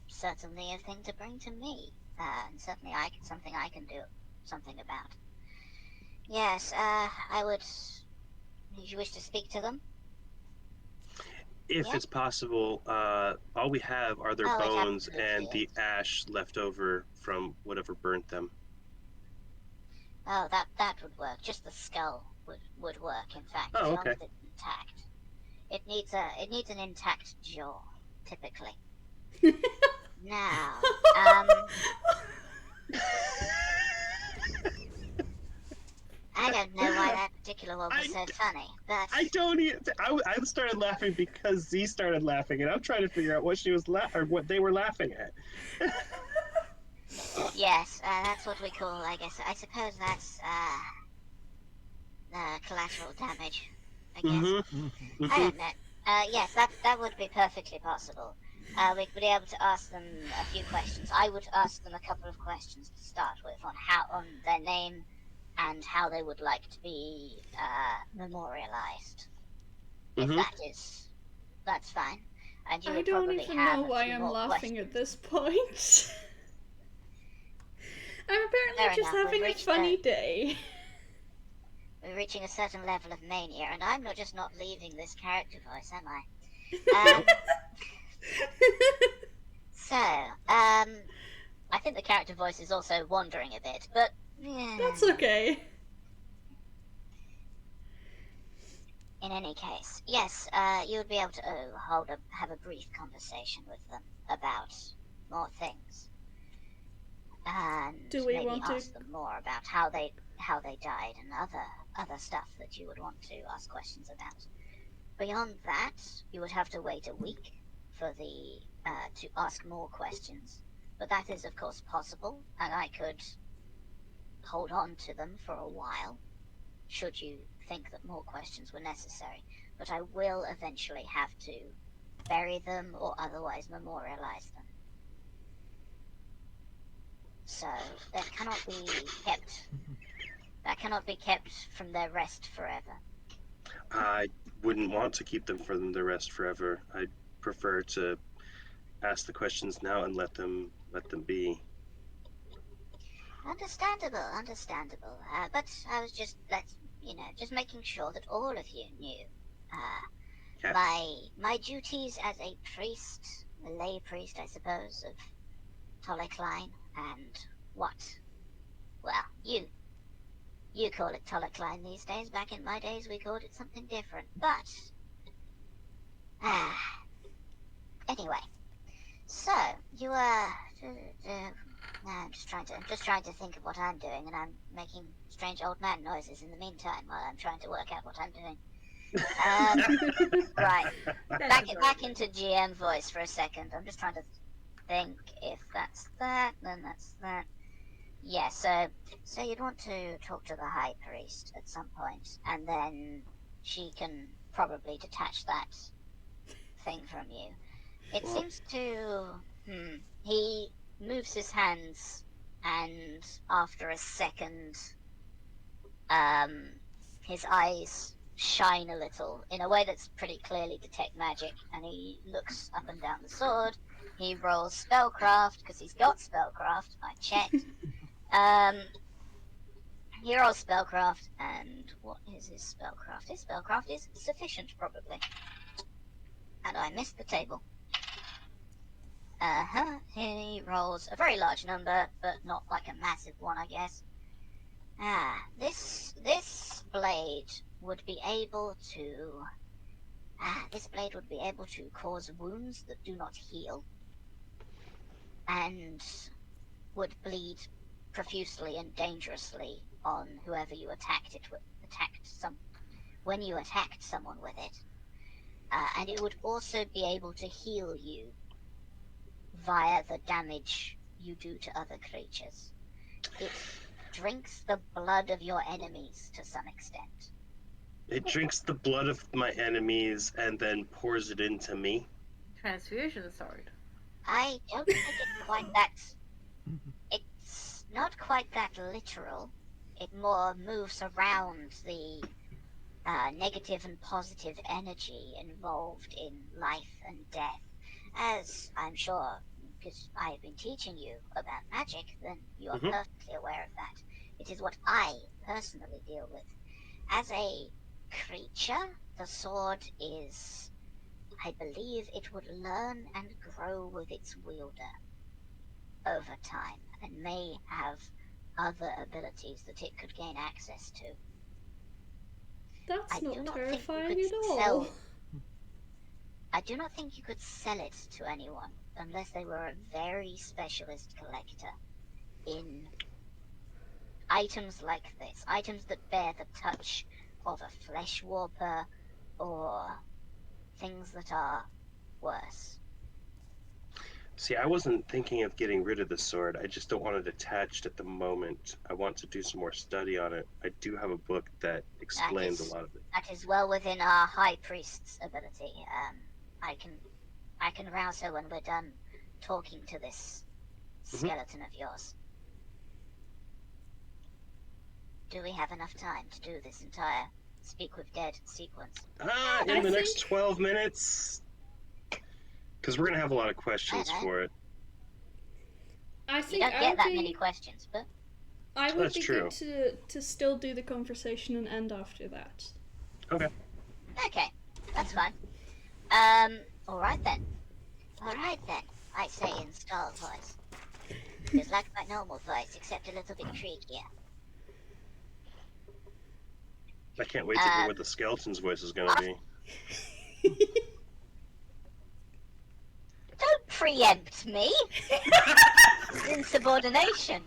B: certainly a thing to bring to me, and certainly something I can do something about. Yes, I would. You wish to speak to them?
D: If it's possible, all we have are their bones and the ash left over from whatever burnt them.
B: Oh, that would work. Just the skull would work, in fact, as long as it's intact. It needs an intact jaw, typically. Now, I don't know why that particular one was so funny, but
D: I don't even. I started laughing because Z started laughing, and I'm trying to figure out what she was or what they were laughing at.
B: Yes, that's what we call. I guess. I suppose that's collateral damage. I guess.
D: Mm-hmm.
B: I don't know. Yes, that would be perfectly possible. We'd be able to ask them a few questions. I would ask them a couple of questions to start with on their name and how they would like to be memorialized. If that's fine. And you
A: I
B: would
A: don't
B: probably
A: even
B: have
A: know why I'm laughing at this point. I'm apparently just having a funny day.
B: We're reaching a certain level of mania, and I'm just not leaving this character voice, am I? I think the character voice is also wandering a bit, but
A: that's okay.
B: In any case, yes, you would be able to have a brief conversation with them about more things, and maybe ask them more about how they died and other stuff that you would want to ask questions about. Beyond that, you would have to wait a week for to ask more questions, but that is of course possible, and I could hold on to them for a while, should you think that more questions were necessary. But I will eventually have to bury them or otherwise memorialize them. So that cannot be kept from their rest forever.
D: I wouldn't want to keep them from their rest forever. I'd prefer to ask the questions now and let them be.
B: Understandable. But I was just making sure that all of you knew.
D: Yes.
B: My duties as a priest, a lay priest, I suppose, of Tolekline, and what? Well, you call it Tolekline these days. Back in my days, we called it something different. But anyway, so you were I'm just trying to think of what I'm doing, and I'm making strange old man noises in the meantime while I'm trying to work out what I'm doing. Right. Back into GM voice for a second. I'm just trying to think if that's that, then that's that. Yeah, so you'd want to talk to the High Priest at some point, and then she can probably detach that thing from you. It seems to... He moves his hands, and after a second, his eyes shine a little in a way that's pretty clearly detect magic, and he looks up and down the sword. He rolls spellcraft because he's got spellcraft. I checked. He rolls spellcraft, and what is his spellcraft? His spellcraft is sufficient, probably. And I missed the table. He rolls a very large number, but not like a massive one, I guess. This blade would be able to... this blade would be able to cause wounds that do not heal, and would bleed profusely and dangerously on whoever you when you attacked someone with it. And it would also be able to heal you via the damage you do to other creatures. It drinks the blood of your enemies to some extent.
D: It drinks the blood of my enemies and then pours it into me.
C: Transfusion sword.
B: I don't think it's quite that... It's not quite that literal. It more moves around the negative and positive energy involved in life and death. As I'm sure, because I have been teaching you about magic, then you are perfectly aware of that. It is what I personally deal with. As a creature, the sword is... I believe it would learn and grow with its wielder over time, and may have other abilities that it could gain access to.
A: That's not terrifying at all.
B: I do not think you could sell it to anyone unless they were a very specialist collector in items like this, items that bear the touch of a flesh warper or things that are worse.
D: See, I wasn't thinking of getting rid of the sword. I just don't want it attached at the moment. I want to do some more study on it. I do have a book that explains a lot of it.
B: That is well within our High Priest's ability. I can rouse her when we're done talking to this skeleton of yours. Do we have enough time to do this entire Speak with Dead sequence?
D: In the next 12 minutes. Because we're going to have a lot of questions for it.
A: I think
B: you don't get that many questions, but...
A: I would be good to still do the conversation and end after that.
D: Okay.
B: Okay, that's fine. Alright then. I say in Star voice. It's like my normal voice, except a little bit creakier.
D: I can't wait to hear what the skeleton's voice is going to be.
B: Don't preempt me! Insubordination.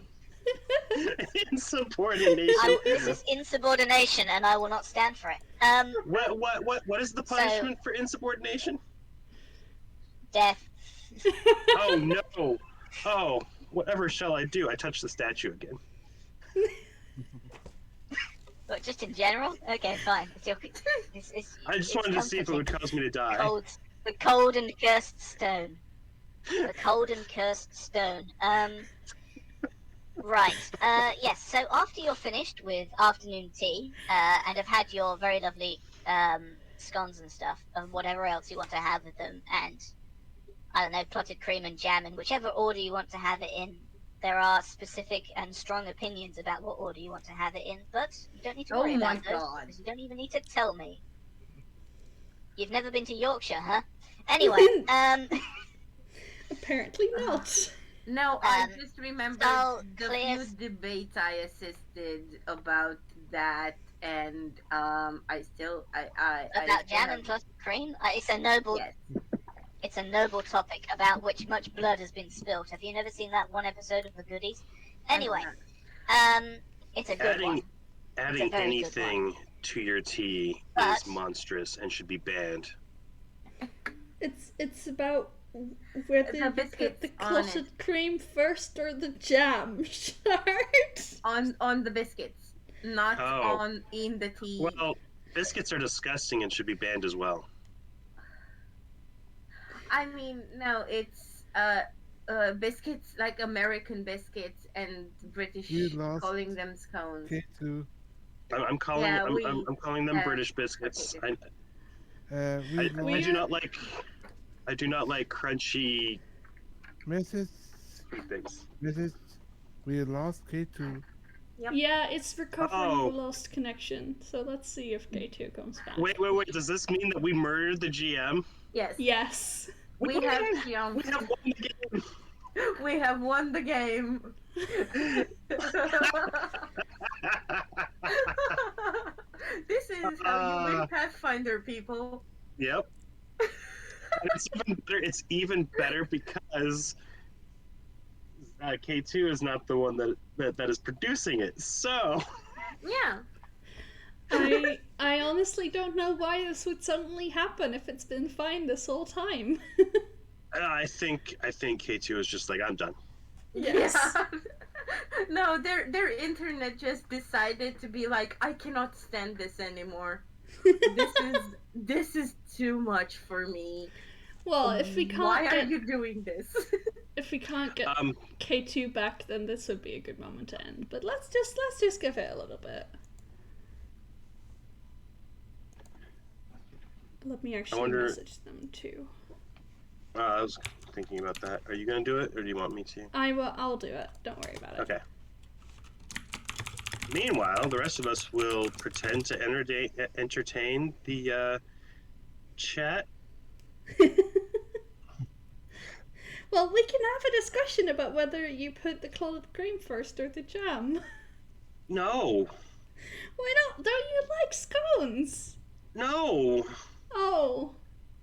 D: Insubordination.
B: This is insubordination, and I will not stand for it.
D: What is the punishment for insubordination?
B: Death.
D: Oh no! Oh, whatever shall I do? I touch the statue again.
B: But just in general? Okay, fine.
D: I just wanted to see if it would cause me to die.
B: The cold and cursed stone. The cold and cursed stone. Right. Yes, so after you're finished with afternoon tea, and have had your very lovely scones and stuff, and whatever else you want to have with them, and, I don't know, clotted cream and jam, in whichever order you want to have it in. There are specific and strong opinions about what order you want to have it in, but you don't need to worry about those, because you don't even need to tell me. You've never been to Yorkshire, huh? Anyway,
A: Apparently not.
C: No, I just remember the few debates I assisted about that, and I
B: about jam and clotted cream? It's a noble...
C: Yes.
B: It's a noble topic about which much blood has been spilt. Have you never seen that one episode of The Goodies? Anyway, it's a good one.
D: Adding
B: very good
D: anything to your tea is monstrous and should be banned.
A: It's about whether you put the clotted cream first or the jam, Shard.
C: On the biscuits, not in the tea.
D: Well, biscuits are disgusting and should be banned as well.
C: I mean, no, it's biscuits like American biscuits and British calling them scones.
E: K2.
D: I'm calling them British biscuits. I do not like crunchy
E: Mrs.
D: things.
E: Mrs. We lost K2.
C: Yep.
A: Yeah, it's recovering the lost connection. So let's see if K2 comes back.
D: Wait. Does this mean that we murdered the GM?
C: Yes.
A: Yes.
C: We have won the game. We have won the game. This is how you win Pathfinder, people.
D: Yep. It's even better because K2 is not the one that is producing it. So
C: yeah.
A: I honestly don't know why this would suddenly happen if it's been fine this whole time.
D: I think K2 is just like, I'm done.
A: Yes.
C: Yeah. No, their internet just decided to be like, I cannot stand this anymore. This is too much for me.
A: Well, if we can't
C: Why are you doing this?
A: If we can't get K2 back, then this would be a good moment to end. But let's just give it a little bit. Let me actually message them too.
D: I was thinking about that. Are you gonna do it, or do you want me to?
A: I'll do it. Don't worry about it.
D: Okay. Meanwhile, the rest of us will pretend to entertain the chat.
A: Well, we can have a discussion about whether you put the clotted cream first or the jam.
D: No.
A: Why not? Don't you like scones?
D: No.
A: Oh.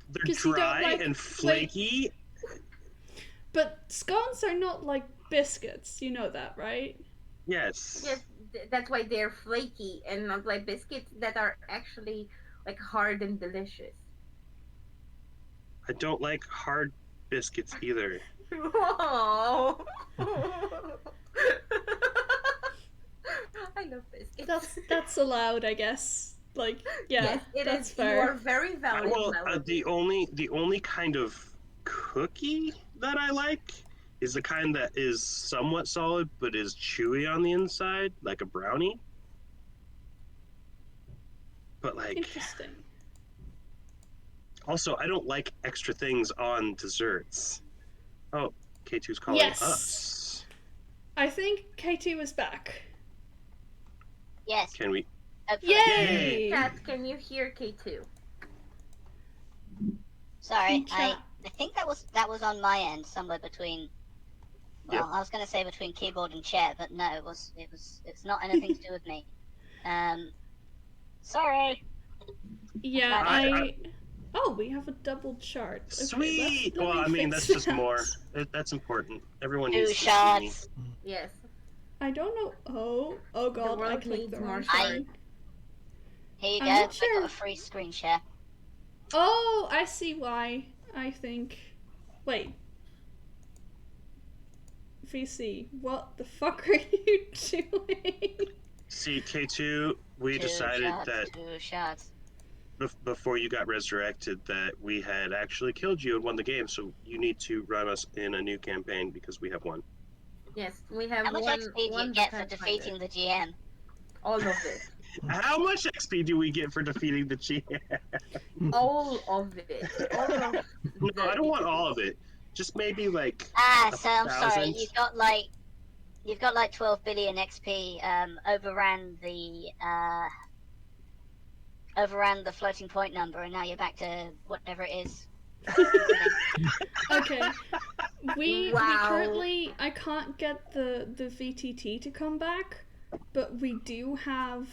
C: They're
D: dry and flaky.
A: But scones are not like biscuits. You know that, right?
D: Yes.
C: Yes, that's why they're flaky and not like biscuits that are actually like hard and delicious.
D: I don't like hard biscuits either.
C: Whoa. I love biscuits.
A: That's allowed, I guess. Like, yeah,
C: yes,
A: that's
C: is,
A: fair.
C: You are very valid.
D: Well, the only kind of cookie that I like is the kind that is somewhat solid but is chewy on the inside, like a brownie. But like,
A: interesting.
D: Also, I don't like extra things on desserts. Oh, K2's calling us.
A: I think K2 is back.
B: Yes.
D: Can we?
A: Yay!
C: Chat, can you hear K2?
B: Sorry, I think that was on my end, somewhere between. Well, I was going to say between keyboard and chair, but no, it's not anything to do with me. Sorry.
A: Yeah, Oh, we have a double chart. Okay,
D: sweet. Well, I mean, that's just more. That's important. Everyone needs
B: 2 shots.
C: Yes.
A: I don't know. Oh god, I clicked the wrong thing.
B: Here you go. I got a free screen share.
A: Oh, I see why. I think. Wait. VC, what the fuck are you doing?
D: See, K2, we decided that
B: 2 shots.
D: Before you got resurrected, that we had actually killed you and won the game. So you need to run us in a new campaign because we have won.
C: Yes, we have
B: How much
C: one.
B: XP do you get for defeating the GM?
C: All of it.
D: How much XP do we get for defeating the GM?
C: All of it.
D: No, I don't want all of it. Just maybe like.
B: So I'm sorry. You've got like 12 billion XP. Overran the floating point number, and now you're back to whatever it is.
A: Okay. We currently, I can't get the VTT to come back, but we do have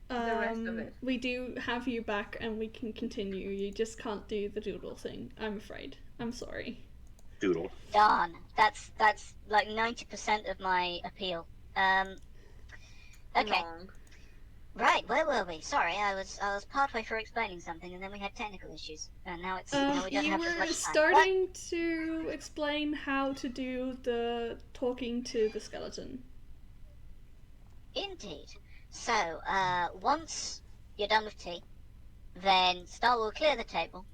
C: the rest of it.
A: We do have you back, and we can continue. You just can't do the doodle thing, I'm afraid. I'm sorry.
D: Doodle.
B: Darn. That's like 90% of my appeal. Okay.
C: Long.
B: Right, where were we? Sorry, I was partway through explaining something, and then we had technical issues, and now we don't
A: You
B: have as
A: were
B: much time.
A: starting to explain how to do the talking to the skeleton.
B: Indeed. So, once you're done with tea, then Star will clear the table,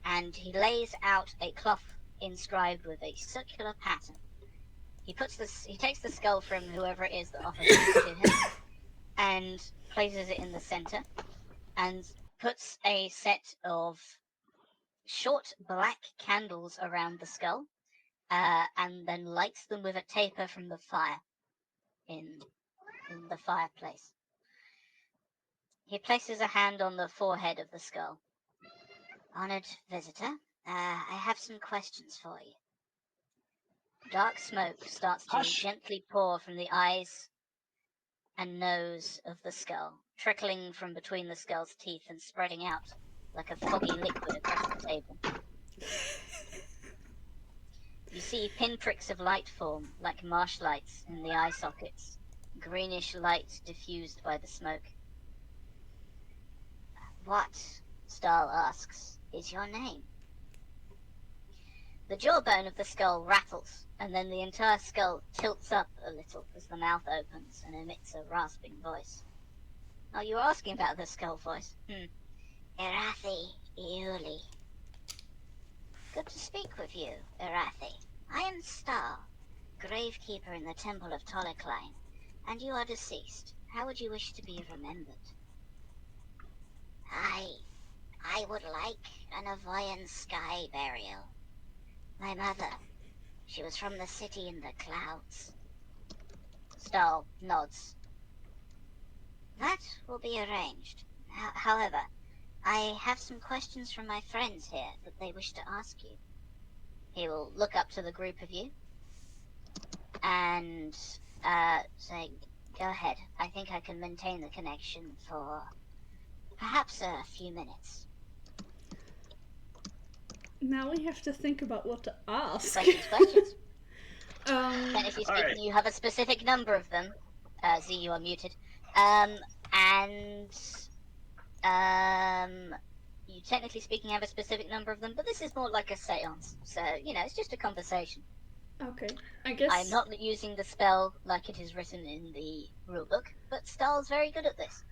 B: and he lays out a cloth inscribed with a circular pattern. He takes the skull from whoever it is that offers it to him, and places it in the center, and puts a set of short black candles around the skull, and then lights them with a taper from the fire in the fireplace. He places a hand on the forehead of the skull. Honored visitor, I have some questions for you. Dark smoke starts to gently pour from the eyes and nose of the skull, trickling from between the skull's teeth and spreading out like a foggy liquid across the table. You see pinpricks of light form, like marsh lights in the eye sockets, greenish light diffused by the smoke. What, Stahl asks, is your name? The jawbone of the skull rattles, and then the entire skull tilts up a little as the mouth opens and emits a rasping voice. Oh, you were asking about the skull voice? Irathi Iuli. Good to speak with you, Irathi. I am Stahl, gravekeeper in the Temple of Tolekline, and you are deceased. How would you wish to be remembered? I would like an Avoyan sky burial. My mother, she was from the city in the clouds. Stahl nods. That will be arranged. However, I have some questions from my friends here that they wish to ask you. He will look up to the group of you and say, go ahead. I think I can maintain the connection for perhaps a few minutes.
A: Now we have to think about what to ask.
B: Questions.
A: Technically
B: speaking,
D: right.
B: you have a specific number of them. Z, you are muted. You technically speaking have a specific number of them, but this is more like a seance. So, it's just a conversation.
A: Okay, I guess...
B: I'm not using the spell like it is written in the rulebook, but Stahl's very good at this.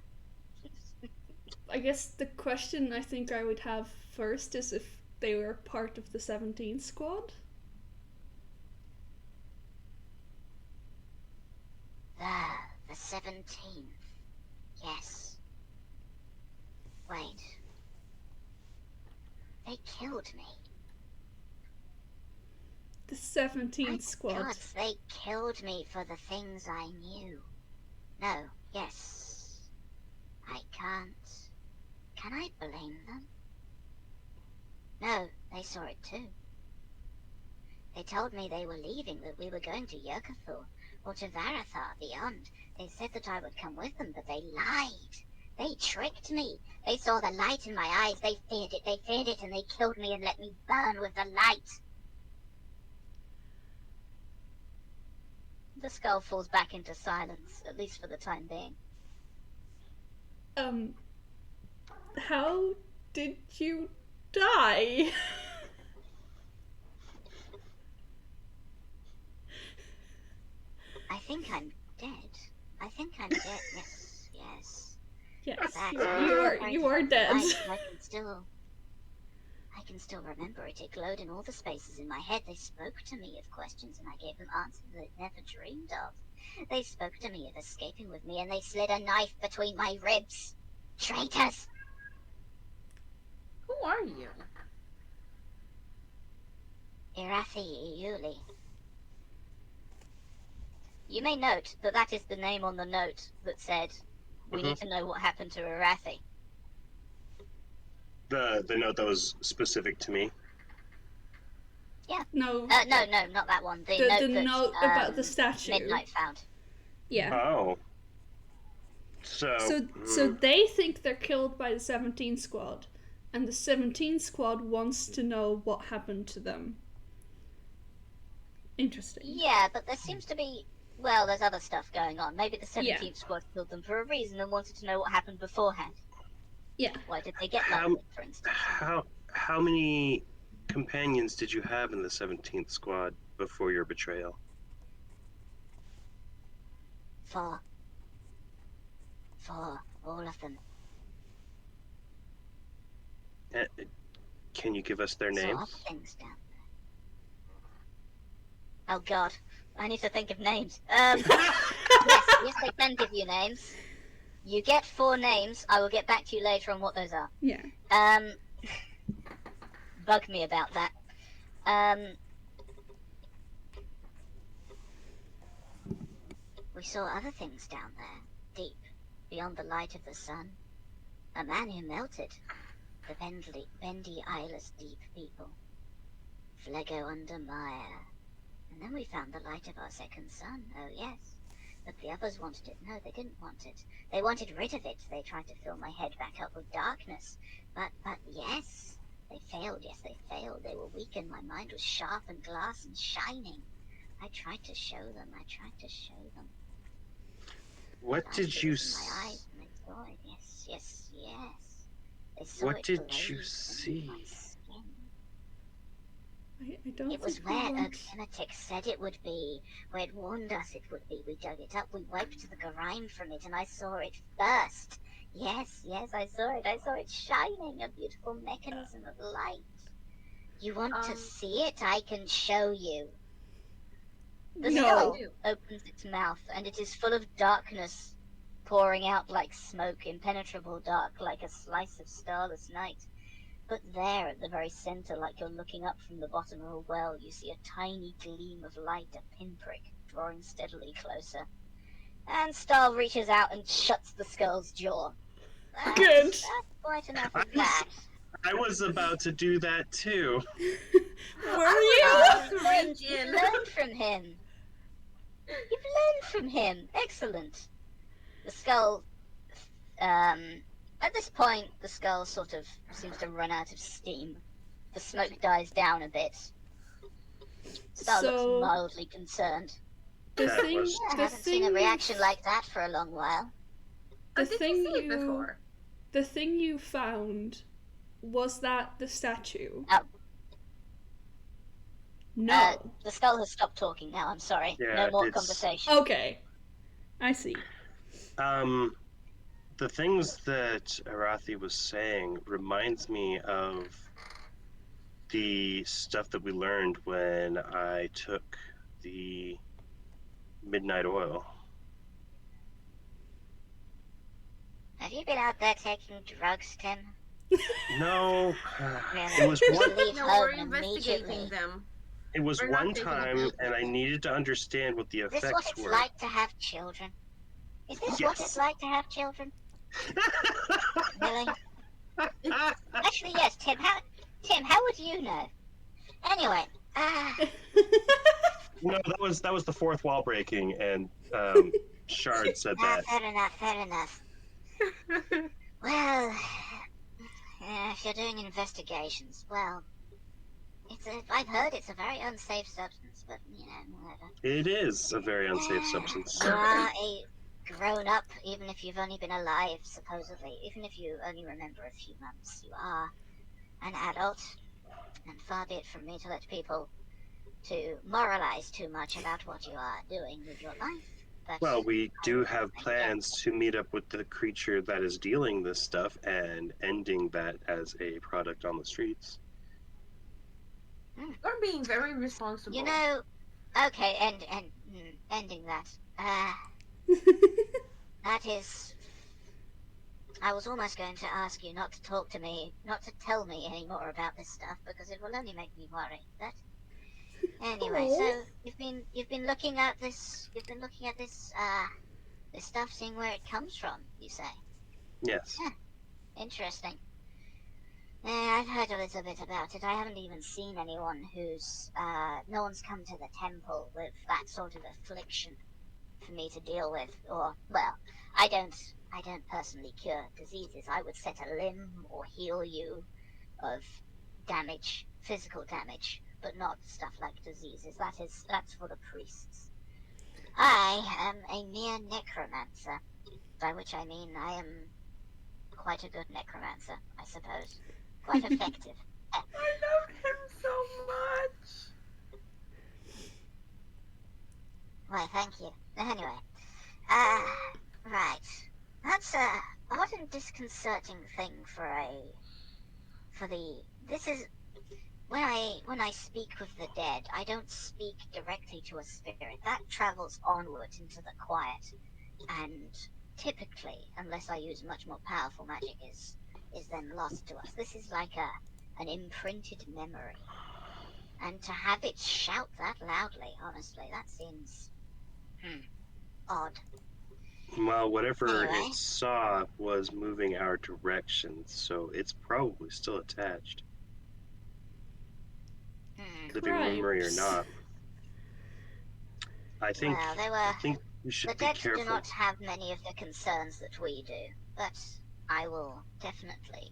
A: I guess the question I think I would have first is if they were part of the 17 squad.
B: The 17th. Yes. Wait. They killed me.
A: The 17th squad.
B: Gods, they killed me for the things I knew. No, yes. I can't. Can I blame them? No, they saw it too. They told me they were leaving, that we were going to Yurkathor, or to Varathar beyond. They said that I would come with them, but they lied. They tricked me. They saw the light in my eyes. They feared it, and they killed me and let me burn with the light. The skull falls back into silence, at least for the time being.
A: How did you die?
B: I think I'm dead. Yes.
A: Yes,
B: That,
A: you are dead.
B: I can still remember it. It glowed in all the spaces in my head. They spoke to me of questions, and I gave them answers they'd never dreamed of. They spoke to me of escaping with me, and they slid a knife between my ribs. Traitors!
C: Who are you?
B: Irathi Iuli. You may note that that is the name on the note that said, we need to know what happened to Irathi.
D: The note that was specific to me.
B: Yeah.
A: No.
B: No, not that one. The
A: note about the statue.
B: Midnight found.
A: Yeah.
D: Oh. So
A: they think they're killed by the 17 squad, and the 17th squad wants to know what happened to them. Interesting.
B: Yeah, but there seems to be... Well, there's other stuff going on. Maybe the 17th
A: Yeah.
B: squad killed them for a reason and wanted to know what happened beforehand.
A: Yeah.
B: Why did they get
D: How-
B: like for instance?
D: How many companions did you have in the 17th squad before your betrayal?
B: 4. 4. All of them.
D: Can you give us their
B: Saw
D: names?
B: other things down there. Oh god. I need to think of names. Yes, I can give you names. You get 4 names. I will get back to you later on what those are.
A: Yeah.
B: Bug me about that. We saw other things down there, deep, beyond the light of the sun. A man who melted. The bendy, eyeless, deep people. Flego under mire. And then we found the light of our second sun, oh yes. But the others wanted it. No, they didn't want it. They wanted rid of it. They tried to fill my head back up with darkness. But yes, they failed. Yes, they failed. They were weak and my mind was sharp and glass and shining. I tried to show them.
D: What did you
B: my eyes and they saw it. Yes. They saw
D: What
B: it
D: did
B: blaze
D: you
B: beneath
D: see?
B: my skin.
A: I don't
B: It was
A: think we
B: where
A: want...
B: Oak said it would be, where it warned us it would be. We dug it up, we wiped the grime from it, and I saw it first. Yes, I saw it. I saw it shining, a beautiful mechanism of light. You want to see it? I can show you. The skull opens its mouth, and it is full of darkness, pouring out like smoke, impenetrable dark, like a slice of starless night. But there at the very center, like you're looking up from the bottom of a well, you see a tiny gleam of light, a pinprick, drawing steadily closer. And Stahl reaches out and shuts the skull's jaw.
A: Good.
B: That's quite enough of that.
D: I was about to do that too.
A: Were you?
B: You've learned from him. Excellent. The skull, at this point, the skull sort of seems to run out of steam. The smoke dies down a bit. Stahl looks mildly concerned.
A: The
D: That
A: thing,
D: was-
B: I haven't seen a reaction like that for a long while.
A: The
C: Did
A: thing
C: you see it before?
A: The thing you found, was that the statue?
B: Oh.
A: No.
B: The skull has stopped talking now, I'm sorry.
D: Yeah,
B: no more
D: it's-
B: conversation.
A: Okay. I see.
D: The things that Arathi was saying reminds me of the stuff that we learned when I took the midnight oil.
B: Have you been out there taking drugs, Tim?
D: No,
B: Really?
D: it was
B: You
D: one.
B: should leave
C: No,
B: home
C: we're investigating
B: immediately.
C: them.
D: It was
C: We're not
D: one
C: taking
D: time,
C: it.
D: and I needed to understand what the
B: Is this what
D: effects
B: it's
D: were.
B: like to have children? Is this what
D: Yes.
B: it's like to have children? Really? Actually, yes, Tim. How would you know? Anyway,
D: No, that was the fourth wall breaking, and Shard said that.
B: fair enough. Well, if you're doing investigations, well, I've heard it's a very unsafe substance, but, whatever.
D: It is a very unsafe substance.
B: You are a grown-up, even if you've only been alive, supposedly. Even if you only remember a few months, you are an adult. And far be it from me to let people to moralize too much about what you are doing with your life. But
D: Well, we do have plans to meet up with the creature that is dealing this stuff and ending that as a product on the streets.
C: You're being very responsible.
B: Okay, ending that. That is... I was almost going to ask you not to tell me any more about this stuff, because it will only make me worry. But anyway, so you've been looking at this this stuff, seeing where it comes from, you say?
D: Yes.
B: Interesting. I've heard a little bit about it. I haven't even seen anyone no one's come to the temple with that sort of affliction for me to deal with. Or, well, I don't personally cure diseases. I would set a limb or heal you, of damage, physical damage, but not stuff like diseases. That's for the priests. I am a mere necromancer, by which I mean I am quite a good necromancer, I suppose. Quite effective.
C: I love him so much.
B: Why, thank you. Anyway, right. That's a odd and disconcerting thing this is when I speak with the dead, I don't speak directly to a spirit. That travels onward into the quiet, and typically, unless I use much more powerful magic, is then lost to us. This is like an imprinted memory, and to have it shout that loudly, honestly, that seems odd.
D: Well, whatever
B: Anyway.
D: it saw was moving our direction, so it's probably still attached. Living memory or not. I think we should
B: the
D: be
B: dead
D: careful.
B: do not have many of the concerns that we do, but I will definitely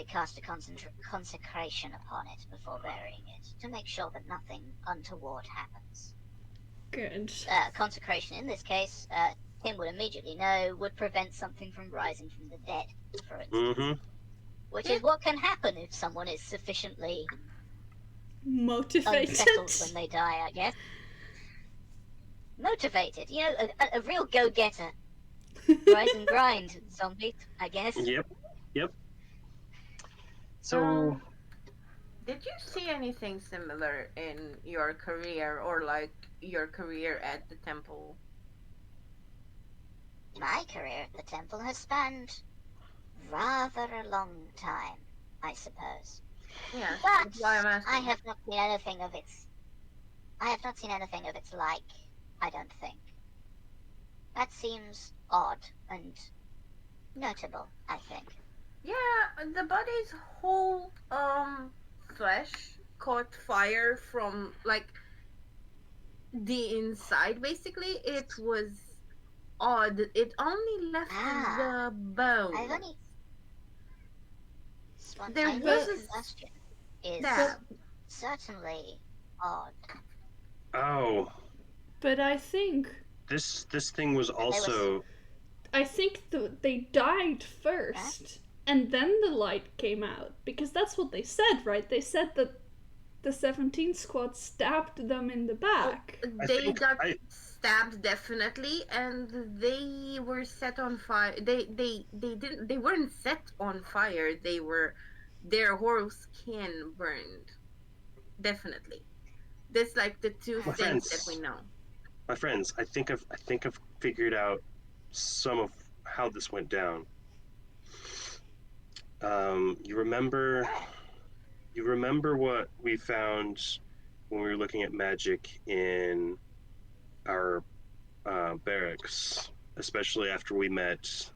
B: cast a consecration upon it before burying it, to make sure that nothing untoward happens.
A: Good.
B: Consecration in this case, Tim would immediately know, would prevent something from rising from the dead, for instance. Which is what can happen if someone is sufficiently
A: motivated
B: unsettled when they die, I guess. Motivated, a real go-getter. Rise and grind, zombie, I guess.
D: Yep. So,
C: did you see anything similar in your career, or like your career at the temple?
B: My career at the temple has spanned rather a long time, I suppose.
C: Yes,
B: but
C: that's why I'm asking.
B: I have not seen anything of its like, I don't think. That seems odd and notable, I think.
C: Yeah, the body's whole flesh caught fire from like the inside. Basically, it was odd. It only left the bone.
B: I've only spontaneous combustion is certainly odd.
D: Oh.
A: But I think
D: this thing was also.
A: I think they died first, and then the light came out, because that's what they said, right? They said that the 17 squad stabbed them in the back.
C: They got stabbed definitely, and they were set on fire. They weren't set on fire. Their whole skin burned. Definitely. That's like the two things that we know.
D: My friends, I think I've figured out some of how this went down. You remember what we found when we were looking at magic in our barracks, especially after we met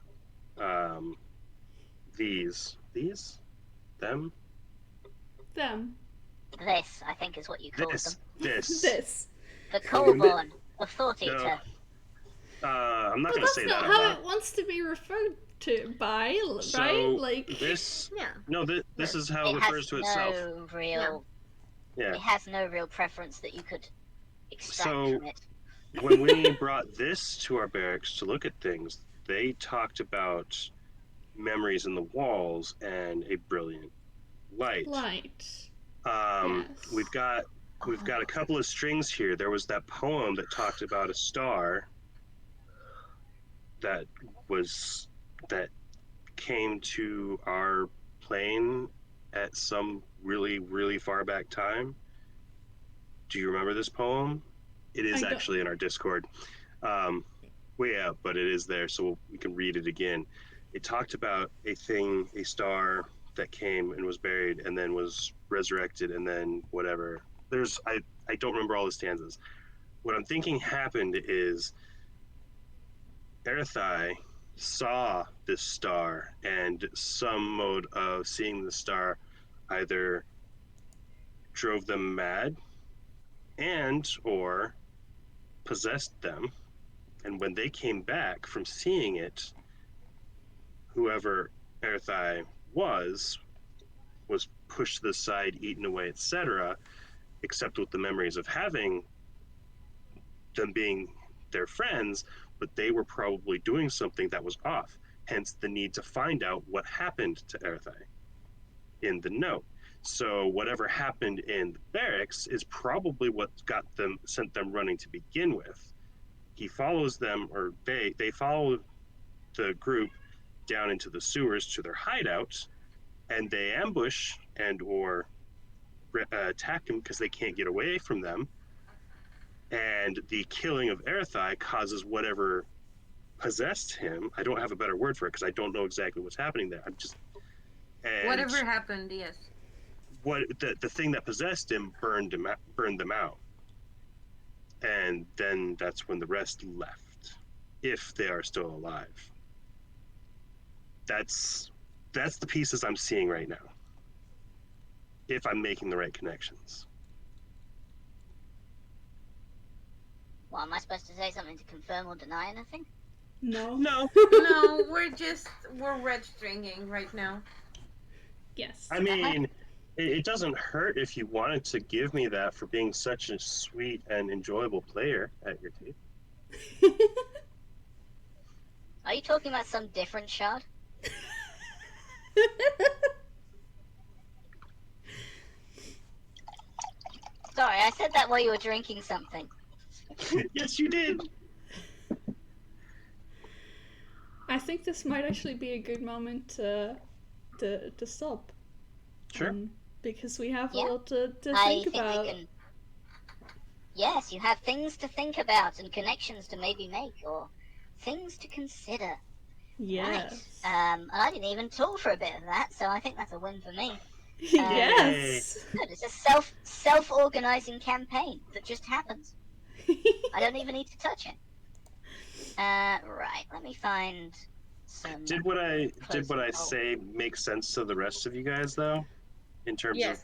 D: them.
B: This, I think, is what you call them.
A: This.
B: The Colborn, the Thought Eater.
D: I'm not going to say that.
A: That's not how it wants to be referred to by, right? Like
D: this. Yeah. No, this is how it refers to itself.
B: It has no real preference that you could extract from it.
D: When we brought this to our barracks to look at things, they talked about memories in the walls and a brilliant light.
A: Yes.
D: We've got a couple of strings here. There was that poem that talked about a star that came to our plane at some really, really far back time. Do you remember this poem? It is actually in our Discord. Way out, but it is there, so we can read it again. It talked about a star that came and was buried and then was resurrected and then whatever. I don't remember all the stanzas. What I'm thinking happened is Erithai saw this star, and some mode of seeing the star either drove them mad and or possessed them. And when they came back from seeing it, whoever Erthai was pushed to the side, eaten away, etc., except with the memories of having them being their friends, but they were probably doing something that was off, hence the need to find out what happened to Erthai in the note. So whatever happened in the barracks is probably what sent them running to begin with. He follows them, or they follow the group down into the sewers to their hideout, and they ambush and or attack him because they can't get away from them. And the killing of Erthai causes whatever possessed him. I don't have a better word for it because I don't know exactly what's happening there.
C: Whatever happened, yes.
D: What the thing that possessed him burned them out, and then that's when the rest left, if they are still alive. That's the pieces I'm seeing right now. If I'm making the right connections.
B: Well, am I supposed to say something to confirm or deny anything?
A: No.
D: No.
C: No, we're red stringing right now.
A: Yes.
D: I mean, it doesn't hurt if you wanted to give me that for being such a sweet and enjoyable player at your table.
B: Are you talking about some different shard? Sorry, I said that while you were drinking something.
D: Yes, you did.
A: I think this might actually be a good moment to stop.
D: Sure.
A: Because we have
B: Yeah.
A: a lot to
B: I
A: think about.
B: We can... Yes, you have things to think about and connections to maybe make, or things to consider.
A: Yes.
B: Right. I didn't even talk for a bit of that, so I think that's a win for me.
A: Yes.
B: Good. It's a self-organizing campaign that just happens. I don't even need to touch it. Right. Let me find some.
D: Did what I say make sense to the rest of you guys though, in terms of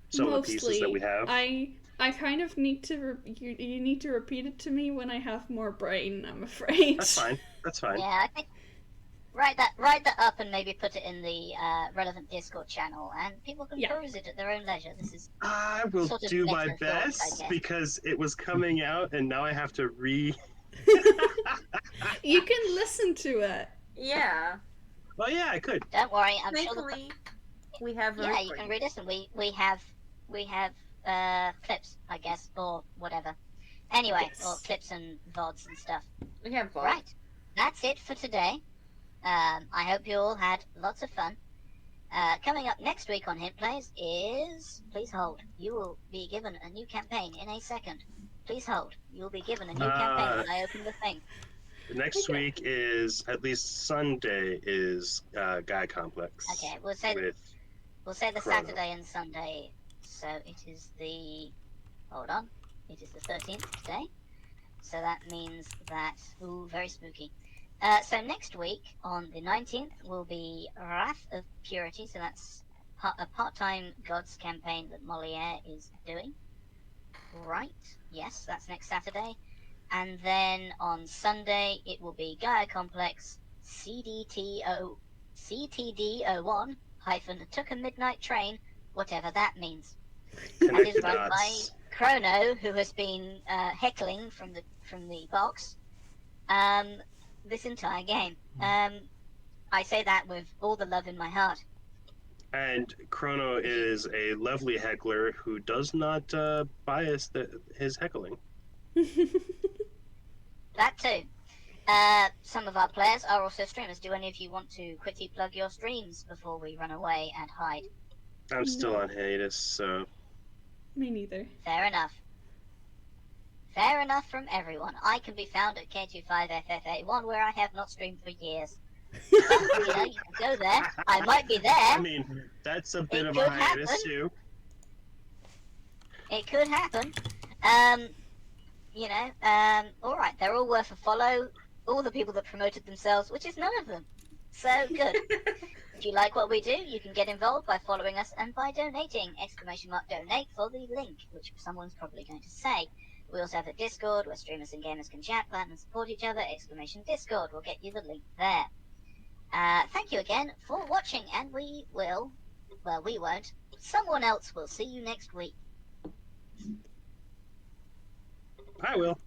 D: some of the pieces that we have?
A: I kind of need to you need to repeat it to me when I have more brain, I'm afraid.
D: That's fine.
B: Yeah, I think write that up and maybe put it in the relevant Discord channel, and people can peruse it at their own leisure. This is
D: I will
B: sort of
D: do my
B: thought,
D: best because it was coming out and now I have to
A: You can listen to it.
C: Yeah.
D: Well, yeah, I could.
B: Don't worry, I'm
C: Thankfully,
B: sure
C: we have
B: yeah, you can read us, and we have clips, I guess, or whatever. Anyway,
A: Yes.
B: or clips and VODs and stuff.
C: We have VODs.
B: Right, that's it for today. I hope you all had lots of fun. Coming up next week on Hint Plays is... Please hold. You will be given a new campaign in a second. Please hold. You will be given a new campaign when I open the thing.
D: Next week is, at least Sunday, is Guy Complex.
B: Okay, we'll say the
D: Chrono.
B: Saturday and Sunday. So it is the... Hold on. It is the 13th today. So that means that... Ooh, very spooky. So next week, on the 19th, will be Wrath of Purity. So that's a part-time Gods campaign that Moliere is doing. Right. Yes, that's next Saturday. And then on Sunday, it will be Gaia Complex CTD01 - took a midnight train, whatever that means. That is run by Chrono, who has been heckling from the box this entire game. I say that with all the love in my heart.
D: And Chrono is a lovely heckler who does not bias his heckling.
B: That too. Some of our players are also streamers. Do any of you want to quickly plug your streams before we run away and hide?
D: I'm still on hiatus, so...
A: Me neither.
B: Fair enough. Fair enough from everyone. I can be found at K25FF81, where I have not streamed for years. But, you know, you can go there. I might be there.
D: I mean, that's a bit of a hiatus too.
B: It could happen. Alright, they're all worth a follow. All the people that promoted themselves, which is none of them. So, good. If you like what we do, you can get involved by following us and by donating! !Donate for the link, which someone's probably going to say. We also have a Discord where streamers and gamers can chat, plan and support each other! !Discord will get you the link there. Thank you again for watching, and we will, well, we won't. Someone else will see you next week.
D: I will.